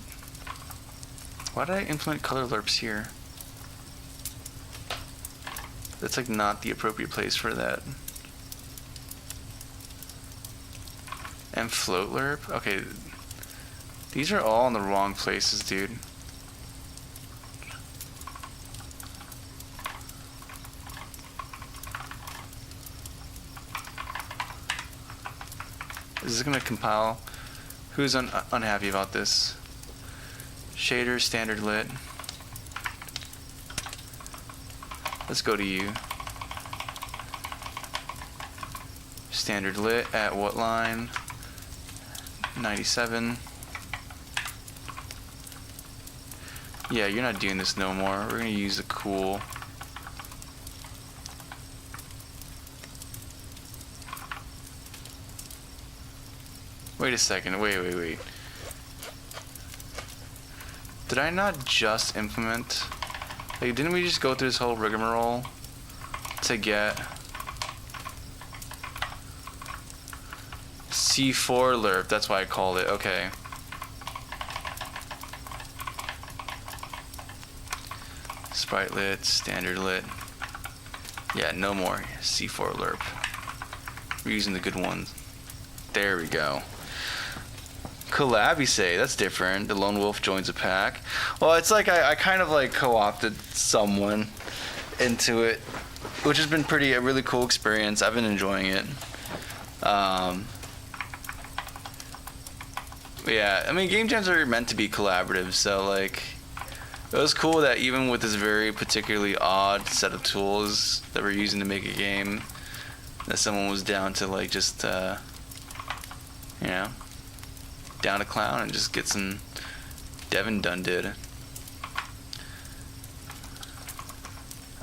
Why did I implement color lerps here? That's like not the appropriate place for that. And float lerp? Okay. These are all in the wrong places, dude. Is this gonna compile? Who's unhappy about this? Shader, standard lit. Let's go to you. Standard lit at what line? 97. Yeah, you're not doing this no more. We're gonna use the cool. Wait a second, wait. Did I not just implement? Like, didn't we just go through this whole rigmarole to get C4 lerp? That's why I called it, okay. Sprite lit, standard lit. Yeah, no more C4 lerp. We're using the good ones. There we go. Collab, you say? That's different. The lone wolf joins a pack. Well, it's like I kind of like co-opted someone into it, which has been a really cool experience. I've been enjoying it. Yeah, I mean, game jams are meant to be collaborative, so like it was cool that even with this very particularly odd set of tools that we're using to make a game, that someone was down to like just you know, down to clown and just get some Devon done did.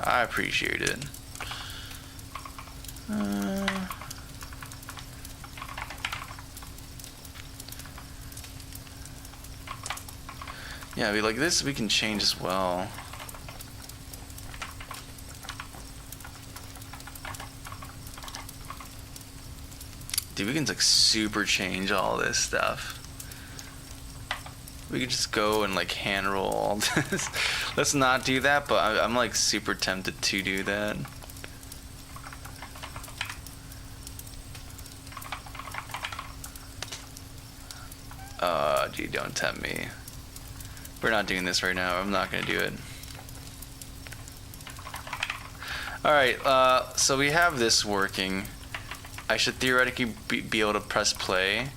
I appreciate it. Yeah, like this we can change as well. Dude, we can like super change all this stuff. We could just go and like hand roll all this. Let's not do that, but I'm like super tempted to do that. Gee, don't tempt me. We're not doing this right now. I'm not gonna do it. Alright, so we have this working. I should theoretically be able to press play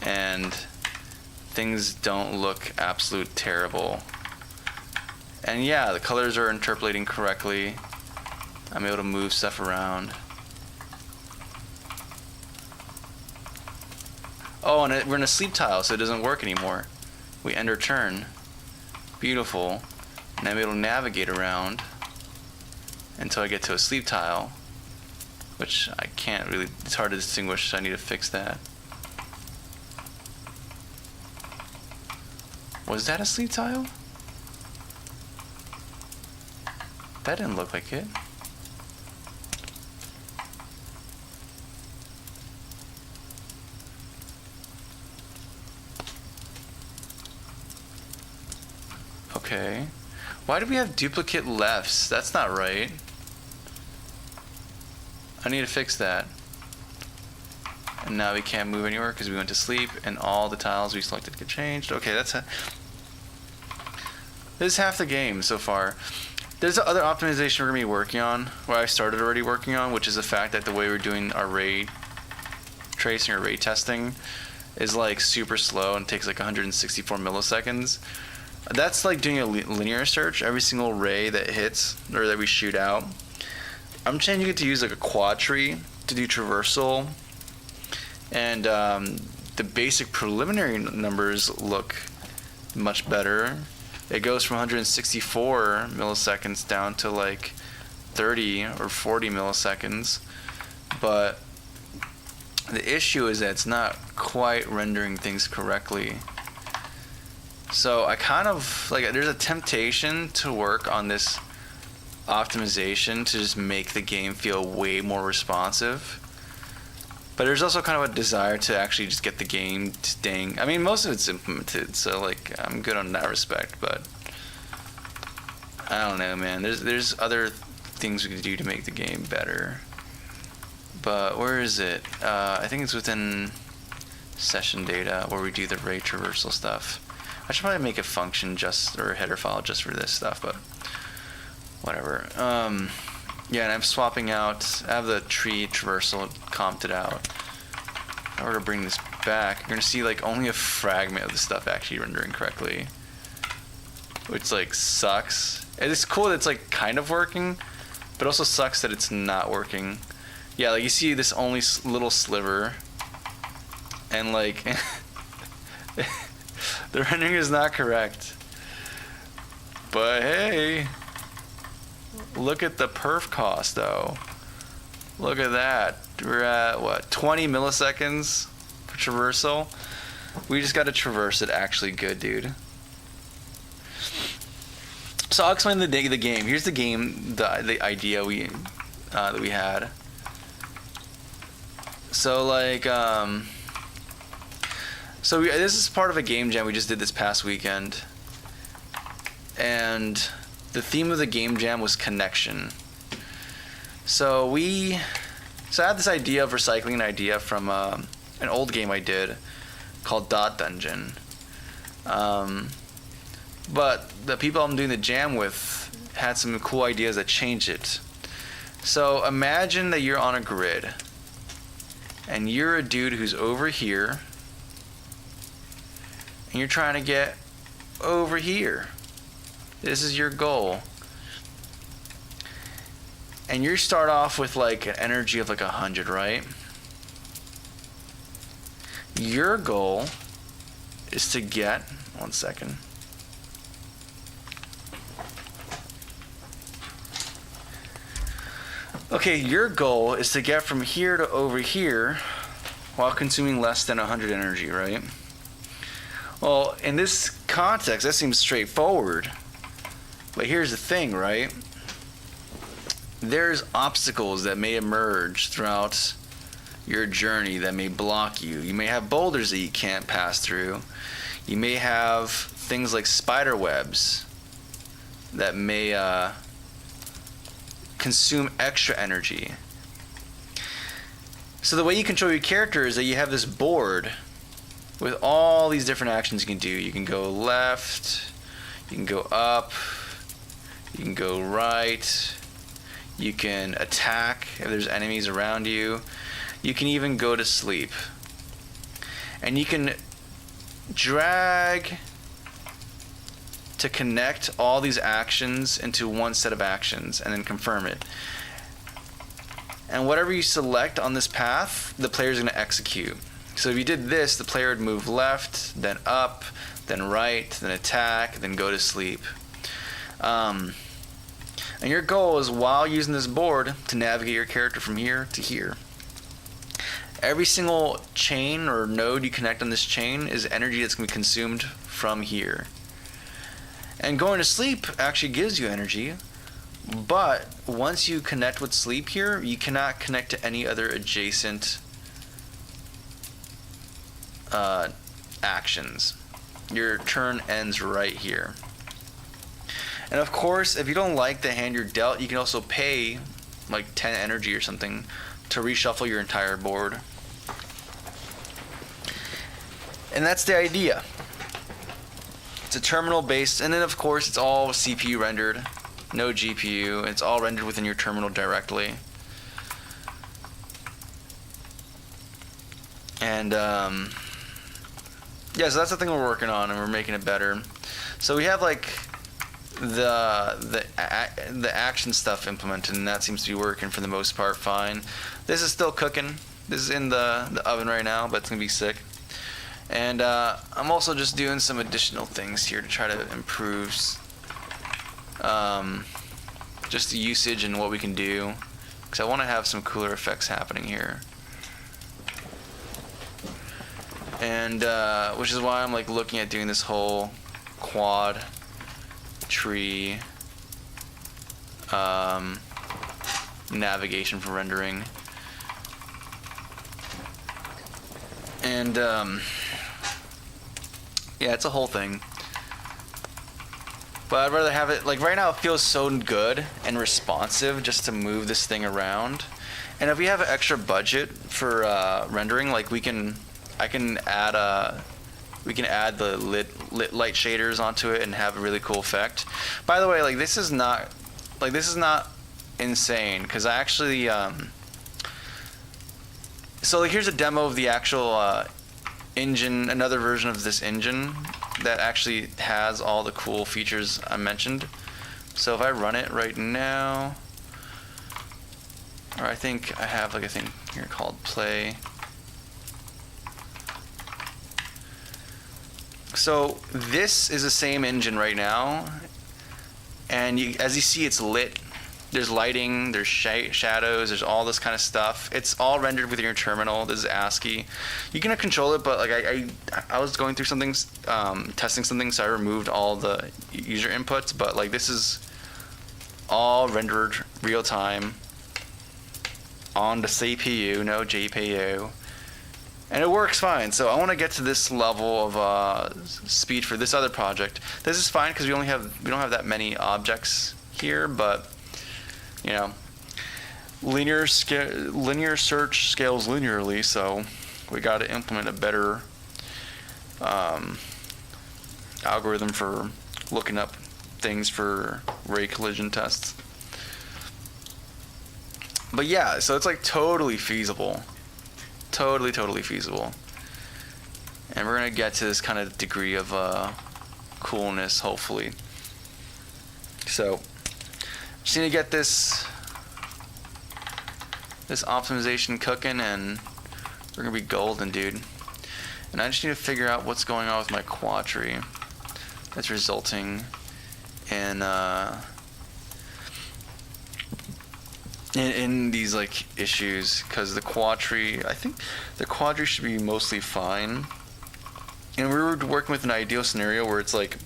and things don't look absolute terrible. And yeah, the colors are interpolating correctly. I'm able to move stuff around. Oh, and we're in a sleep tile, so it doesn't work anymore. We end our turn. Beautiful. And I'm able to navigate around until I get to a sleep tile, which I can't really, it's hard to distinguish, so I need to fix that. Was that a sleep tile? That didn't look like it. Okay. Why do we have duplicate lefts? That's not right. I need to fix that. And now we can't move anywhere because we went to sleep and all the tiles we selected get changed. Okay, this is half the game so far. There's other optimization we're going to be working on, or I started already working on, which is the fact that the way we're doing our ray tracing or ray testing is like super slow and takes like 164 milliseconds. That's like doing a linear search. Every single ray that hits or that we shoot out, I'm changing it to use like a quad tree to do traversal, and the basic preliminary numbers look much better. It goes from 164 milliseconds down to like 30 or 40 milliseconds, but the issue is that it's not quite rendering things correctly. So I kind of like, there's a temptation to work on this optimization to just make the game feel way more responsive, but there's also kind of a desire to actually just get the game staying, I mean, most of it's implemented, so like I'm good on that respect, but I don't know, man. There's other things we could do to make the game better, but where is it? I think it's within session data where we do the ray traversal stuff. I should probably make a function or a header file just for this stuff, but whatever. Yeah, and I'm swapping out, I have the tree traversal comped out. If I were to bring this back, you're gonna see like only a fragment of the stuff actually rendering correctly, which like sucks. It's cool that it's like kind of working, but also sucks that it's not working. Yeah, like you see this only little sliver, and like the rendering is not correct. But hey, look at the perf cost though. Look at that. We're at what, 20 milliseconds for traversal? We just gotta traverse it actually good, dude. So I'll explain the game. Here's the game, the idea that we had. So like this is part of a game jam we just did this past weekend, and the theme of the game jam was connection. So I had this idea of recycling an idea from an old game I did called Dot Dungeon. But the people I'm doing the jam with had some cool ideas that changed it. So imagine that you're on a grid, and you're a dude who's over here, and you're trying to get over here. This is your goal. And you start off with like an energy of like 100, right? Your goal is to get, one second. Okay, your goal is to get from here to over here while consuming less than 100 energy, right? Well, in this context, that seems straightforward. But here's the thing, right? There's obstacles that may emerge throughout your journey that may block you. You may have boulders that you can't pass through. You may have things like spider webs that may consume extra energy. So the way you control your character is that you have this board with all these different actions you can do. You can go left, you can go up, you can go right, you can attack if there's enemies around you, you can even go to sleep. And you can drag to connect all these actions into one set of actions, and then confirm it. And whatever you select on this path, the player is going to execute. So if you did this, the player would move left, then up, then right, then attack, then go to sleep. And your goal is, while using this board, to navigate your character from here to here. Every single chain or node you connect on this chain is energy that's going to be consumed from here. And going to sleep actually gives you energy, but once you connect with sleep here, you cannot connect to any other adjacent actions. Your turn ends right here. And of course, if you don't like the hand you're dealt, you can also pay like 10 energy or something to reshuffle your entire board. And that's the idea. It's a terminal based, and then of course it's all CPU rendered, no GPU, and it's all rendered within your terminal directly. And yeah, so that's the thing we're working on, and we're making it better. So we have like the action stuff implemented, and that seems to be working for the most part fine. This is still cooking. This is in the oven right now, but it's gonna be sick. And I'm also just doing some additional things here to try to improve just the usage and what we can do, because I want to have some cooler effects happening here. And which is why I'm like looking at doing this whole quad tree navigation for rendering. And yeah, it's a whole thing. But I'd rather have it, like right now it feels so good and responsive just to move this thing around. And if we have an extra budget for rendering, like I can add the lit light shaders onto it and have a really cool effect. By the way, like this is not insane, because I actually so like here's a demo of the actual engine, another version of this engine that actually has all the cool features I mentioned. So if I run it right now, or I think I have like a thing here called play. So this is the same engine right now, and as you see, it's lit. There's lighting, there's shadows, there's all this kind of stuff. It's all rendered with your terminal. This is ASCII. You can control it, but like I was going through something, testing something, so I removed all the user inputs. But like this is all rendered real time on the CPU, no GPU, and it works fine. So I want to get to this level of speed for this other project. This is fine because we don't have that many objects here, but you know, linear search scales linearly, so we got to implement a better algorithm for looking up things for ray collision tests. But yeah, so it's like totally feasible, totally feasible, and we're gonna get to this kind of degree of coolness, hopefully. So just need to get this optimization cooking, and we're gonna be golden, dude. And I just need to figure out what's going on with my quad tree that's resulting in these like issues, because the quad tree, I think the quad tree should be mostly fine. And we were working with an ideal scenario where it's like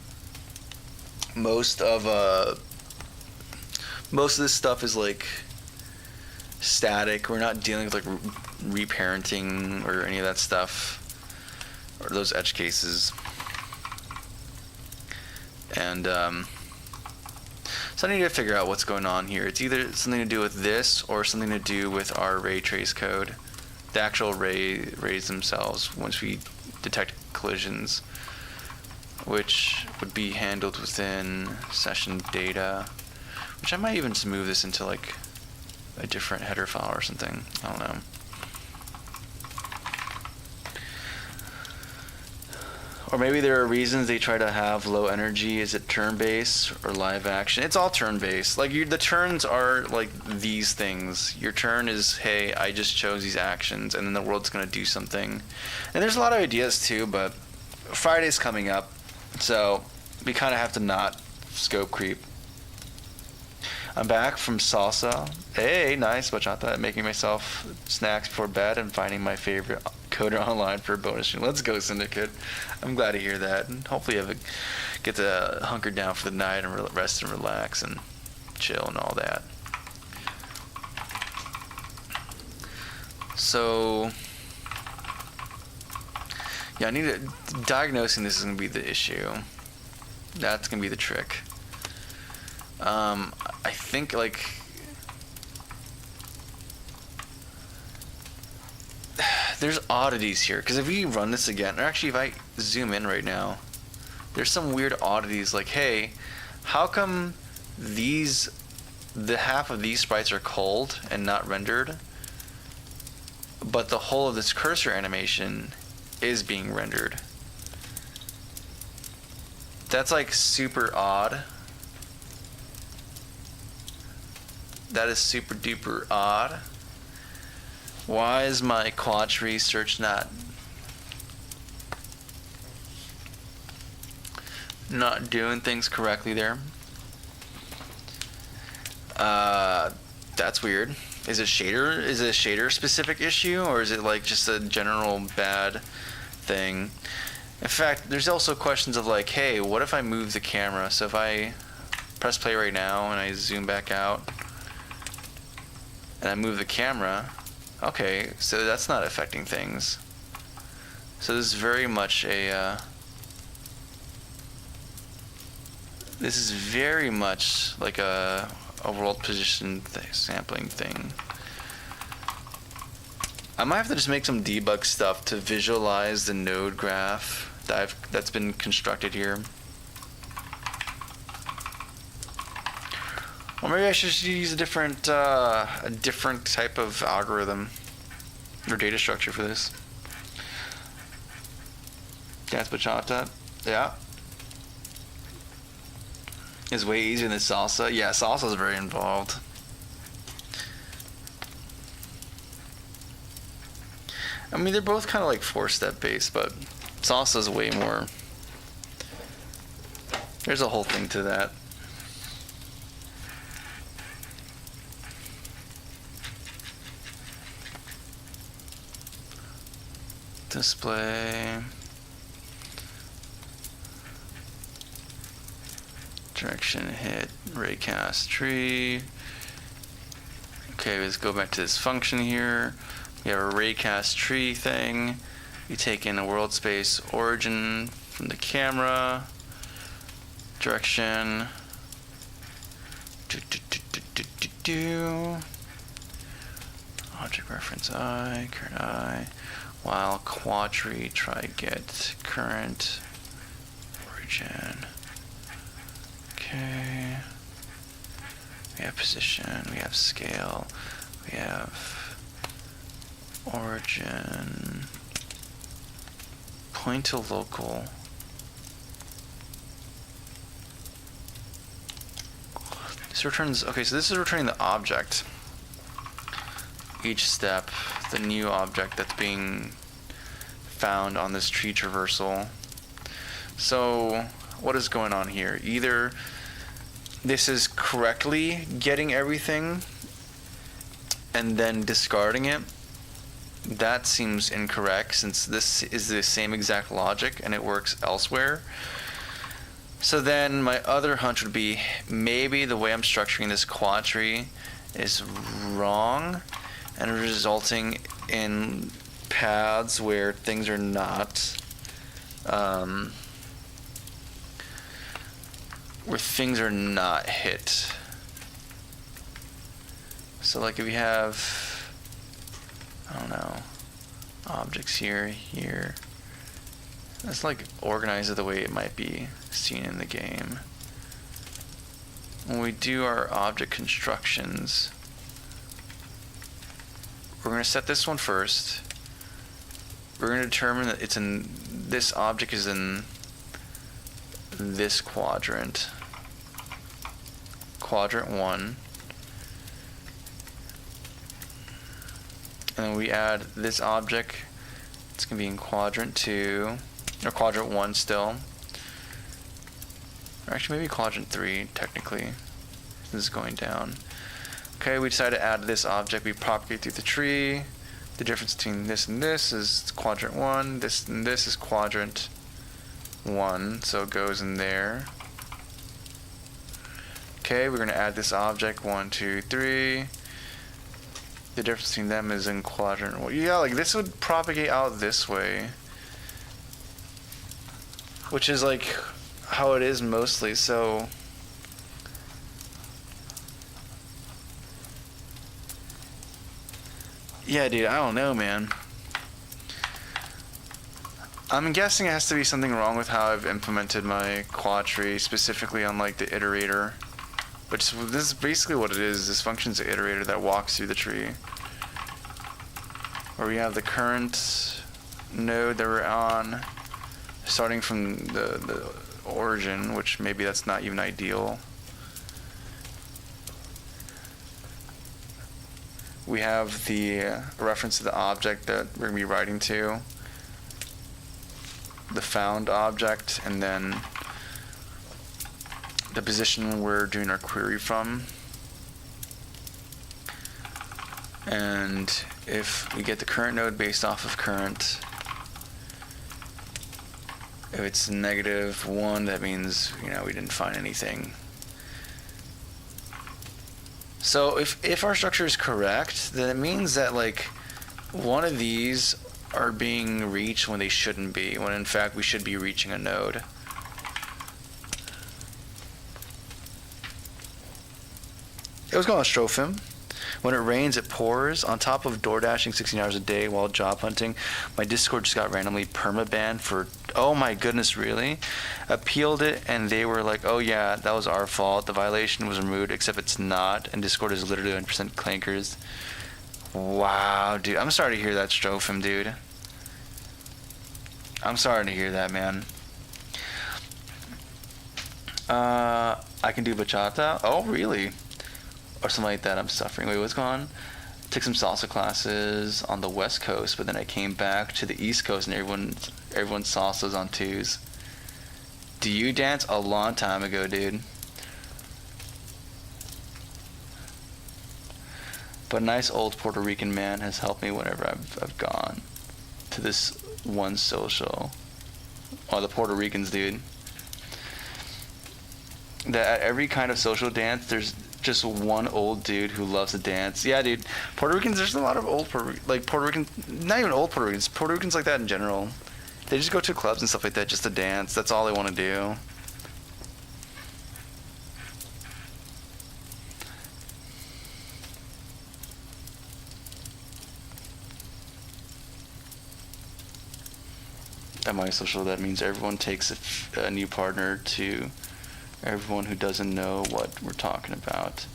most of this stuff is like static. We're not dealing with like reparenting or any of that stuff, or those edge cases. And so I need to figure out what's going on here. It's either something to do with this or something to do with our ray trace code, the actual rays themselves, once we detect collisions, which would be handled within session data. Which I might even just move this into like a different header file or something. I don't know. Or maybe there are reasons they try to have low energy. Is it turn-based or live action? It's all turn-based. Like the turns are like these things. Your turn is, hey, I just chose these actions, and then the world's gonna do something. And there's a lot of ideas too, but Friday's coming up, so we kind of have to not scope creep. I'm back from salsa. Hey, nice bachata. Making myself snacks before bed and finding my favorite coder online for a bonus. Let's go, Syndicate. I'm glad to hear that. And hopefully you get to hunker down for the night and rest and relax and chill and all that. So, yeah, diagnosing this is going to be the issue. That's going to be the trick. I think, like, there's oddities here, because if we run this again, or actually if I zoom in right now, there's some weird oddities, like, hey, how come the half of these sprites are cold and not rendered, but the whole of this cursor animation is being rendered? That's, like, super odd. That is super duper odd. Why is my quad tree search not doing things correctly there? That's weird. Is it a shader specific issue, or is it like just a general bad thing? In fact, there's also questions of like, hey, what if I move the camera? So if I press play right now and I zoom back out and I move the camera, okay, so that's not affecting things. So this is very much a this is very much like a world position sampling thing. I might have to just make some debug stuff to visualize the node graph that's been constructed here. Or maybe I should just use a different type of algorithm or data structure for this. That's bachata. Yeah. It's way easier than salsa. Yeah, salsa is very involved. I mean, they're both kind of like 4-step based, but salsa is way more. There's a whole thing to that. Display. Direction hit, raycast tree. Okay, let's go back to this function here. We have a raycast tree thing. You take in a world space origin from the camera. Direction. Object reference I, current I. While quad tree, try get current origin. Okay. We have position, we have scale, we have origin, point to local. This returns, okay, so this is returning the object. Each step, the new object that's being found on this tree traversal. So, what is going on here? Either this is correctly getting everything and then discarding it. That seems incorrect, since this is the same exact logic and it works elsewhere. So then my other hunch would be maybe the way I'm structuring this quad tree is wrong and resulting in paths where things are not hit. So like if you have, I don't know, objects here, let's like organize it the way it might be seen in the game. When we do our object constructions, we're going to set this one first. we're going to determine that it's in this object is in this quadrant. Quadrant 1. And then we add this object. It's going to be in quadrant 2. Or quadrant 1 still. Or actually maybe quadrant 3 technically. This is going down. Okay, we decided to add this object. We propagate through the tree. The difference between this and this is quadrant 1. This and this is quadrant 1. So it goes in there. Okay, we're going to add this object. 1, 2, 3. The difference between them is in quadrant 1. Yeah, like this would propagate out this way. Which is like how it is mostly, so... Yeah, dude, I don't know, man. I'm guessing it has to be something wrong with how I've implemented my quad tree, specifically on like the iterator. But this is basically what it is. This function's an iterator that walks through the tree. Where we have the current node that we're on, starting from the origin, which maybe that's not even ideal. We have the reference to the object that we're going to be writing to, the found object, and then the position we're doing our query from. And if we get the current node based off of current, if it's -1, that means, you know, we didn't find anything. So if our structure is correct, then it means that like one of these are being reached when they shouldn't be, when in fact we should be reaching a node. It was going to Strophim. When it rains, it pours. On top of door dashing 16 hours a day while job hunting, my Discord just got randomly permabanned for, oh my goodness, really? Appealed it, and they were like, oh yeah, that was our fault. The violation was removed, except it's not, and Discord is literally 100% clankers. Wow, dude. I'm sorry to hear that, Strophim, dude. I'm sorry to hear that, man. I can do bachata? Oh, really? Or something like that. I'm suffering. Wait, what's going on? Took some salsa classes on the West Coast, but then I came back to the East Coast and everyone's salsa's on 2s. Do you dance? A long time ago, dude. But a nice old Puerto Rican man has helped me whenever I've gone to this one social. Oh, the Puerto Ricans, dude. That at every kind of social dance, there's just one old dude who loves to dance. Yeah, dude. Puerto Ricans, there's a lot of old Puerto Ricans, not even old Puerto Ricans like that in general. They just go to clubs and stuff like that just to dance. That's all they want to do. At my social, that means everyone takes a new partner to everyone who doesn't know what we're talking about.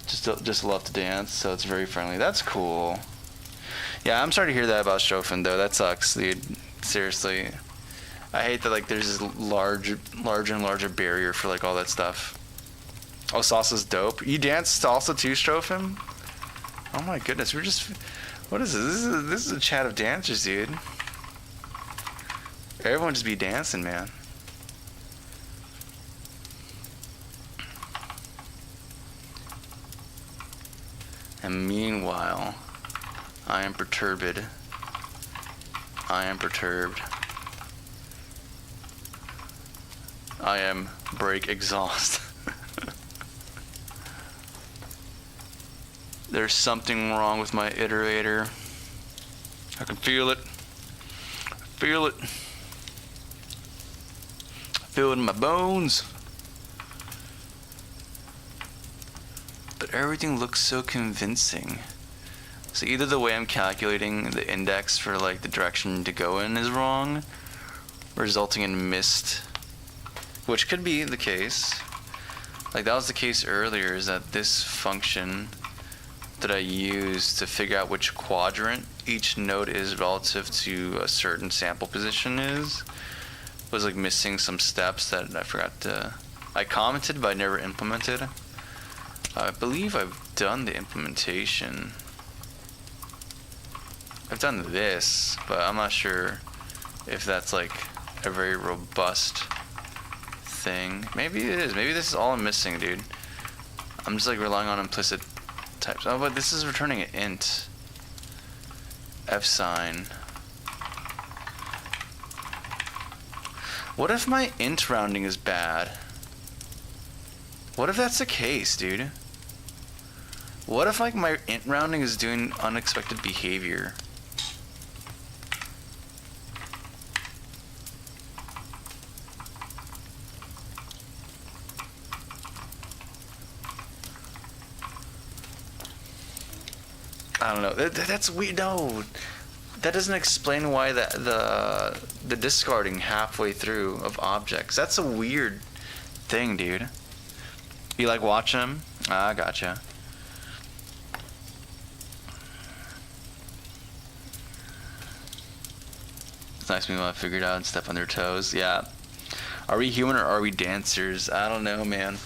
Just love to dance, so it's very friendly. That's cool. Yeah, I'm sorry to hear that about Strophim, though. That sucks, dude. Seriously. I hate that like there's this larger and larger barrier for like all that stuff. Oh, salsa's dope. You dance salsa too, Strophim? Oh my goodness, we're just... What is this? This is a chat of dancers, dude. Everyone just be dancing, man. And meanwhile, I am perturbed. I am perturbed. I am break exhaust. There's something wrong with my iterator. I can feel it. Feel it. Feel it in my bones. But everything looks so convincing. So either the way I'm calculating the index for like the direction to go in is wrong, resulting in missed, which could be the case. Like that was the case earlier, is that this function that I use to figure out which quadrant each node is relative to a certain sample position was like missing some steps that I forgot to. I commented, but I never implemented. I believe I've done the implementation. I've done this, but I'm not sure if that's like a very robust thing. Maybe it is. Maybe this is all I'm missing, dude. I'm just like relying on implicit types. Oh, but this is returning an int. F sign. What if my int rounding is bad? What if that's the case, dude? What if like my int rounding is doing unexpected behavior? I don't know. That's weird. No, that doesn't explain why the discarding halfway through of objects. That's a weird thing, dude. You like watching them? Ah, gotcha. It's nice when you want to figure it out and step on their toes. Yeah. Are we human or are we dancers? I don't know, man.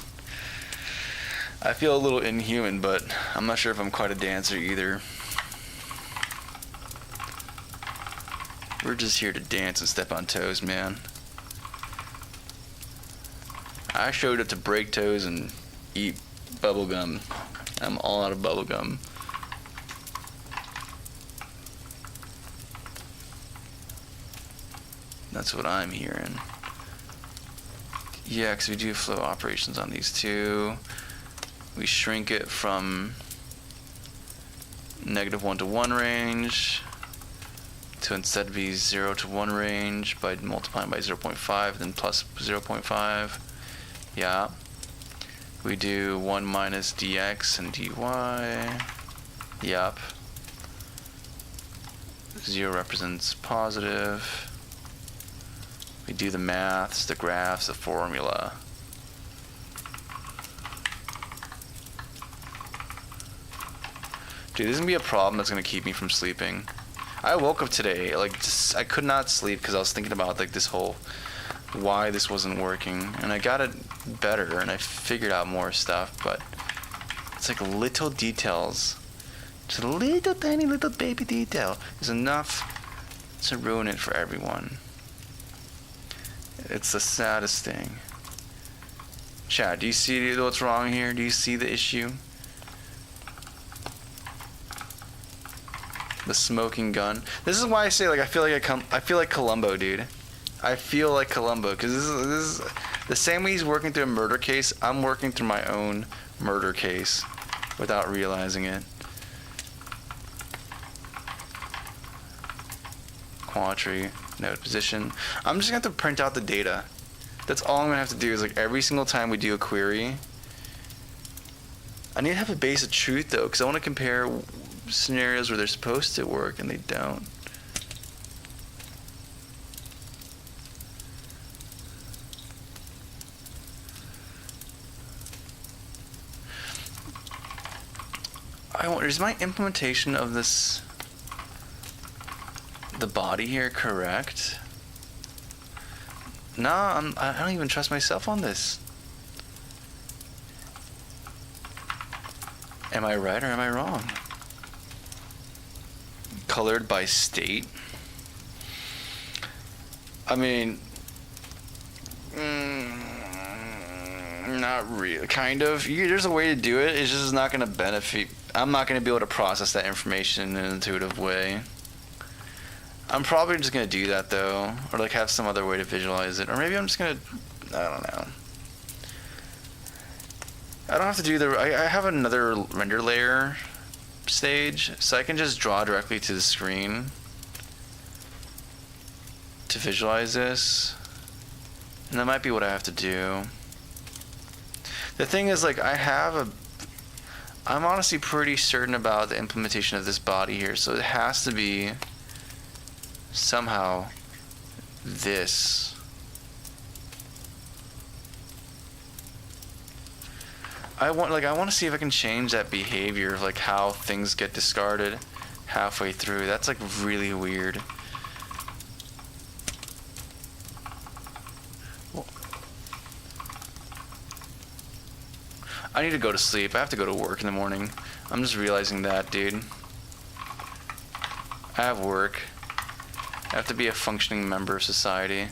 I feel a little inhuman, but I'm not sure if I'm quite a dancer either. We're just here to dance and step on toes, man. I showed up to break toes and eat bubblegum. I'm all out of bubblegum. That's what I'm hearing. Yeah, because we do flow operations on these two. We shrink it from -1 to 1 range to instead be 0 to 1 range by multiplying by 0.5, then plus 0.5. Yeah. We do 1 minus dx and dy. Yup. 0 represents positive. We do the maths, the graphs, the formula. Dude, this is gonna be a problem that's gonna keep me from sleeping. I woke up today, like, just, I could not sleep because I was thinking about, like, this whole, why this wasn't working. And I got it better, and I figured out more stuff, but it's like little details. Just a little tiny little baby detail is enough to ruin it for everyone. It's the saddest thing. Chad, do you see what's wrong here? Do you see the issue? The smoking gun. This is why I say, like, I feel like Columbo, dude. I feel like Columbo because this is the same way he's working through a murder case. I'm working through my own murder case without realizing it. Quadry, node position. I'm just gonna have to print out the data. That's all I'm gonna have to do is, like, every single time we do a query. I need to have a base of truth though, because I want to compare scenarios where they're supposed to work and they don't. I wonder, is my implementation of this, the body here, correct? Nah, I don't even trust myself on this. Am I right or am I wrong? Colored by state. I mean, not really. Kind of. There's a way to do it. It's just not going to benefit. I'm not going to be able to process that information in an intuitive way. I'm probably just going to do that though, or like have some other way to visualize it, or maybe I'm just going to. I don't know. I don't have to do the. I have another render layer stage, so I can just draw directly to the screen to visualize this, and that might be what I have to do. The thing is, like, I'm honestly pretty certain about the implementation of this body here, so it has to be somehow this. I want to see if I can change that behavior of like how things get discarded halfway through. That's like really weird. I need to go to sleep. I have to go to work in the morning. I'm just realizing that, dude. I have work. I have to be a functioning member of society.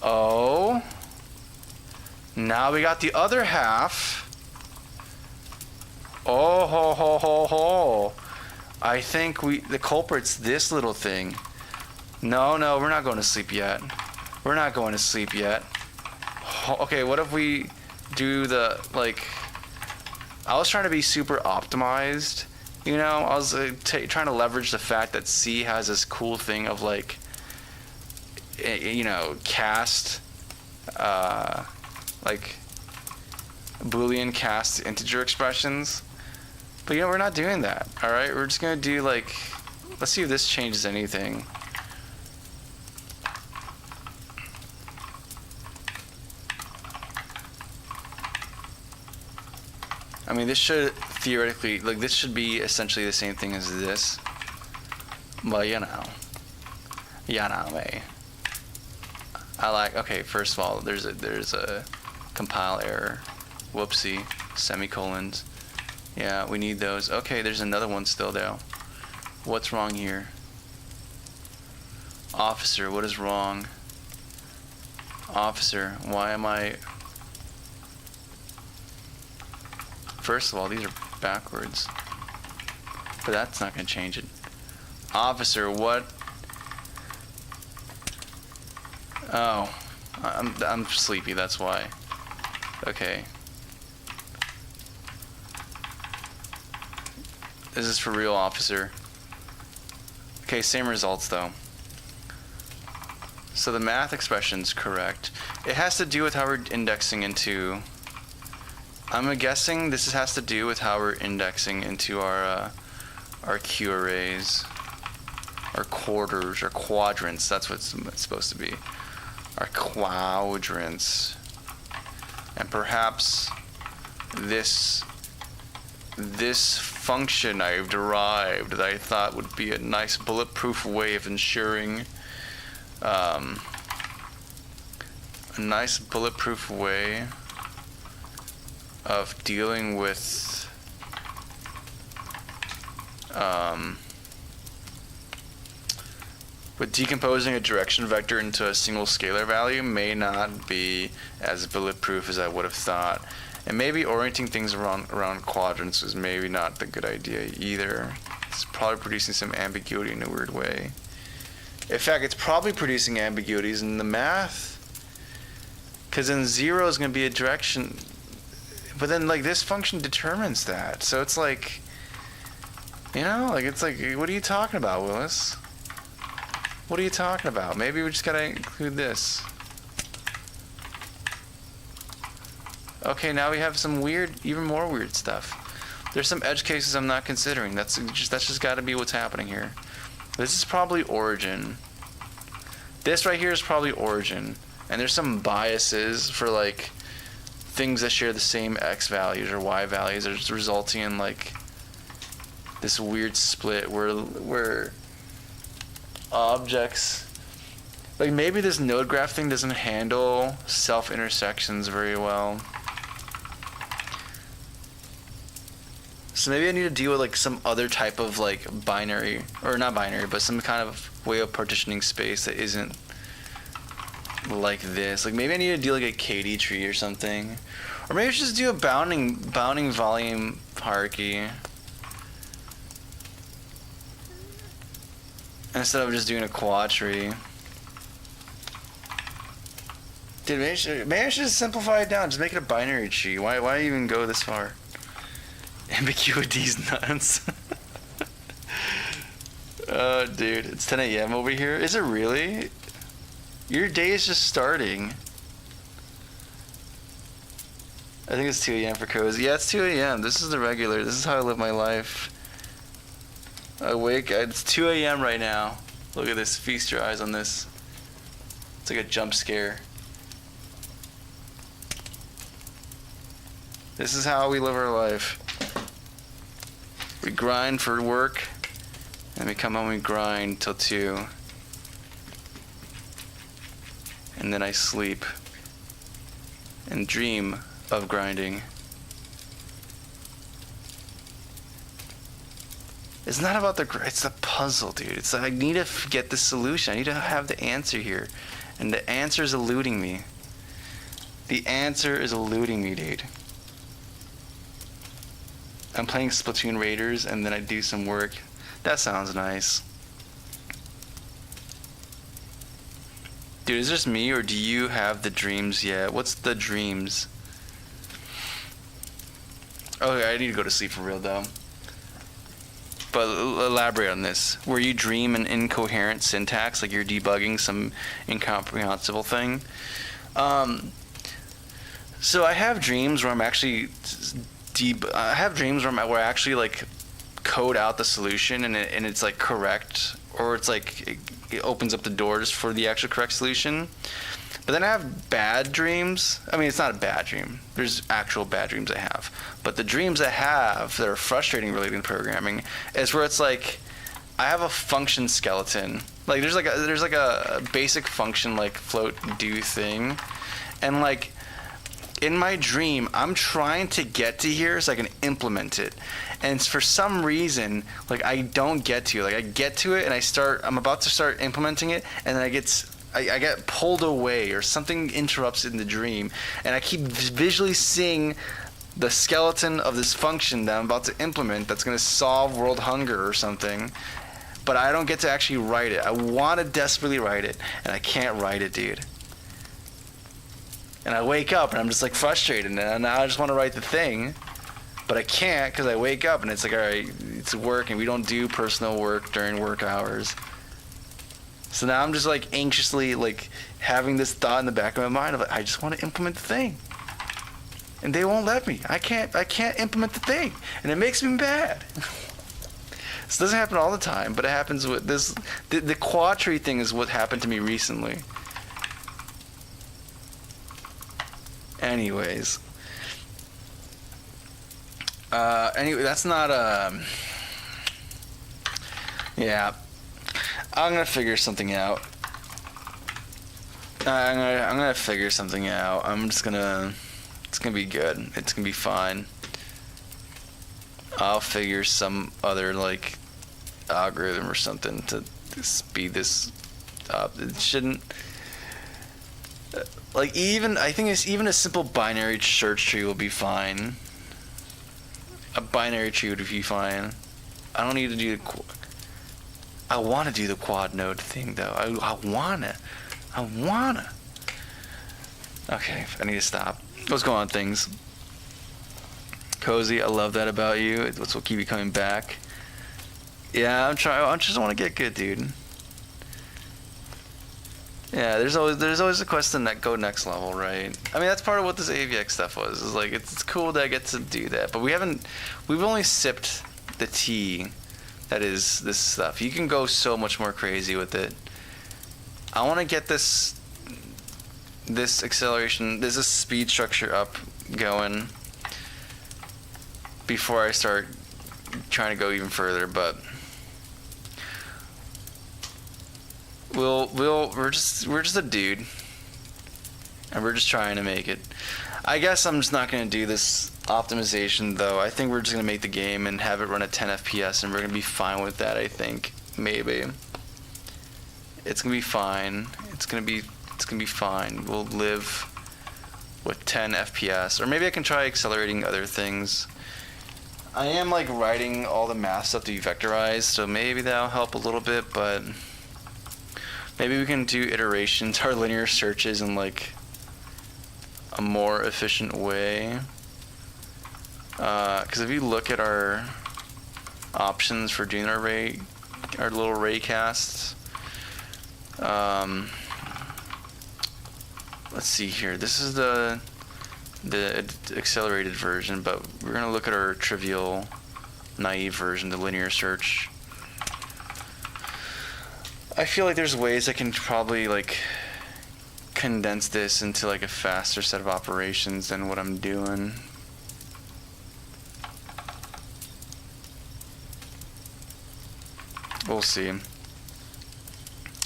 Oh. Now we got the other half. Oh ho ho ho ho. I think the culprit's this little thing. No, we're not going to sleep yet. We're not going to sleep yet. Okay, what if we do the, like, I was trying to be super optimized, you know? I was trying to leverage the fact that C has this cool thing of, like, you know, cast, like, Boolean cast integer expressions. But, you know, we're not doing that, alright? We're just gonna do, like, let's see if this changes anything. I mean, this should theoretically, like, this should be essentially the same thing as this. But, you know. Me. I like, okay, first of all, there's a compile error. Whoopsie. Semicolons. Yeah, we need those. Okay, there's another one still, though. What's wrong here? Officer, what is wrong? Officer, why am I... First of all, these are backwards. But that's not going to change it. Officer, what? Oh, I'm sleepy, that's why. Okay. Is this for real, officer? Okay, same results though. So the math expression's correct. It has to do with how we're indexing into... I'm guessing this has to do with how we're indexing into our Q arrays, our quarters, our quadrants. That's what it's supposed to be. Our quadrants, and perhaps this function I've derived that I thought would be a nice bulletproof way of ensuring a nice bulletproof way of dealing with decomposing a direction vector into a single scalar value may not be as bulletproof as I would have thought. And maybe orienting things around quadrants is maybe not the good idea either. It's probably producing some ambiguity in a weird way. In fact, it's probably producing ambiguities in the math. Because then 0 is going to be a direction. But then, like, this function determines that. So it's like, you know, like, it's like, what are you talking about, Willis? What are you talking about? Maybe we just gotta include this. Okay, now we have some weird, even more weird stuff. There's some edge cases I'm not considering. That's just gotta be what's happening here. This is probably origin. This right here is probably origin. And there's some biases for, like, things that share the same x values or y values are just resulting in, like, this weird split where objects, like, maybe this node graph thing doesn't handle self-intersections very well. So maybe I need to deal with, like, some other type of, like, binary, or not binary, but some kind of way of partitioning space that isn't like this. Like, maybe I need to do, like, a KD tree or something. Or maybe I should just do a bounding volume hierarchy instead of just doing a quad tree. Dude, maybe I should just simplify it down. Just make it a binary tree. Why even go this far? Ambiguity's nuts. Oh, dude, it's 10 a.m. over here. Is it really? Your day is just starting. I think it's 2 a.m. for Cozy. Yeah, it's 2 a.m. This is the regular. This is how I live my life. I wake. It's 2 a.m. right now. Look at this. Feast your eyes on this. It's like a jump scare. This is how we live our life. We grind for work, and we come home and grind till 2. And then I sleep and dream of grinding. It's not about it's the puzzle, dude. It's like I need to get the solution. I need to have the answer here. And the answer is eluding me. The answer is eluding me, dude. I'm playing Splatoon Raiders and then I do some work. That sounds nice. Dude, is this just me or do you have the dreams yet? What's the dreams? Okay, I need to go to sleep for real though. But elaborate on this. Where you dream an incoherent syntax, like you're debugging some incomprehensible thing. So I have dreams where I'm actually where I actually like code out the solution and it's like correct, or it's like it opens up the doors for the actual correct solution. But then I have bad dreams. I mean, it's not a bad dream. There's actual bad dreams I have. But the dreams I have that are frustrating related to programming is where it's like I have a function skeleton. Like there's like a basic function like float do thing, and like in my dream I'm trying to get to here so I can implement it. And for some reason, like I don't get to it. Like I get to it and I'm about to start implementing it, and then I get pulled away or something interrupts in the dream, and I keep visually seeing the skeleton of this function that I'm about to implement that's going to solve world hunger or something, but I don't get to actually write it. I want to desperately write it, and I can't write it, dude. And I wake up and I'm just like frustrated, and now I just want to write the thing, but I can't because I wake up and it's like, all right, it's work and we don't do personal work during work hours. So now I'm just like anxiously like having this thought in the back of my mind of like, I just want to implement the thing, and they won't let me. I can't implement the thing, and it makes me mad. This doesn't happen all the time, but it happens with this. The quad tree thing is what happened to me recently. Anyways, anyway, that's not yeah. I'm gonna figure something out. I'm gonna figure something out. It's gonna be good. It's gonna be fine. I'll figure some other like algorithm or something to speed this up. It shouldn't. Like I think it's even a simple binary search tree will be fine. A binary tree would be fine. I don't need to do I want to do the quad node thing though. I wanna. Okay, I need to stop. What's going on, things? Cozy, I love that about you. It's what'll keep you coming back. Yeah, I'm trying. I just want to get good, dude. Yeah, there's always a question that go next level, right? I mean, that's part of what this AVX stuff was. Is like it's cool that I get to do that, but we've only sipped the tea. That is this stuff. You can go so much more crazy with it. I want to get this acceleration, this speed structure up going before I start trying to go even further. But we're just a dude, and we're just trying to make it. I guess I'm just not going to do this optimization though. I think we're just going to make the game and have it run at 10 FPS, and we're going to be fine with that. I think maybe it's going to be fine. It's going to be fine. We'll live with 10 FPS, or maybe I can try accelerating other things. I am like writing all the math stuff to be vectorized, so maybe that'll help a little bit, but maybe we can do iterations, our linear searches in like a more efficient way. Because if you look at our options for doing our little ray casts, let's see here. This is the accelerated version, but we're gonna look at our trivial, naive version, the linear search. I feel like there's ways I can probably like condense this into like a faster set of operations than what I'm doing. We'll see.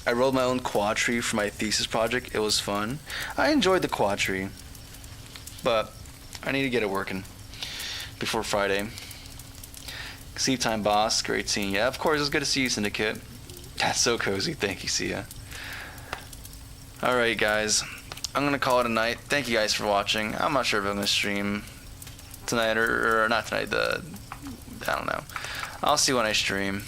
I rolled my own quad tree for my thesis project. It was fun. I enjoyed the quad tree, but I need to get it working before Friday. Sleep time, boss. Great seeing you. Yeah, of course, it's good to see you, Syndicate. That's so cozy. Thank you, Sia. Alright, guys. I'm going to call it a night. Thank you guys for watching. I'm not sure if I'm going to stream tonight or not tonight. I don't know. I'll see when I stream.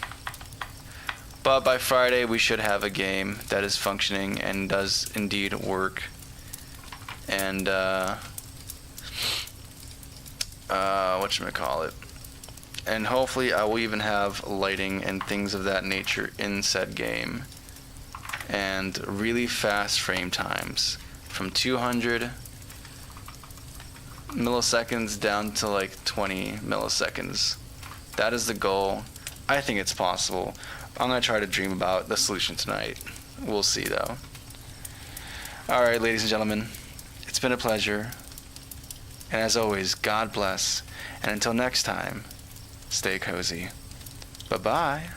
But by Friday, we should have a game that is functioning and does indeed work. And, whatchamacallit. And hopefully I will even have lighting and things of that nature in said game. And really fast frame times. From 200 milliseconds down to like 20 milliseconds. That is the goal. I think it's possible. I'm going to try to dream about the solution tonight. We'll see though. Alright, ladies and gentlemen. It's been a pleasure. And as always, God bless. And until next time, stay cozy. Bye-bye.